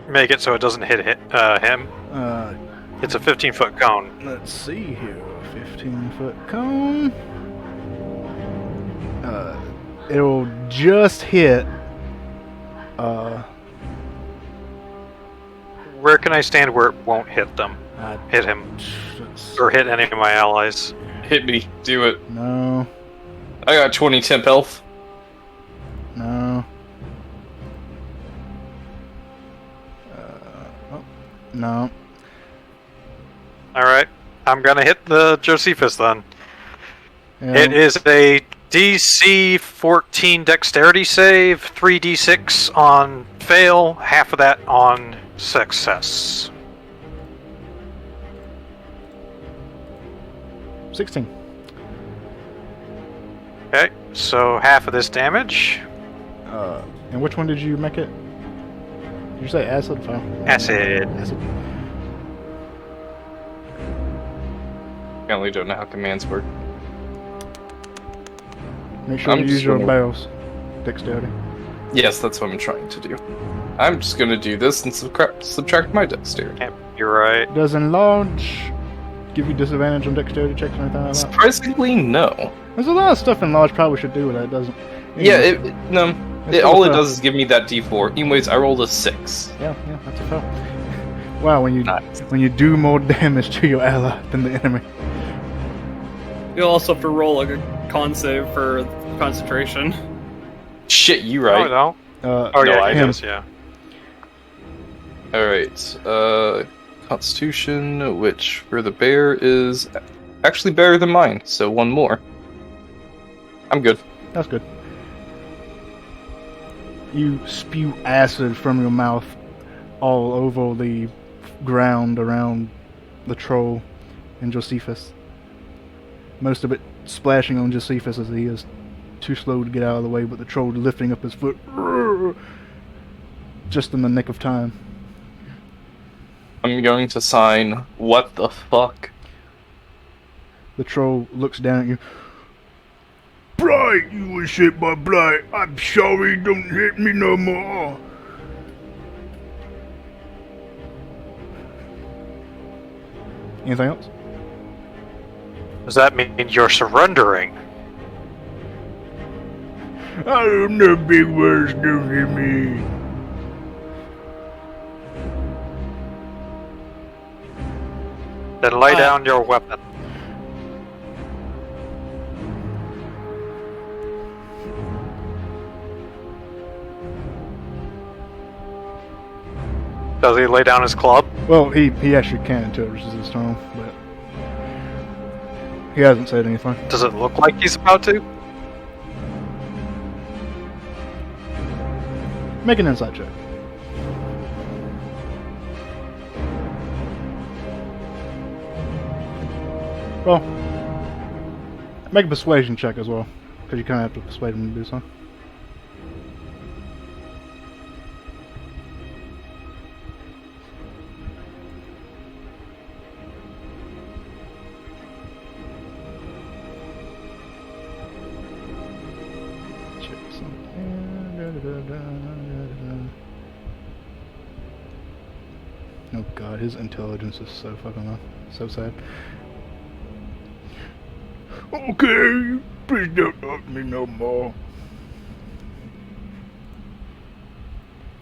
make it so it doesn't hit him? It's a 15-foot cone. Let's see here. 15-foot cone. It'll just hit. Where can I stand where it won't hit them? Hit him. Or hit any of my allies. Hit me. Do it. No. I got 20 temp health. No. No. Alright. I'm gonna hit the Josephus then. Yeah. It is a DC 14 dexterity save, 3d6 on fail, half of that on success. 16. Okay, so half of this damage. And which one did you make it? Did you say acid? Fire? Acid. Acid. Apparently don't know how commands work. Make sure I'm you just use your gonna- barrels. Dexterity. Yes, that's what I'm trying to do. I'm just gonna do this and subtract my dexterity. You're right. Does enlarge give you disadvantage on dexterity checks or anything like that? Surprisingly, no. There's a lot of stuff enlarge probably should do with that, doesn't it? Yeah, Anyway, no. It's All it still a does is give me that d4. Anyways, I rolled a 6. Yeah, that's a fail. Wow, when Nice. you do more damage to your ally than the enemy. You'll also have to roll like a con save for concentration. Shit, you Oh, right. no. Oh Oh, yeah, I it him. is, yeah. Alright, Constitution, which for the bear is actually better than mine, so one more. I'm good. That's good. You spew acid from your mouth all over the ground around the troll and Josephus. Most of it splashing on Josephus as he is too slow to get out of the way, but the troll lifting up his foot just in the nick of time. I'm going to sign, what the fuck? The troll looks down at you. Blight, you was hit by Blight. I'm sorry, don't hit me no more. Anything else? Does that mean you're surrendering? I don't know big words, don't hit me. Then lay down your weapon. Does he lay down his club? Well, he actually can until it reaches his turn, but he hasn't said anything. Does it look like he's about to? Make an insight check. Well, make a persuasion check as well, because you kind of have to persuade him to do so. Check something. Oh god, his intelligence is so fucking low. So sad. Okay, please don't hurt me no more.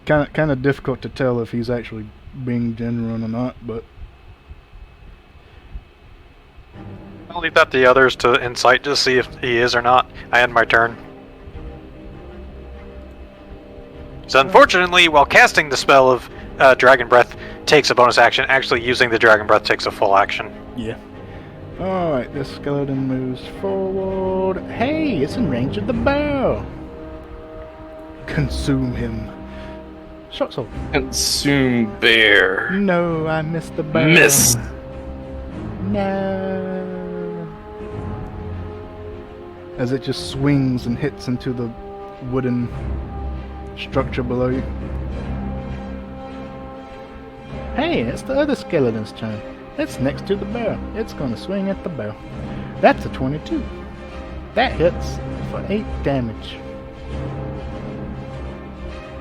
Kind of difficult to tell if he's actually being genuine or not, but I'll leave that to the others to insight to see if he is or not. I end my turn. So unfortunately, while casting the spell of Dragon Breath takes a bonus action, actually using the Dragon Breath takes a full action. yeah. Alright, this skeleton moves forward. Hey, it's in range of the bow. Consume him. Shot sword. Consume bear. No, I missed the bow. Miss. No. As it just swings and hits into the wooden structure below you. Hey, it's the other skeleton's turn. It's next to the bow. It's gonna swing at the bow. That's a 22. That hits for 8 damage.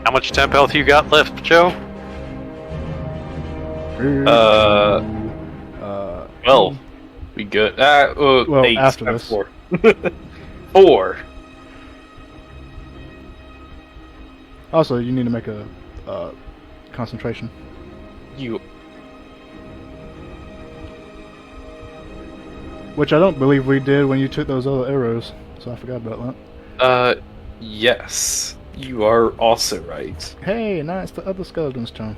How much temp health you got left, Joe? Well, we good. Well, 8. after That's this. 4. 4. Also, you need to make a concentration. You. Which I don't believe we did when you took those other arrows, so I forgot about that. Yes. You are also right. Hey, now it's the other skeleton's turn.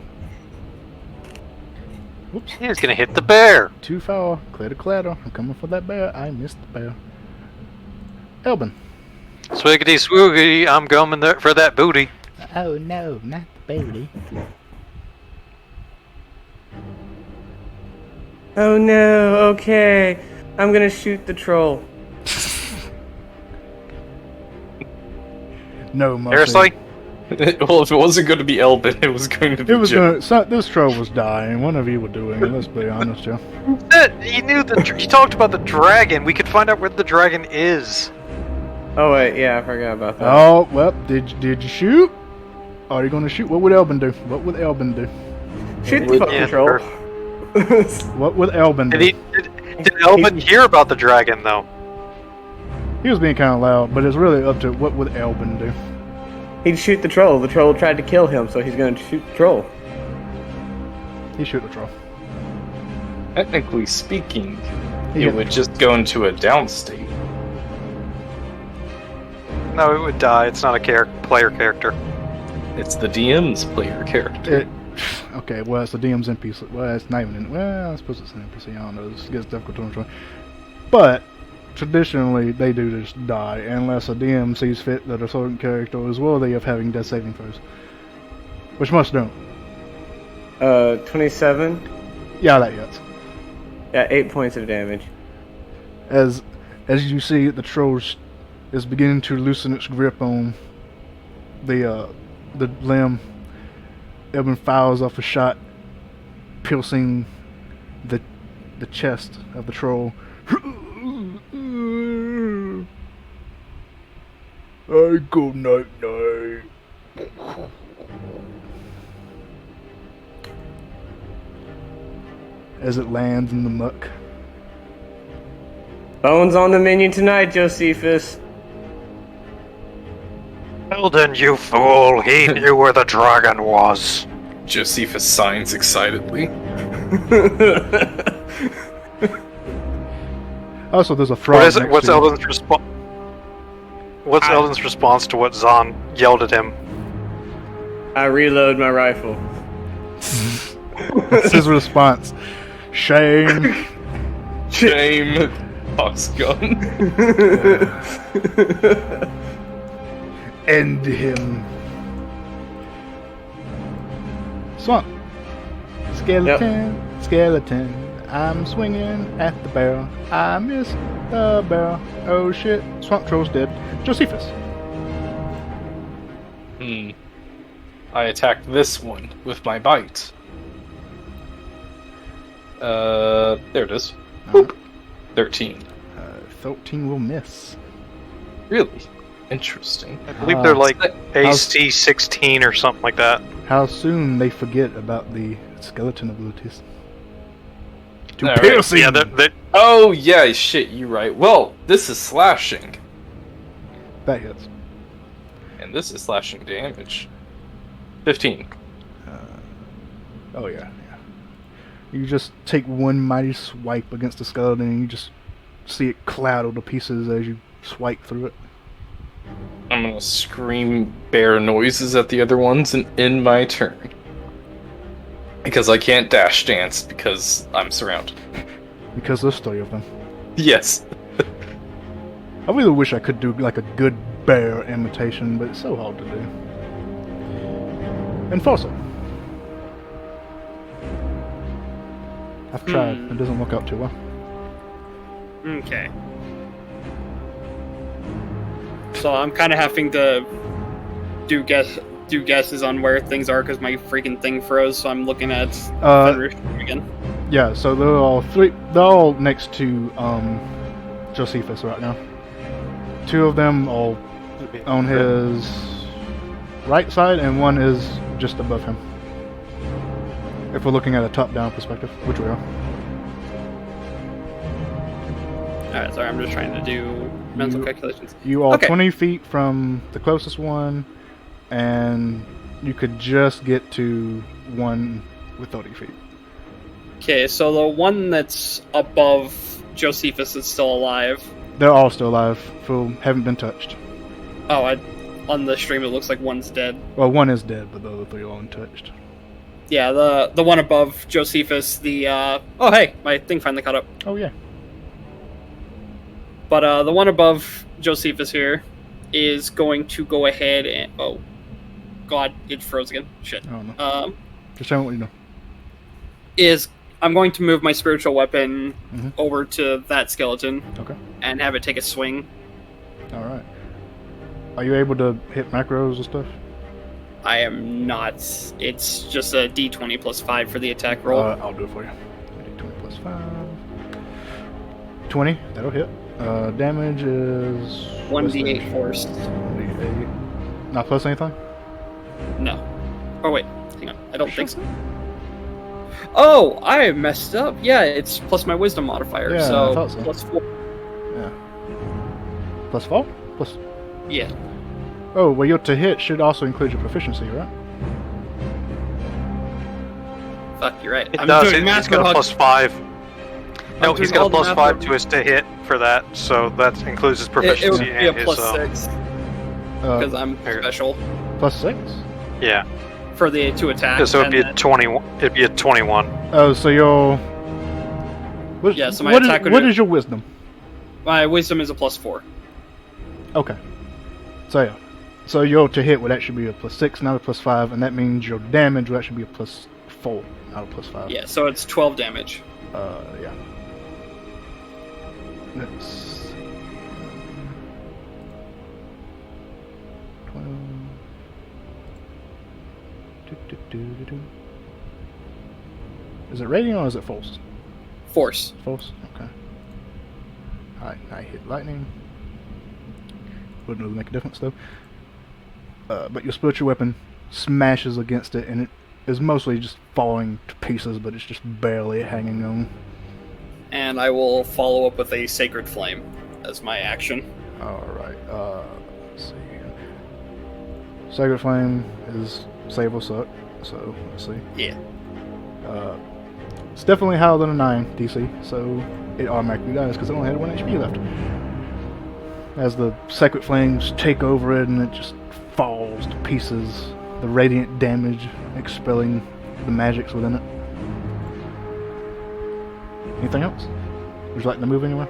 Whoops. He's gonna hit the bear. Too far. Clear to clatter. I'm coming for that bear. I missed the bear. Elbin. Swiggity swoogity, I'm coming there for that booty. Oh no, not the booty. Oh no, okay. I'm gonna shoot the troll. No, Marcy. Seriously? Well, if it wasn't going to be Elbin, it was going to be It was Joe. gonna. This troll was dying. One of you were doing it. Let's be honest, Joe. He knew he talked about the dragon. We could find out where the dragon is. Oh wait, yeah, I forgot about that. Oh well, did you shoot? Are you going to shoot? What would Elbin do? What would Elbin do? Shoot the fucking troll. What would Elbin do? Did Elvin hear about the dragon though? He was being kind of loud, but it's really up to what would Elbin do. He'd shoot the troll. The troll tried to kill him, so he's going to shoot the troll. He shoot the troll. Technically speaking, He it hit- would just go into a down state. No, it would die. It's not a player character. It's the DM's player character. Okay, well, it's the DM's NPC. Well, it's not even. Well, I suppose it's an NPC. I don't know. This gets difficult to understand. But traditionally, they do just die unless a DM sees fit that a certain character is worthy of having death saving throws, which most don't. 27. Yeah, that hits. Yeah, 8 points of damage. As you see, the troll is beginning to loosen its grip on the limb. Elvin fires off a shot, piercing the chest of the troll. I go night night. As it lands in the muck. Bones on the menu tonight, Josephus. Eldon, you fool! He knew where the dragon was. Josephus signs excitedly. Also, there's a frog. What is it? next What's to you. Eldon's response? What's Eldon's response to what Zahn yelled at him? I reload my rifle. That's his response. Shame. Shame. Box gun. End him. Swamp. Skeleton. Skeleton. I'm swinging at the barrel. I missed the barrel. Oh shit. Swamp Troll's dead. Josephus. I attacked this one with my bite. There it is. Boop. 13. 13 will miss. Really? Interesting. I believe they're like how's- AC 16 or something like that. How soon they forget about the skeleton abilities. To All right. piercing. Yeah, they Oh, yeah, shit, you're right. Well, this is slashing. That hits. And this is slashing damage. 15. Oh yeah. You just take one mighty swipe against the skeleton and you just see it cloud to pieces as you swipe through it. I'm gonna scream bear noises at the other ones and end my turn. Because I can't dash dance because I'm surrounded. Because there's 3 of them. Yes. I really wish I could do like a good bear imitation, but it's so hard to do. And fossil. I've tried. It doesn't work out too well. Okay. So I'm kind of having to do guesses on where things are because my freaking thing froze. So I'm looking at Federation again. Yeah, so they're all 3. They're all next to Josephus right now. 2 of them all on his right side, and 1 is just above him. If we're looking at a top-down perspective, which we are. Alright, sorry, I'm just trying to do mental calculations. You are Okay. 20 feet from the closest one, and you could just get to one with 30 feet. Okay, so the one that's above Josephus is still alive. They're all still alive, haven't been touched. Oh, on the stream it looks like one's dead. Well, 1 is dead, but the other 3 are untouched. Yeah, the one above Josephus, oh hey, my thing finally caught up. Oh yeah. But the one above Josephus here is going to go ahead and... Oh. God, it froze again. Shit. I don't know. Just tell me what you know. I'm going to move my spiritual weapon Mhm. over to that skeleton. Okay. And have it take a swing. Alright. Are you able to hit macros and stuff? I am not. It's just a d20 plus 5 for the attack roll. I'll do it for you. D20 plus 5. 20, that'll hit. Damage is... 1d8 force. 1d8. Not plus anything? No. Oh wait, hang on. I don't think so. Oh, I messed up. Yeah, it's plus my wisdom modifier. Yeah, so I thought so. plus 4. Yeah. Plus 4? Plus. Yeah. Oh, well, your to hit should also include your proficiency, right? Fuck, you're right. It I'm does. doing math He's got a wrong. plus 5. No, I'm he's doing got all a the plus math 5 wrong. to his to hit for that, so that includes his It proficiency would be a and his. plus 6 because I'm special Plus 6? Yeah. for the to attack. Yeah, so it'd be and a then- 21. It'd be a 21. Oh, so your. What, Yeah, so my what attack is, would what be- is your wisdom? My wisdom is a plus 4. Okay. So yeah. So your to hit would actually be a plus 6, not a plus 5, and that means your damage would actually be a plus 4, not a plus 5. Yeah, so it's 12 damage. Yeah. Let's see. 12. Do. Is it radiant or is it false? Force. False? Okay. Alright, I hit lightning. Wouldn't really make a difference though. But your spiritual weapon smashes against it and it is mostly just falling to pieces, but it's just barely hanging on. And I will follow up with a Sacred Flame as my action. Alright, let's see here. Sacred Flame is save or suck, so let's see. Yeah. It's definitely higher than a 9 DC, so it automatically dies because it only had 1 HP left. As the Sacred Flames take over it and it just falls to pieces, the radiant damage expelling the magics within it. Anything else? Would you like to move anywhere?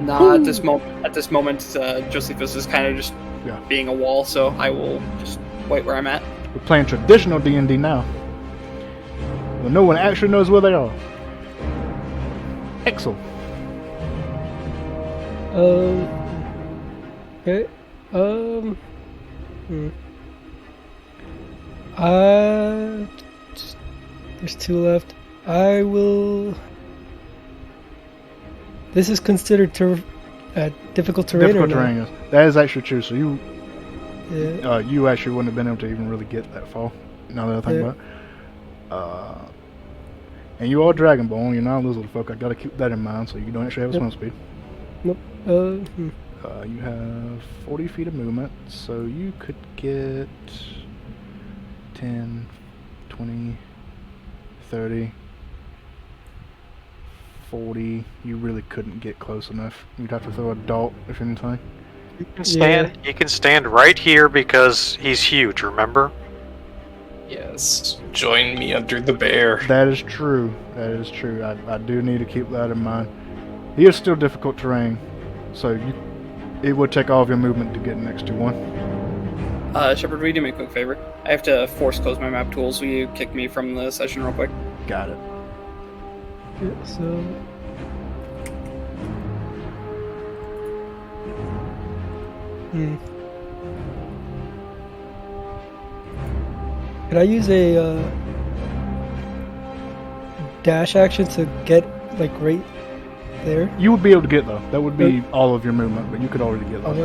Nah, at this moment. At this moment, Josephus is kind of just Yeah. being a wall, so I will just wait where I'm at. We're playing traditional D&D now. Where no one actually knows where they are. Excellent. Okay. There's 2 left. I will. This is considered difficult terrain. Difficult or not? terrain, yes. That is actually true, so Yeah. you actually wouldn't have been able to even really get that far, now that I think about it. And you are Dragonborn, you're not a lizard folk, I gotta keep that in mind, so you don't actually have a swim speed. Nope. You have 40 feet of movement, so you could get 10, 20, 30, 40. You really couldn't get close enough. You'd have to throw a dart, if anything. You can stand. You can stand right here because he's huge. Remember? Yes. Join me under the bear. That is true. That is true. I do need to keep that in mind. He is still difficult terrain, so it would take all of your movement to get next to one. Shepard, will you do me a quick favor? I have to force close my map tools. Will you kick me from the session real quick? Got it. Yeah, so. Can I use a dash action to get like right there? You would be able to get though. That would be all of your movement, but you could already get that.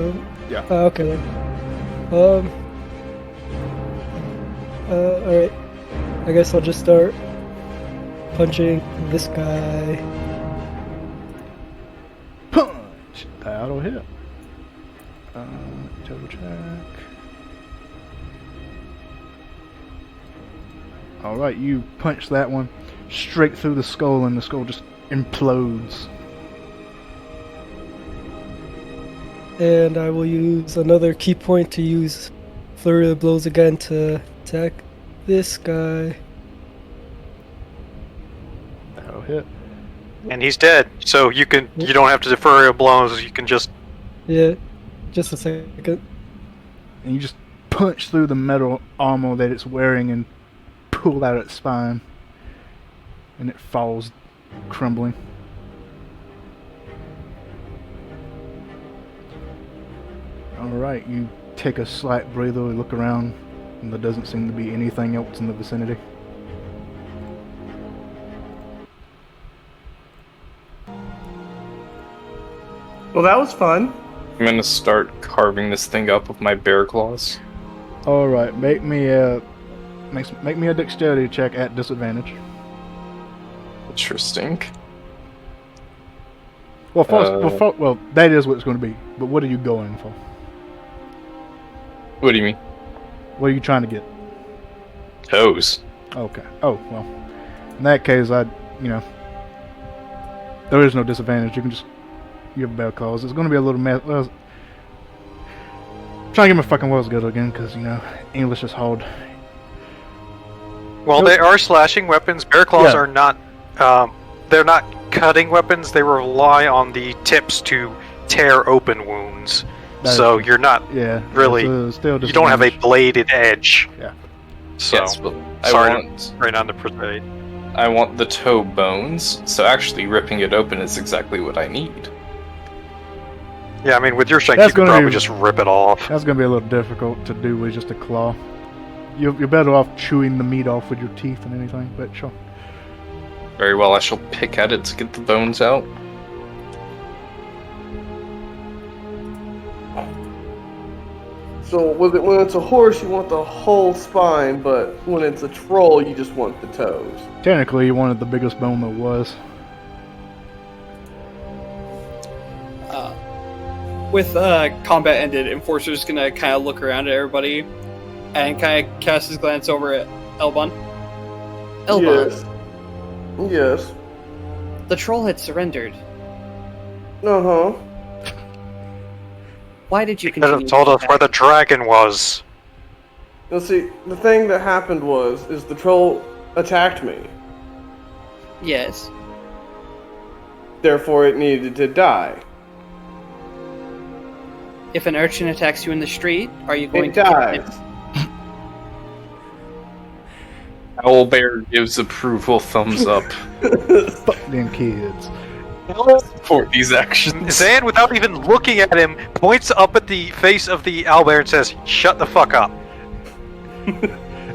Yeah. Okay then. Alright. I guess I'll just start punching this guy. Punch! That'll hit. Double check. Alright, you punch that one straight through the skull, and the skull just implodes. And I will use another key point to use Flurry of Blows again to attack this guy. That'll hit. And he's dead. So you don't have to defer your blows. You can just. Yeah, just a second. And you just punch through the metal armor that it's wearing and pull out its spine. And it falls, crumbling. Alright, you take a slight breather, look around, and there doesn't seem to be anything else in the vicinity. Well, that was fun. I'm gonna start carving this thing up with my bear claws. All right, make me a dexterity check at disadvantage. Interesting. Well, well, that is what it's going to be. But what are you going for? What do you mean? What are you trying to get? Toes. Okay. Oh well. In that case, there is no disadvantage. You can just give bear claws. It's going to be a little mess. Well, trying to get my fucking words good again, because English is hard. Well, they are slashing weapons. Bear claws Yeah. are not. They're not cutting weapons. They rely on the tips to tear open wounds. That So is- you're not Yeah. really. Still You don't have a disadvantage. bladed edge. Yeah. So Yes, but sorry I to want rain on the parade. I want the toe bones. So actually, ripping it open is exactly what I need. Yeah, I mean, with your strength, That's you could gonna probably be- just rip it off. That's going to be a little difficult to do with just a claw. You're better off chewing the meat off with your teeth than anything, but sure. Very well, I shall pick at it to get the bones out. So when it's a horse, you want the whole spine, but when it's a troll, you just want the toes. Technically, you wanted the biggest bone there was. With combat ended, Enforcer's gonna kind of look around at everybody and kind of cast his glance over at Elbon. Elbon, Yes. Yes. the troll had surrendered. Uh-huh. Why did you You could have continue told to us where the attack? dragon was. Now see, the thing that happened is the troll attacked me. Yes. Therefore, it needed to die. If an urchin attacks you in the street, are you going It to kill dies. him? Owlbear gives approval thumbs up Fuck them kids. for these actions. Zan, without even looking at him, points up at the face of the owlbear and says, "Shut the fuck up."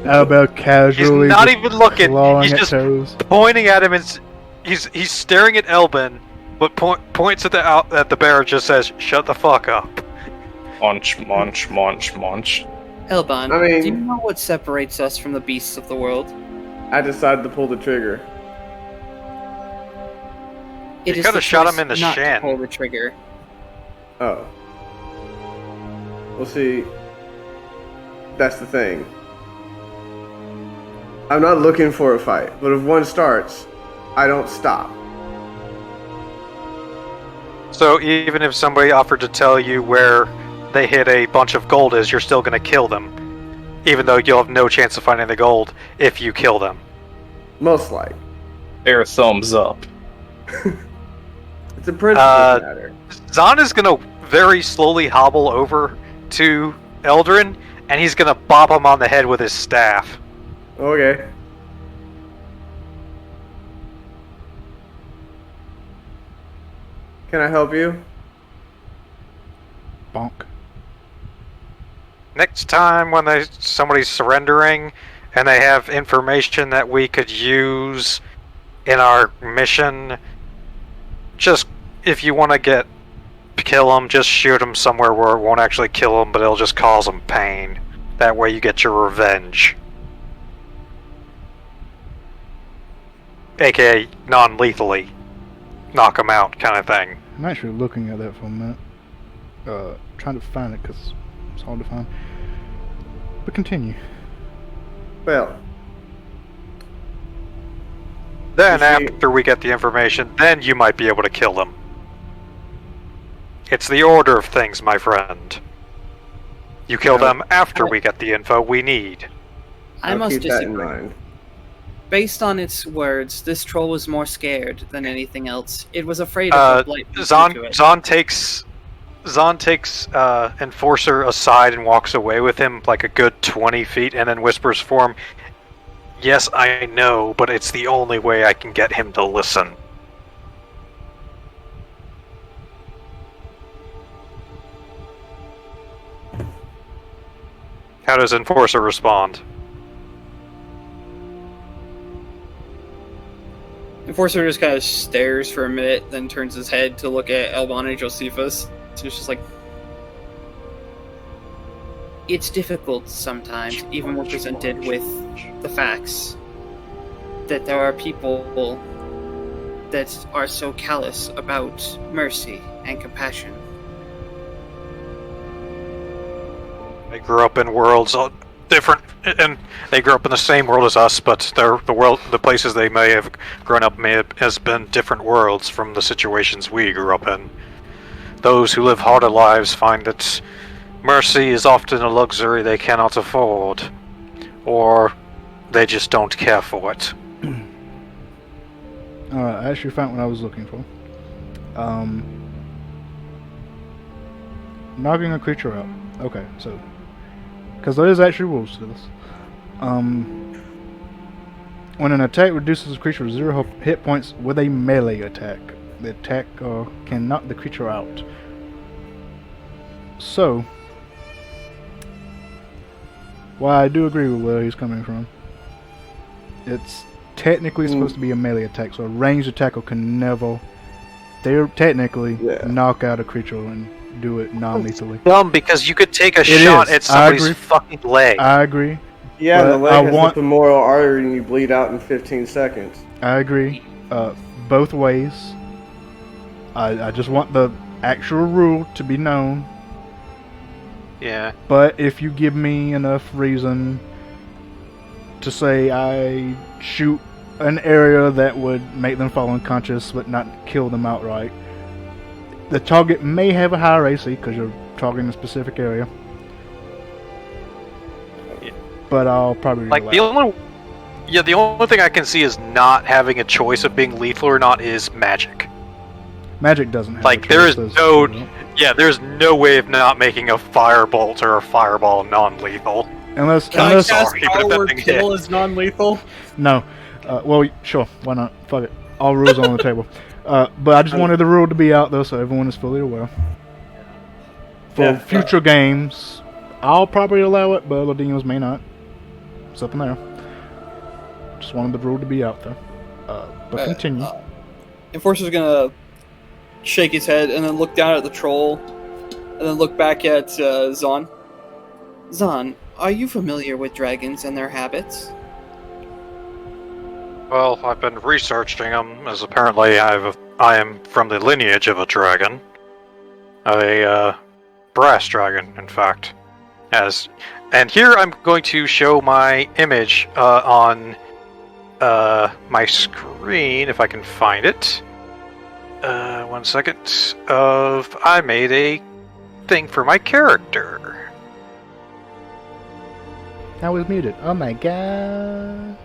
How about He's casually not just even looking. clawing He's at just toes? pointing at him, and he's staring at Elbin, but points at the bear and just says, "Shut the fuck up." Munch, munch, munch, munch. Elbon, I mean- do you know what separates us from the beasts of the world? I decided to pull the trigger. It You is coulda the shot him choice in the not to shin. pull the trigger. Oh. Well, see, that's the thing. I'm not looking for a fight, but if one starts, I don't stop. So even if somebody offered to tell you where they hid a bunch of gold is, you're still gonna kill them, even though you'll have no chance of finding the gold if you kill them. Most like. Bear thumbs up. It's a principle matter. Zahn is gonna very slowly hobble over to Eldrin, and he's gonna bop him on the head with his staff. Okay. Can I help you? Bonk. Next time when somebody's surrendering and they have information that we could use in our mission, just if you want to kill them, just shoot them somewhere where it won't actually kill them, but it'll just cause them pain. That way you get your revenge. AKA non-lethally. Knock them out kind of thing. I'm actually looking at that for a minute. Trying to find it because it's hard to find. But continue. Well, Then You see- after we get the information, then you might be able to kill them. It's the order of things, my friend. You kill Yeah. them after we get the info we need. I I'll must keep that in disagree. mind. Based on its words, this troll was more scared than anything else. It was afraid of the blight. being due to it. Zahn takes Enforcer aside and walks away with him like a good 20 feet and then whispers for him, "Yes, I know, but it's the only way I can get him to listen." How does Enforcer respond? Enforcer just kind of stares for a minute, then turns his head to look at Elbon and Josephus. So it's just like, it's difficult sometimes, even when presented with the facts, that there are people that are so callous about mercy and compassion. They grew up in worlds different, and they grew up in the same world as us, but the places they may have grown up has been different worlds from the situations we grew up in. Those who live harder lives find that mercy is often a luxury they cannot afford, or they just don't care for it. I actually found what I was looking for. Knocking a creature out. Okay, so because there is actually rules to this. When an attack reduces a creature to 0 hit points with a melee attack, the attack can knock the creature out. So, while I do agree with where he's coming from, it's technically supposed to be a melee attack, so a ranged attacker can never, technically, knock out a creature and do it non-lethally. Dumb, because you could take a shot at somebody's fucking leg. I agree. Yeah, the leg has the femoral artery and you bleed out in 15 seconds. I agree. Both ways. I just want the actual rule to be known. Yeah. But if you give me enough reason to say I shoot an area that would make them fall unconscious but not kill them outright, the target may have a higher AC because you're targeting a specific area. Yeah. But I'll probably the only thing I can see is not having a choice of being lethal or not is magic. Magic doesn't have there's no way of not making a firebolt or a fireball non-lethal. Unless Power Kill is non-lethal? No. Well, sure. Why not? Fuck it. All rules on the table. But I just wanted the rule to be out though, so everyone is fully aware. For future games, I'll probably allow it, but other DMs may not. It's up in there. Just wanted the rule to be out there. But continue. Enforcer's gonna shake his head and then look down at the troll, and then look back at Zon. Zon, are you familiar with dragons and their habits? Well, I've been researching them, as apparently I am from the lineage of a dragon. A brass dragon, in fact. And here I'm going to show my image on my screen, if I can find it. 1 second. I made a thing for my character. I was muted. Oh my god.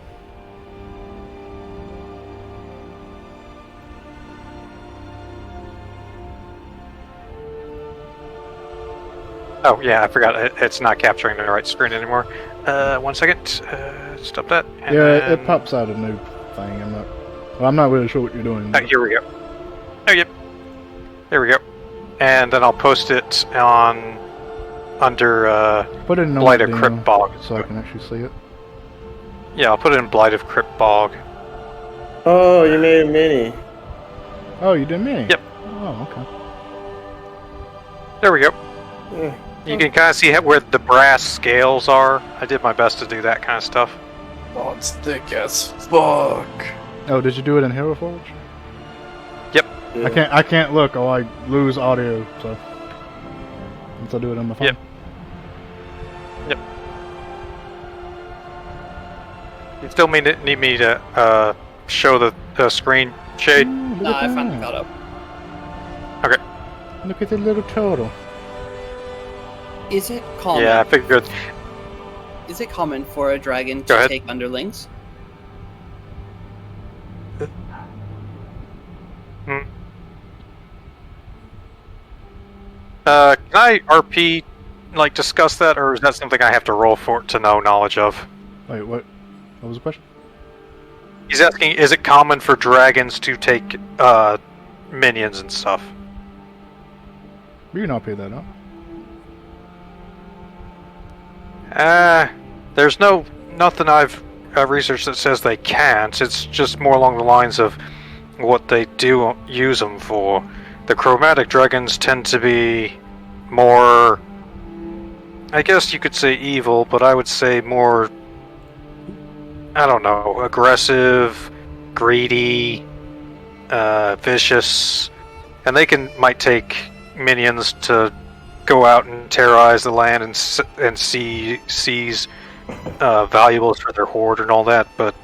Oh, yeah, I forgot. It's not capturing the right screen anymore. 1 second. Stop that. Yeah, it pops out a new thing. I'm not really sure what you're doing. Here we go. Oh, yep. There we go. And then I'll post it under put it in Blight of Cryptbog. So I can actually see it. Yeah, I'll put it in Blight of Cryptbog. Oh, you made a mini. Oh, you did mini? Yep. Oh, okay. There we go. Yeah. You can kind of see where the brass scales are. I did my best to do that kind of stuff. Oh, it's thick as fuck. Oh, did you do it in Hero Forge? Yep. Yeah. I can't look or I lose audio, so once I do it on my phone. Yep. Yep. You still need me to show the screen shade? Ooh, look Nah, at I finally that. got up. Okay. Look at the little turtle. Is it common? Yeah, I figured. Is it common for a dragon Go to ahead. take underlings? Can I RP discuss that, or is that something I have to roll for to know knowledge of? Wait, what? What was the question? He's asking, is it common for dragons to take minions and stuff? You can RP that up. There's nothing I've researched that says they can't. It's just more along the lines of what they do use them for. The chromatic dragons tend to be more, I guess you could say evil, but I would say more, I don't know, aggressive, greedy, vicious, and they might take minions to go out and terrorize the land and seize valuables for their hoard and all that, but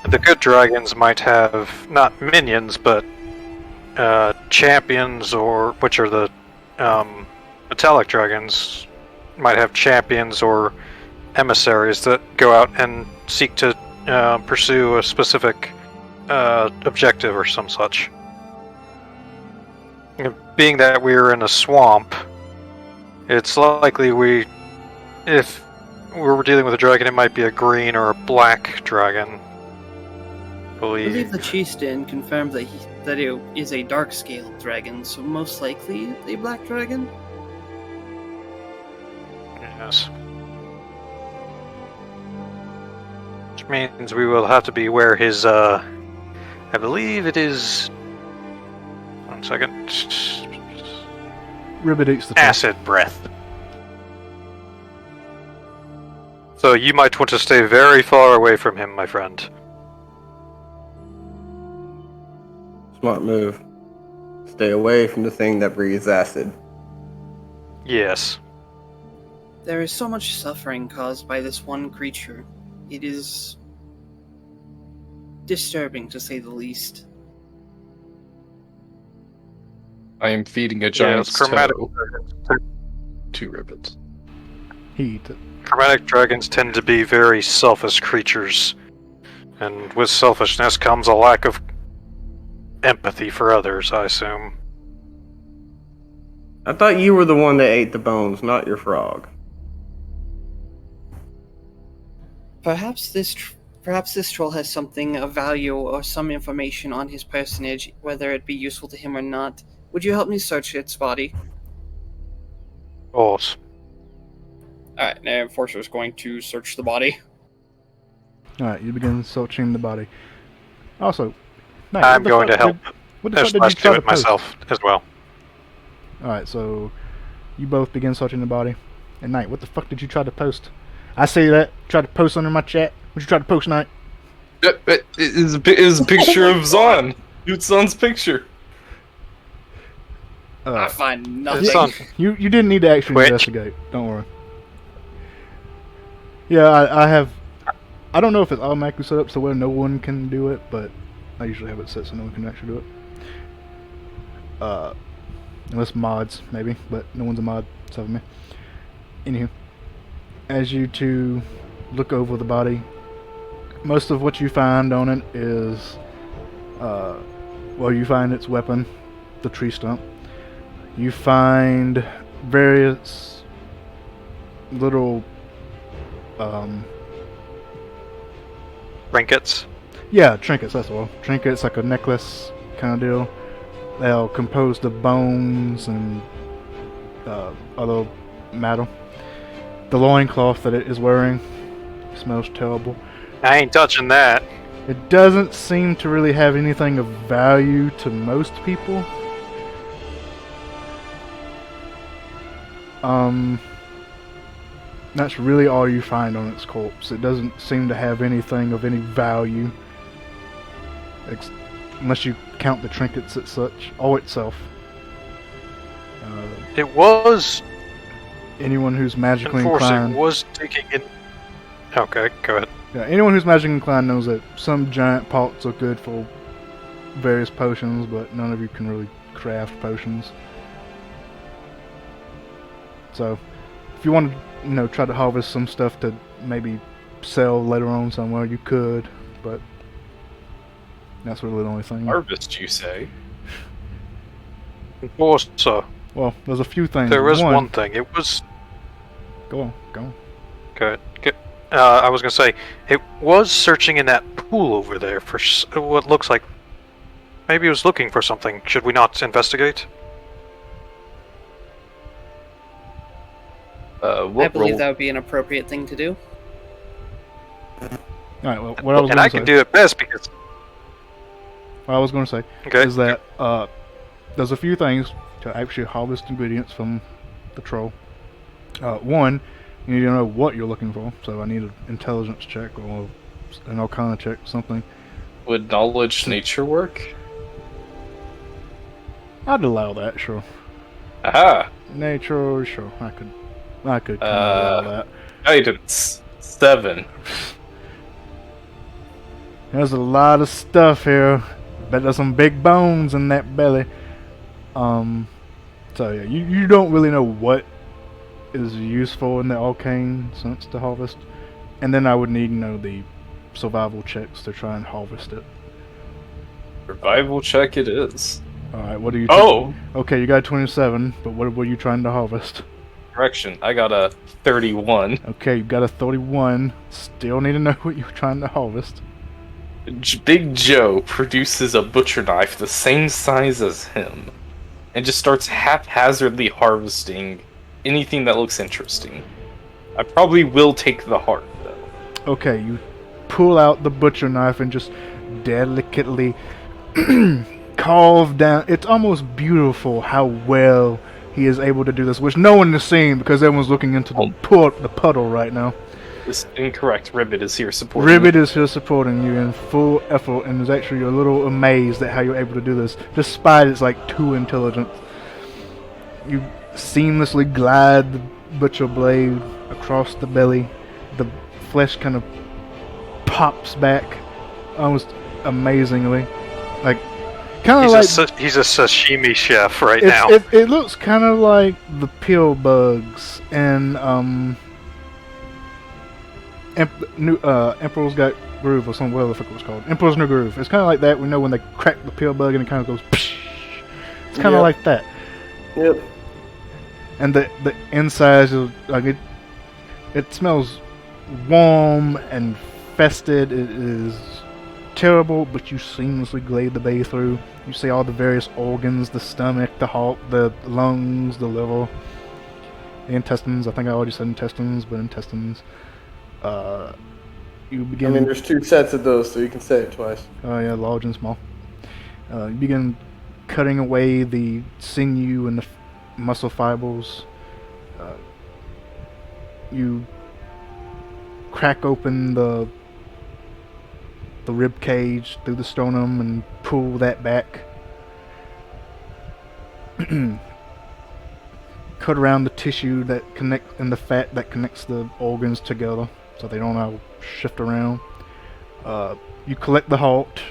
the good dragons might have not minions, but champions, or which are the metallic dragons, might have champions or emissaries that go out and seek to pursue a specific objective or some such. Being that we're in a swamp, it's likely if we're dealing with a dragon, it might be a green or a black dragon. I believe the chieftain confirmed that it is a dark-scaled dragon, so most likely a black dragon? Yes. Which means we will have to beware his, I believe it is... 1 second. Ribbit eats the acid breath. So you might want to stay very far away from him, my friend. Smart move. Stay away from the thing that breathes acid. Yes. There is so much suffering caused by this one creature. It is disturbing, to say the least. I am feeding a giant chromatic toe. 2 ribbons. He eats it. Chromatic dragons tend to be very selfish creatures, and with selfishness comes a lack of empathy for others, I assume. I thought you were the one that ate the bones, not your frog. Perhaps this troll has something of value or some information on his personage, whether it be useful to him or not. Would you help me search its body? Of course. Alright, now Enforcer is going to search the body. Alright, you begin searching the body. Also, Knight, I'm going to help. What the fuck did you Let's try do to it myself as well. Alright, so you both begin searching the body. And Knight, what the fuck did you try to post? I see that. Try to post under my chat. What you try to post, Knight? It is a picture of Zon. Dude, Zon's picture. I find nothing. It's on You didn't need to actually Twitch. investigate. Don't worry. Yeah, I have... I don't know if it's automatically set up so where no one can do it, but I usually have it set so no one can actually do it. Unless mods, maybe, but no one's a mod, except for me. Anywho, as you two look over the body, most of what you find on it is, well, you find its weapon, the tree stump. You find various little, trinkets. yeah, trinkets, that's all. Trinkets, like a necklace kind of deal. They're composed of bones and other metal. The loincloth that it is wearing smells terrible. I ain't touching that. It doesn't seem to really have anything of value to most people. That's really all you find on its corpse. It doesn't seem to have anything of any value. Unless you count the trinkets as such, or itself. It was Anyone who's magically enforcing, inclined... was taking in... Okay, go ahead. Yeah, anyone who's magically inclined knows that some giant pots are good for various potions, but none of you can really craft potions. So, if you want to, try to harvest some stuff to maybe sell later on somewhere, you could, but that's really the only thing. Harvest, you say? Enforcer. Well, there's a few things. There was one thing. It was... Go on. Good. I was going to say, it was searching in that pool over there for what looks like... Maybe it was looking for something. Should we not investigate? I believe that would be an appropriate thing to do. Alright, well, what I was And going I to can say... do it best because... what I was going to say Okay. is that there's a few things to actually harvest ingredients from the troll. One, you need to know what you're looking for. So I need an intelligence check or an arcana check, something. Would knowledge nature work? I'd allow that, sure. Aha! Nature, sure. I could kind of allow that. Guidance 7. There's a lot of stuff here. Bet there's some big bones in that belly. So yeah, you don't really know what is useful in the arcane sense to harvest, and then I would need to know the survival checks to try and harvest it. Survival check it is. All right, what are you? Oh! Okay, you got 27, but what were you trying to harvest? Correction, I got a 31. Okay, you got a 31. Still need to know what you're trying to harvest. Big Joe produces a butcher knife the same size as him, and just starts haphazardly harvesting anything that looks interesting. I probably will take the heart, though. Okay, you pull out the butcher knife and just delicately carve down. It's almost beautiful how well he is able to do this, which no one is seeing because everyone's looking into the puddle right now. This is incorrect. Ribbit is here supporting Ribbit me. is here supporting you in full effort and is actually a little amazed at how you're able to do this, despite its like 2 intelligence. You seamlessly glide the butcher blade across the belly. The flesh kind of pops back almost amazingly, like kind of like He's a sashimi chef right it's- now. It looks kind of like the pill bugs and Emperor's Got Groove or something, whatever the fuck it was called. Emperor's New Groove. It's kind of like that. We know when they crack the pill bug and it kind of goes. Psh! It's kind of Yep. like that. Yep. And the inside is like it smells warm and fested. It is terrible, but you seamlessly glide the bay through. You see all the various organs: the stomach, the heart, the lungs, the liver, the intestines. I think I already said intestines, but intestines. You I begin. mean, there's 2 sets of those, so you can say it twice. Oh yeah, large and small. You begin cutting away the sinew and the muscle fibers. You crack open the rib cage through the sternum and pull that back. Cut around the tissue that connect and the fat that connects the organs together, so they don't all shift around. You collect the heart.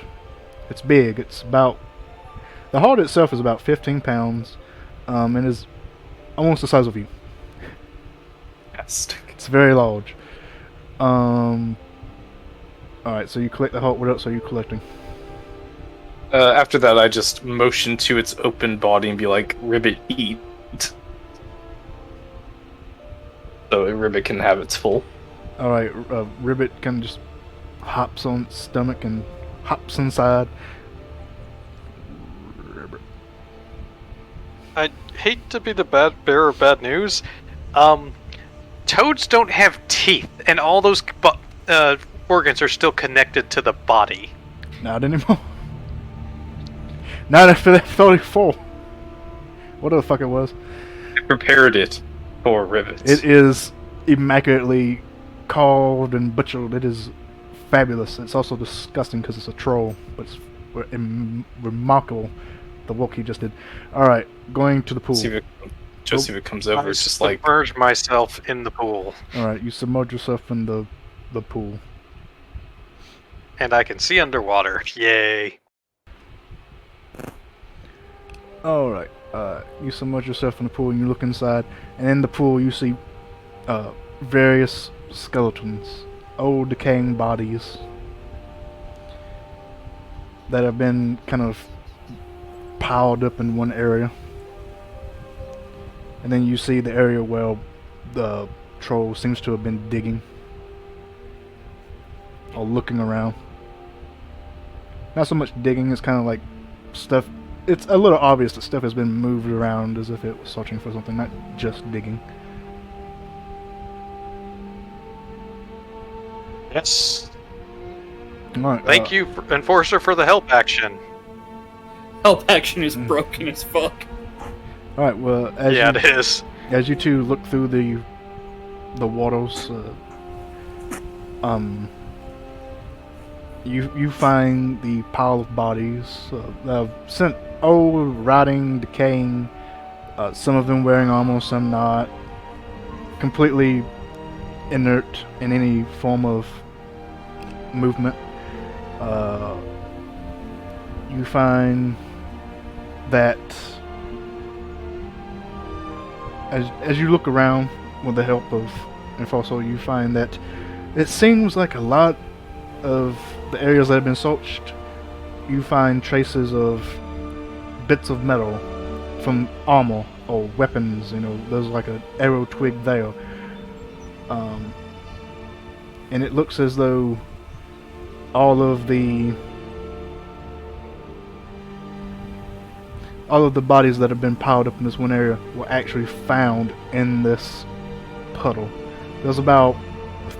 It's big. It's about the heart itself is about 15 pounds, and is almost the size of you. Fantastic. It's very large. Alright, so you collect the heart. What else are you collecting? After that, I just motion to its open body and be like, Ribbit, eat. So Ribbit can have its full. Alright, Ribbit kind of just hops on its stomach and hops inside. Ribbit. I hate to be the bearer of bad news. Toads don't have teeth, and all those organs are still connected to the body. Not anymore. Not after that 34. Whatever the fuck it was. I prepared it for Ribbit. It is immaculately carved and butchered. It is fabulous. It's also disgusting because it's a troll, but it's remarkable the work he just did. Alright, going to the pool. See if it comes over. It's just like, submerge myself in the pool, Alright, you submerge yourself in the pool. and I can see underwater. Yay! Alright, you submerge yourself in the pool and you look inside, and in the pool you see various skeletons, old decaying bodies that have been kind of piled up in one area. And then you see the area where the troll seems to have been digging or looking around. Not so much digging, it's kind of like stuff. It's a little obvious that stuff has been moved around as if it was searching for something, not just digging. Yes. Alright, Thank you, Enforcer, for the help action. Help action is broken as fuck. All right. Well, It is. as you two look through the waters, you find the pile of bodies sent old, rotting, decaying. Some of them wearing armor, some not. Completely inert in any form of movement. You find that as you look around with the help of Enforcer, you find that it seems like a lot of the areas that have been searched, you find traces of bits of metal from armor or weapons. There's like an arrow twig there. And it looks as though all of the bodies that have been piled up in this one area were actually found in this puddle. There's about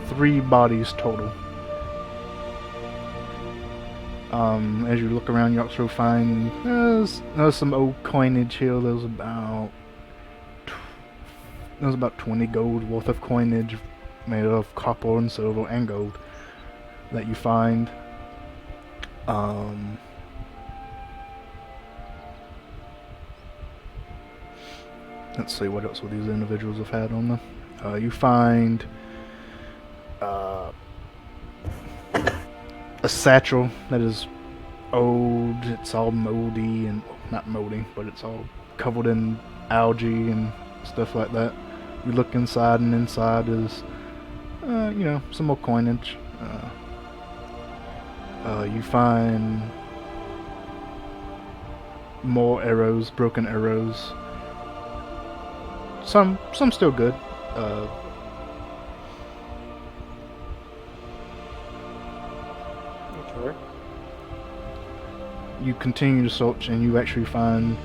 3 bodies total. As you look around, you also find there's some old coinage here. There's about 20 gold worth of coinage made of copper and silver and gold that you find. Let's see what else would these individuals have had on them. You find a satchel that is old. It's all moldy and not moldy, but it's all covered in algae and stuff like that. You look inside, and inside is some more coinage. You find more arrows, broken arrows. Some still good. Okay. You continue to search, and you actually find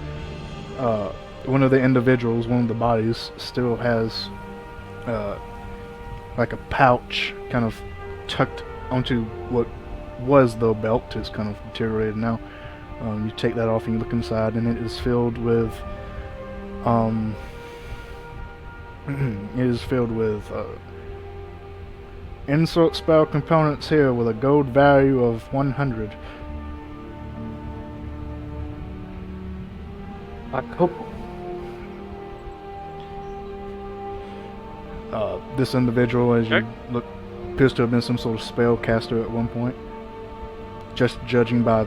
one of the individuals, one of the bodies, still has like a pouch kind of tucked onto what was the belt. It's kind of deteriorated now. You take that off and you look inside, and it is filled with insert spell components here with a gold value of 100. This individual, as you look, appears to have been some sort of spell caster at one point. Just judging by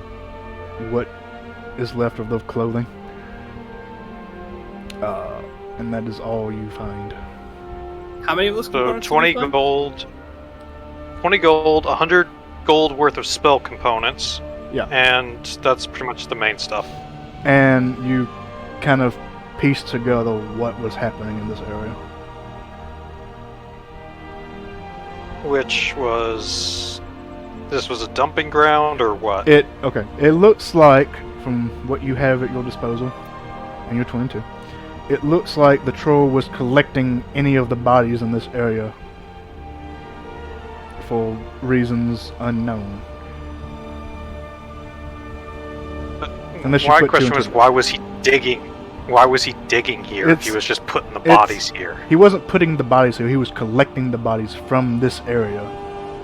what is left of the clothing. And that is all you find. How many of those So components 20 are there? gold, 100 gold worth of spell components. Yeah. And that's pretty much the main stuff. And you kind of piece together what was happening in this area. Which was... This was a dumping ground or what? It looks like, from what you have at your disposal, and you're 22, it looks like the troll was collecting any of the bodies in this area for reasons unknown. Unless you My put two question and was, two. why was he digging? Why was he digging here if he It's- was just putting the bodies here? He wasn't putting the bodies here, he was collecting the bodies from this area.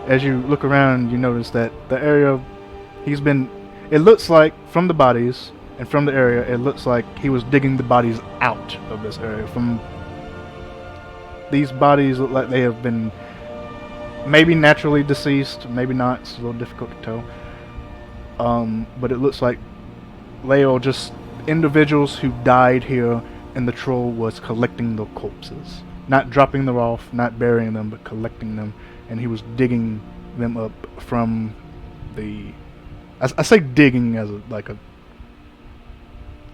As you look around, you notice that the area it looks like from the bodies and from the area, it looks like he was digging the bodies out of this area. From these bodies look like they have been maybe naturally deceased, maybe not, it's a little difficult to tell. But it looks like they are just individuals who died here, and the troll was collecting the corpses. Not dropping them off, not burying them, but collecting them. And he was digging them up from the... I say digging as a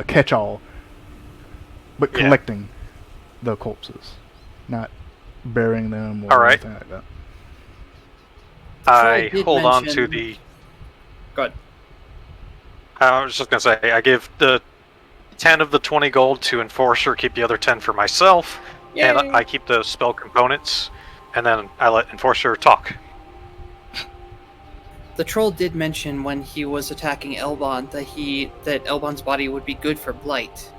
catch-all, but Yeah. collecting the corpses, not burying them or All right. anything like that. I did hold on to mention- the... Go ahead. I was just going to say, I give the 10 of the 20 gold to Enforcer, keep the other 10 for myself, and Yay. I keep the spell components, and then I let Enforcer talk. The troll did mention when he was attacking Elbon that Elbon's body would be good for Blight.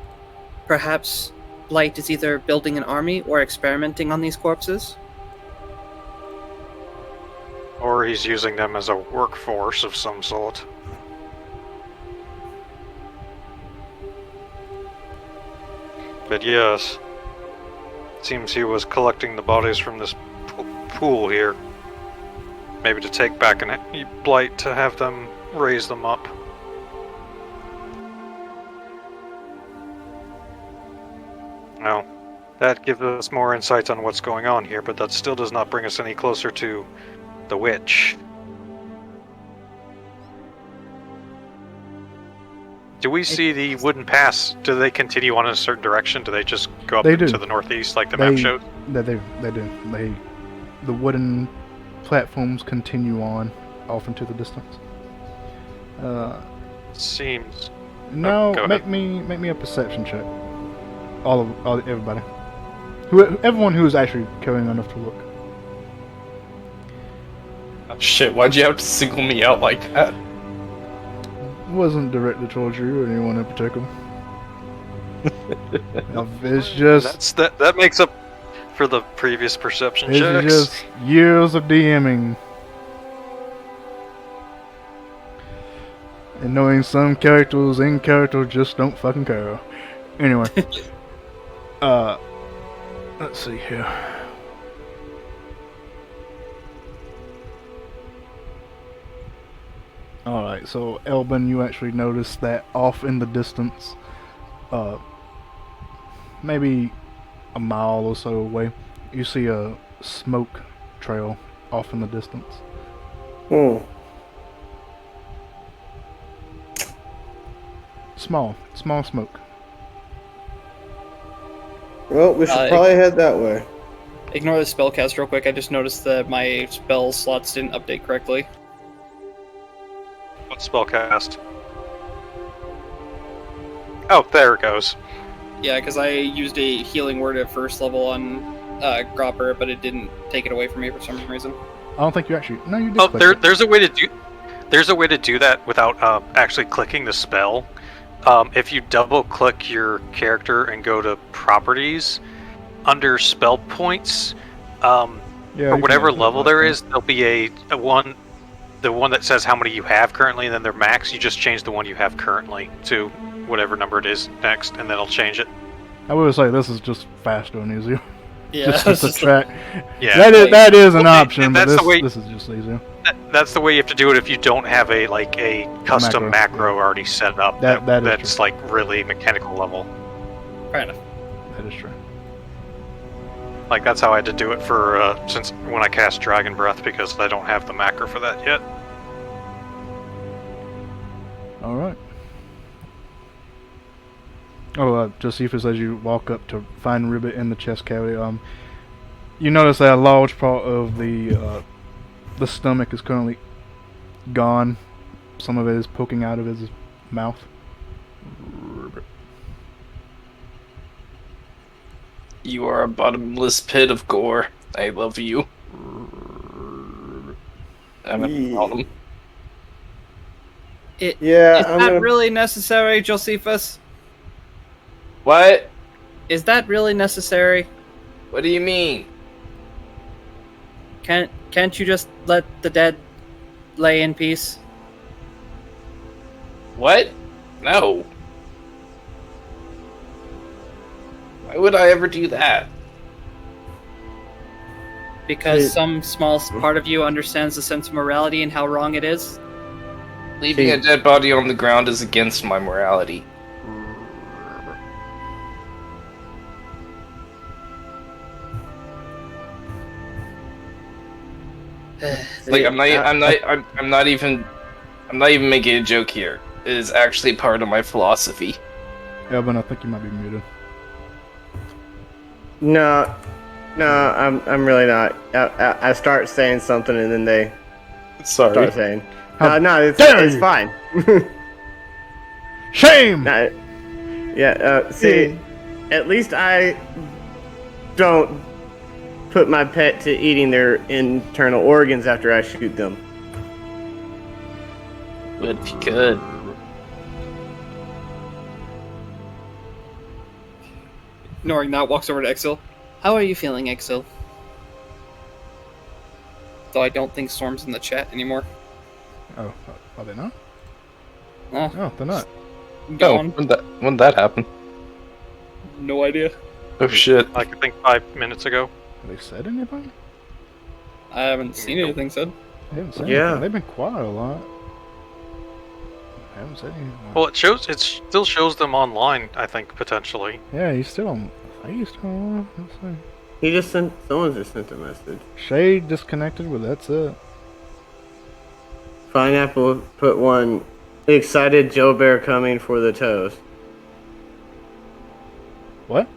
Perhaps Blight is either building an army or experimenting on these corpses? Or he's using them as a workforce of some sort. But yes, seems he was collecting the bodies from this pool here. Maybe to take back and Blight to have them raise them up. Now, that gives us more insights on what's going on here, but that still does not bring us any closer to the witch. Do we see the wooden pass? Do they continue on in a certain direction? Do they just go up to the northeast like the map showed? They do. The wooden platforms continue on off into the distance. Seems. No, make me a perception check. Everybody. Everyone who's actually caring enough to look. Oh, shit, why'd you have to single me out like that? It wasn't directed towards you or anyone in particular. It's just that makes up for the previous perception checks. It's just years of DMing. And knowing some characters in character just don't fucking care. Anyway. Let's see here. Alright, so Elbin, you actually noticed that off in the distance, maybe a mile or so away, you see a smoke trail off in the distance. Small smoke. Well, we should probably head that way. Ignore the spellcast real quick. I just noticed that my spell slots didn't update correctly. What spellcast? Oh, there it goes. Yeah, because I used a healing word at first level on Gropper, but it didn't take it away from me for some reason. I don't think you actually. No, you did. Oh, there's a way to do. There's a way to do that without actually clicking the spell. If you double-click your character and go to properties, under spell points, for whatever level there is, there'll be the one that says how many you have currently, and then their max. You just change the one you have currently to whatever number it is next, and then it'll change it. I would say this is just faster and easier. Yeah, just to track. Yeah, that is an option, but this is just easier. That's the way you have to do it if you don't have a custom macro already set up. That's like really mechanical level. Fair enough. That is true. Like that's how I had to do it for since when I cast Dragon Breath, because I don't have the macro for that yet. All right. Oh, Josephus, as you walk up to find Ribbit in the chest cavity, you notice that a large part of the stomach is currently gone. Some of it is poking out of his mouth. You are a bottomless pit of gore. I love you. I'm a problem. Is that really necessary, Josephus? What? Is that really necessary? What do you mean? Can't you just let the dead lay in peace? What? No. Why would I ever do that? Because some small part of you understands the sense of morality and how wrong it is? Leaving a dead body on the ground is against my morality. Like I'm not even making a joke here. It is actually part of my philosophy. Elvin, I think you might be muted. No, I'm really not. I start saying something and then they start saying, "No, it's fine." Shame. See, at least I don't put my pet to eating their internal organs after I shoot them. would if you could. Ignoring that, walks over to Exil. How are you feeling, Exil? Though I don't think Storm's in the chat anymore. Oh, are they not? Oh, Oh, they're not. go Oh, on. when that happen? No idea. Oh shit. Like I think 5 minutes ago. Have they said anything? I haven't seen anything said. They haven't said Yeah. anything. They've been quiet a lot. I haven't said anything. Well, it still shows them online. I think potentially. Yeah, he's still on. He's still on. Let's see. He just sent. Someone just sent a message. Shade disconnected, but that's it. Pineapple put one. Excited Joe Bear coming for the toast. What?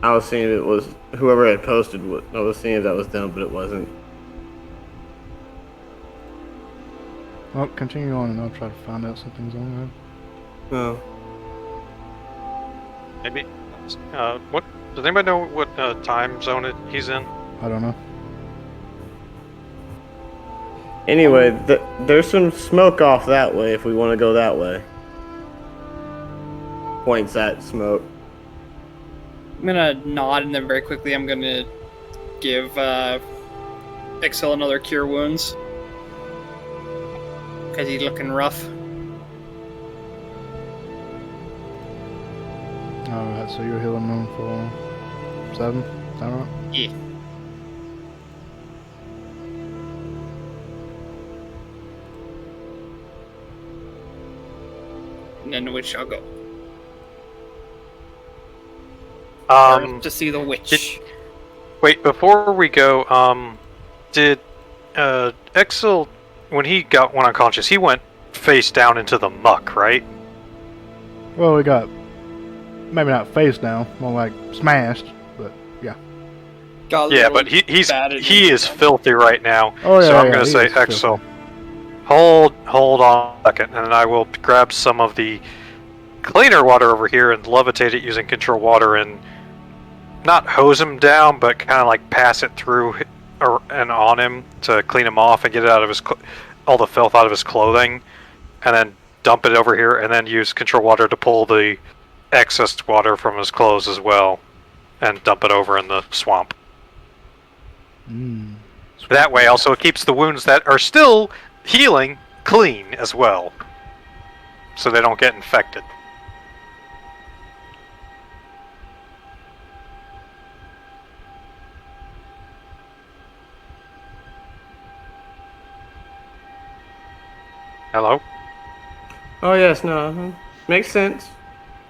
I was seeing it was whoever had posted. I was seeing if that was them, but it wasn't. Well, continue on, and I'll try to find out something's on Oh. Maybe. What? Does anybody know what time zone he's in? there. I don't know. Anyway, there's some smoke off that way if we want to go that way. Points at smoke. I'm gonna nod and then very quickly I'm gonna give Exil another cure wounds. Cause he's looking rough. Alright, so you're healing them for 7? Is that right? Yeah. And then we shall go. To see the witch. Wait, before we go, did Exil, when he went unconscious, he went face down into the muck, right? Well, we got maybe not face down, more like smashed, but yeah. Got a Yeah, little but he battered. is filthy right now. Oh, yeah, so I'm yeah, gonna he say, is Exil, filthy. hold on a second, and I will grab some of the cleaner water over here and levitate it using control water and not hose him down, but kind of like pass it through and on him to clean him off and get it out of his all the filth out of his clothing, and then dump it over here, and then use control water to pull the excess water from his clothes as well, and dump it over in the swamp. That way, also it keeps the wounds that are still healing clean as well, so they don't get infected. Hello? Oh yes, no, makes sense.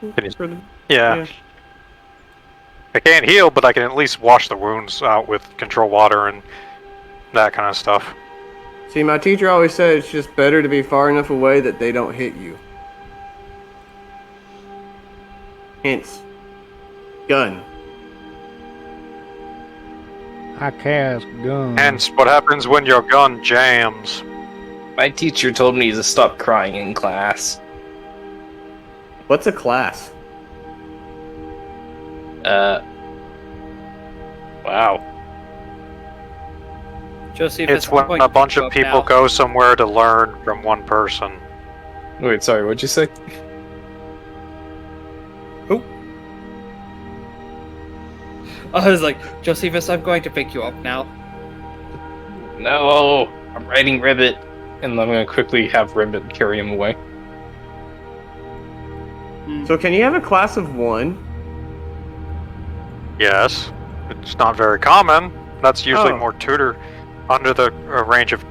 Can you- For the- Yeah. I can't heal, but I can at least wash the wounds out with control water and that kind of stuff. See, my teacher always said it's just better to be far enough away that they don't hit you. Hence, gun. I cast gun. Hence, what happens when your gun jams? My teacher told me to stop crying in class. What's a class? Wow. Josephus, It's I'm when going a to bunch pick you of up people now. go somewhere to learn from one person. Wait, sorry, what'd you say? I was like, Josephus, I'm going to pick you up now. No, I'm riding Ribbit. And I'm gonna quickly have Ribbit carry him away. So can you have a class of 1? Yes. It's not very common. That's usually Oh. more tutor under the range of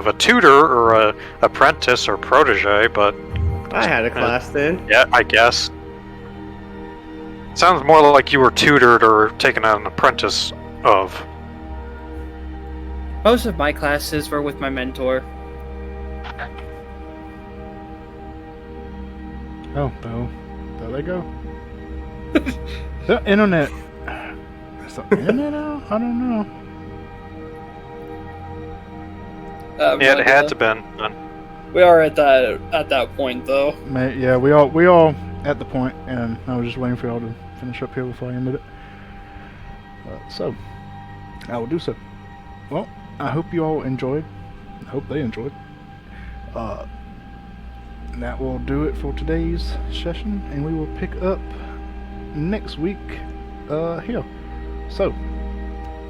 a tutor or a apprentice or protege, but I had a class then. yeah, I guess. Sounds more like you were tutored or taken an apprentice of. Most of my classes were with my mentor. Oh, no. There they go. The internet. Is the internet out? I don't know. Yeah, it had to been. We are at that point though. Yeah, we all at the point, and I was just waiting for y'all to finish up here before I ended it. So, I will do so. Well, I hope you all enjoyed. I hope they enjoyed. And that will do it for today's session, and we will pick up next week here. So,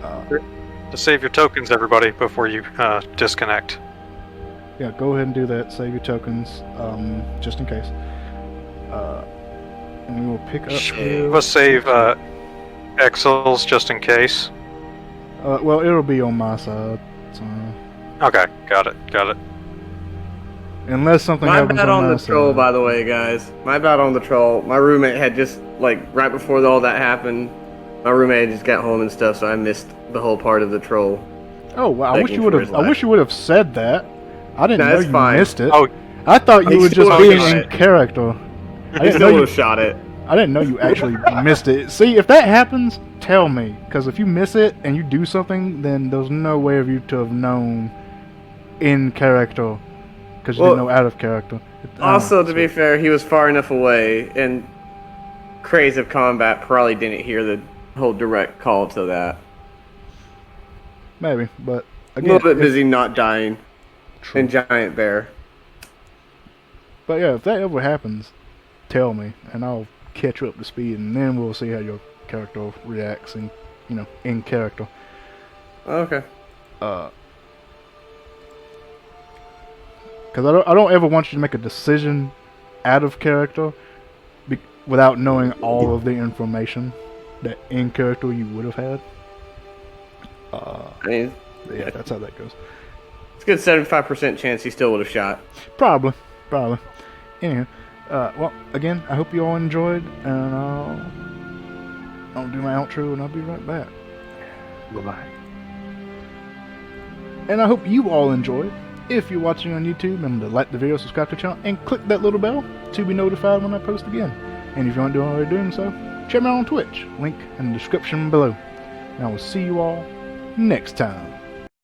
To save your tokens, everybody, before you disconnect. yeah, go ahead and do that. Save your tokens, just in case. And we will pick up. Let's save Exils just in case. Well, it'll be on my side. So, Okay, got it. unless something My happens bad on on my the troll, side. by the way, guys. My bad on the troll. My roommate had just, like, right before all that happened, my roommate just got home and stuff, so I missed the whole part of the troll. Oh, well, I Begging wish you for would his have. I wish you would have said that. I didn't No, know it's you fine. missed it. Oh, I thought you I were still just being shot in it. character. I I didn't still know would you. have shot it. I didn't know you actually missed it. See, if that happens, tell me. Because if you miss it and you do something, then there's no way of you to have known in character. Because you didn't know out of character. Also, to be fair, he was far enough away, and Craze of Combat probably didn't hear the whole direct call to that. Maybe, but A again, little bit if- busy not dying. True. And Giant Bear. But yeah, if that ever happens, tell me, and I'll catch you up to speed, and then we'll see how your character reacts, and in character. Okay. Because I don't ever want you to make a decision out of character without knowing all of the information that in character you would have had. I mean, Yeah, that's how that goes. it's a good 75% chance he still would have shot. Probably. Anyhow, well, again, I hope you all enjoyed, and I'll do my outro, and I'll be right back. Bye-bye. And I hope you all enjoyed. If you're watching on YouTube, remember to like the video, subscribe to the channel, and click that little bell to be notified when I post again. And if you aren't already doing so, check me out on Twitch, link in the description below. And I will see you all next time.